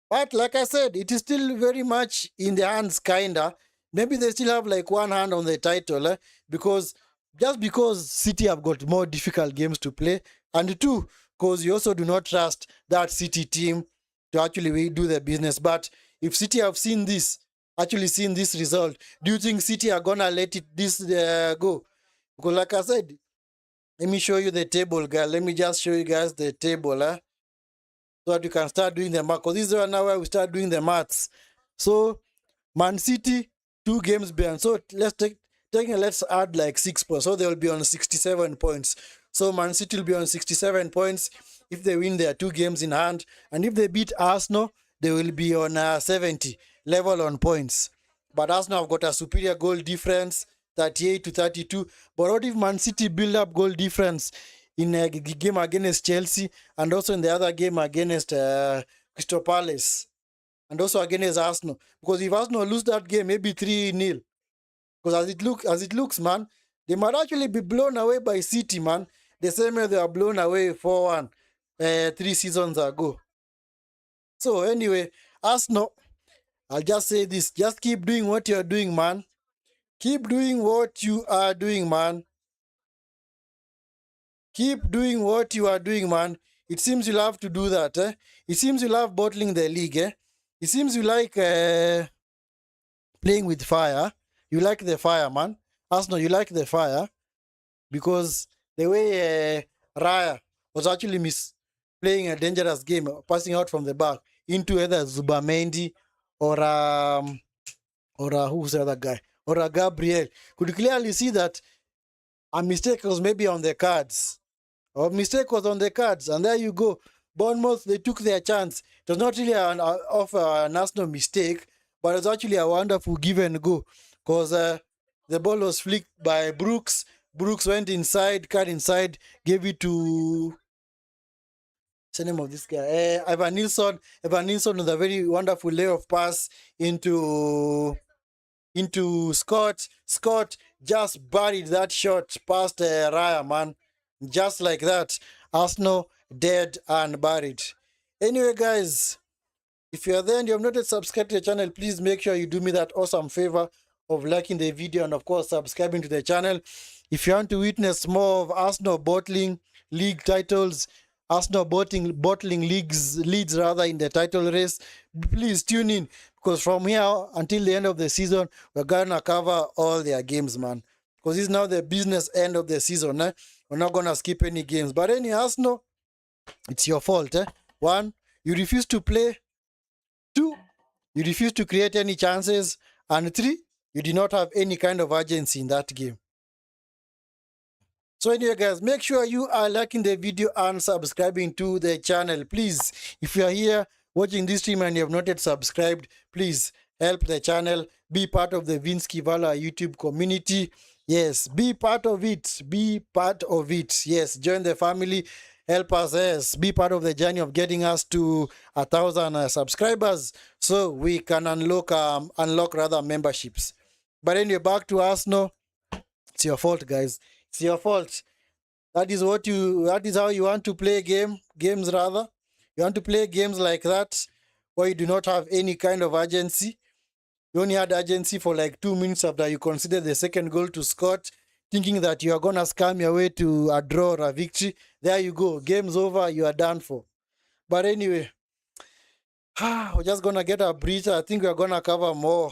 But like I said, it is still very much in the hands, kinda. Maybe they still have like one hand on the title, because just because City have got more difficult games to play, and two, because you also do not trust that City team to actually do the business. But if City have actually seen this result, do you think City are gonna let this go? Because like I said, let me show you the table, guys. Let me just show you guys the table, so that you can start doing the math. Because this is now where we start doing the maths. So Man City 2 games behind. So let's add like 6 points. So they will be on 67 points. So Man City will be on 67 points if they win their 2 games in hand. And if they beat Arsenal, they will be on 70 level on points. But Arsenal have got a superior goal difference, 38 to 32. But what if Man City build up goal difference in a game against Chelsea and also in the other game against Crystal Palace and also against Arsenal? Because if Arsenal lose that game, maybe 3-0. Because as it looks, man, they might actually be blown away by City, man. The same way they were blown away 4-1 3 seasons ago. So anyway, Arsenal, I'll just say this. Just keep doing what you're doing, man. Keep doing what you are doing, man. Keep doing what you are doing, man. It seems you love to do that. It seems you love bottling the league. It seems you like playing with fire. You like the fire, man. Arsenal, you like the fire. Because the way Raya was actually playing a dangerous game, passing out from the back into either Zubamendi or who's the other guy? Or Gabriel. Could clearly see that a mistake was maybe on the cards. Or mistake was on the cards. And there you go. Bournemouth, they took their chance. It was not really an Arsenal mistake, but it was actually a wonderful give and go. Because the ball was flicked by Brooks. Brooks went inside, cut inside, gave it to... What's the name of this guy? Ivan Nilsson. Ivan Nilsson with a very wonderful layoff pass into Scott. Scott just buried that shot past Raya, man. Just like that. Arsenal dead and buried. Anyway, guys, if you are there and you have not yet subscribed to the channel, please make sure you do me that awesome favor of liking the video and, of course, subscribing to the channel. If you want to witness more of Arsenal bottling league titles, Arsenal bottling leads rather in the title race, please tune in, because from here until the end of the season, we're gonna cover all their games, man. Because it's now the business end of the season. We're not gonna skip any games. But any Arsenal, it's your fault. 1, you refuse to play. 2, you refuse to create any chances. And 3, You did not have any kind of urgency in that game. So anyway, guys, make sure you are liking the video and subscribing to the channel. Please, if you are here watching this stream and you have not yet subscribed, please help the channel. Be part of the Vinsky Vala YouTube community. Yes, be part of it. Be part of it. Yes, join the family. Help us, yes, be part of the journey of getting us to 1,000 subscribers so we can unlock rather memberships. But anyway, back to Arsenal. It's your fault, guys. It's your fault. That is how you want to play games rather. You want to play games like that where you do not have any kind of urgency. You only had urgency for like 2 minutes after you considered the second goal to Scott, thinking that you are going to scam your way to a draw or a victory. There you go. Game's over. You are done for. But anyway, we're just going to get a breather. I think we're going to cover more.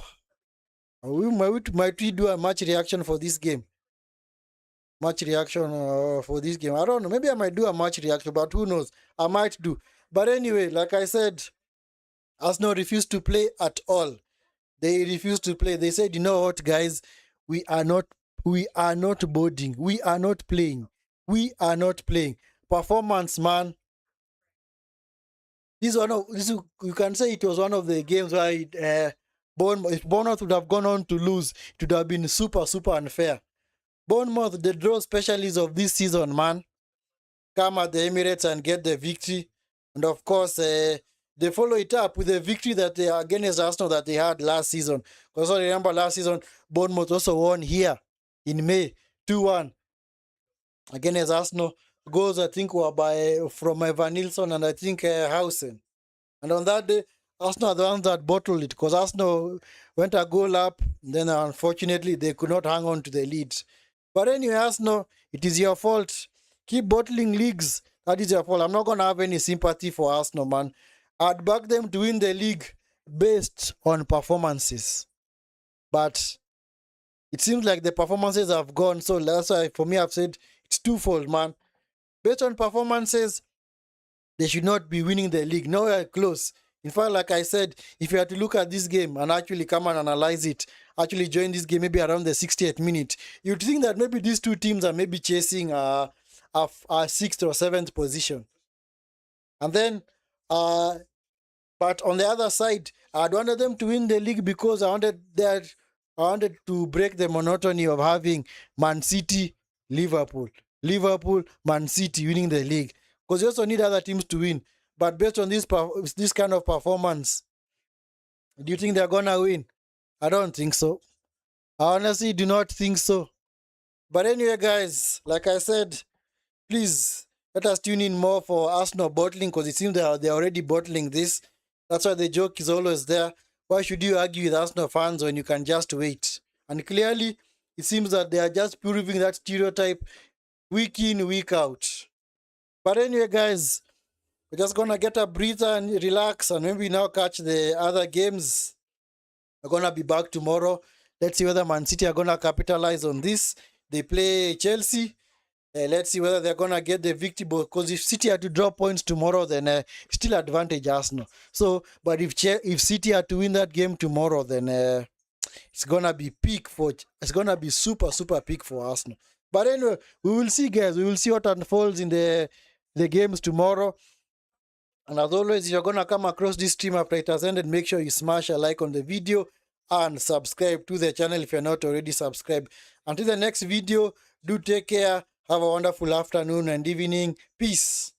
Might we do a match reaction for this game? Match reaction for this game. I don't know. Maybe I might do a match reaction, but who knows? I might do. But anyway, like I said, Arsenal refused to play at all. They refused to play. They said, you know what, guys? We are not boarding. We are not playing. We are not playing. Performance, man. You can say it was one of the games where if Bournemouth would have gone on to lose, it would have been super, super unfair. Bournemouth, the draw specialists of this season, man, come at the Emirates and get the victory. And of course, they follow it up with the victory that they against Arsenal that they had last season. Because I remember last season, Bournemouth also won here in May, 2-1 against Arsenal. Goals, I think, were from Evan Nilsson and I think Hausen. And on that day, Arsenal are the ones that bottled it because Arsenal went a goal up. Then, unfortunately, they could not hang on to the lead. But anyway, Arsenal, it is your fault. Keep bottling leagues. That is your fault. I'm not going to have any sympathy for Arsenal, man. I'd back them to win the league based on performances. But it seems like the performances have gone. So that's why, for me, I've said it's twofold, man. Based on performances, they should not be winning the league. Nowhere close. In fact, like I said, if you had to look at this game and actually come and analyze it, actually join this game maybe around the 60th minute, you'd think that maybe these two teams are maybe chasing a 6th or 7th position. And then, but on the other side, I'd wanted them to win the league because I wanted to break the monotony of having Man City, Liverpool, Man City winning the league. Because you also need other teams to win. But based on this kind of performance, do you think they're going to win? I don't think so. I honestly do not think so. But anyway, guys, like I said, please let us tune in more for Arsenal bottling because it seems they're already bottling this. That's why the joke is always there. Why should you argue with Arsenal fans when you can just wait? And clearly, it seems that they are just proving that stereotype week in, week out. But anyway, guys, we're just going to get a breather and relax and maybe now catch the other games. We're going to be back tomorrow. Let's see whether Man City are going to capitalize on this. They play Chelsea. Let's see whether they're going to get the victory. Because if City are to drop points tomorrow, then still advantage Arsenal. So, but if City are to win that game tomorrow, then it's going to be peak for... It's going to be super, super peak for Arsenal. But anyway, we will see, guys. We will see what unfolds in the games tomorrow. And as always, if you're going to come across this stream after it has ended, make sure you smash a like on the video and subscribe to the channel if you're not already subscribed. Until the next video, do take care. Have a wonderful afternoon and evening. Peace.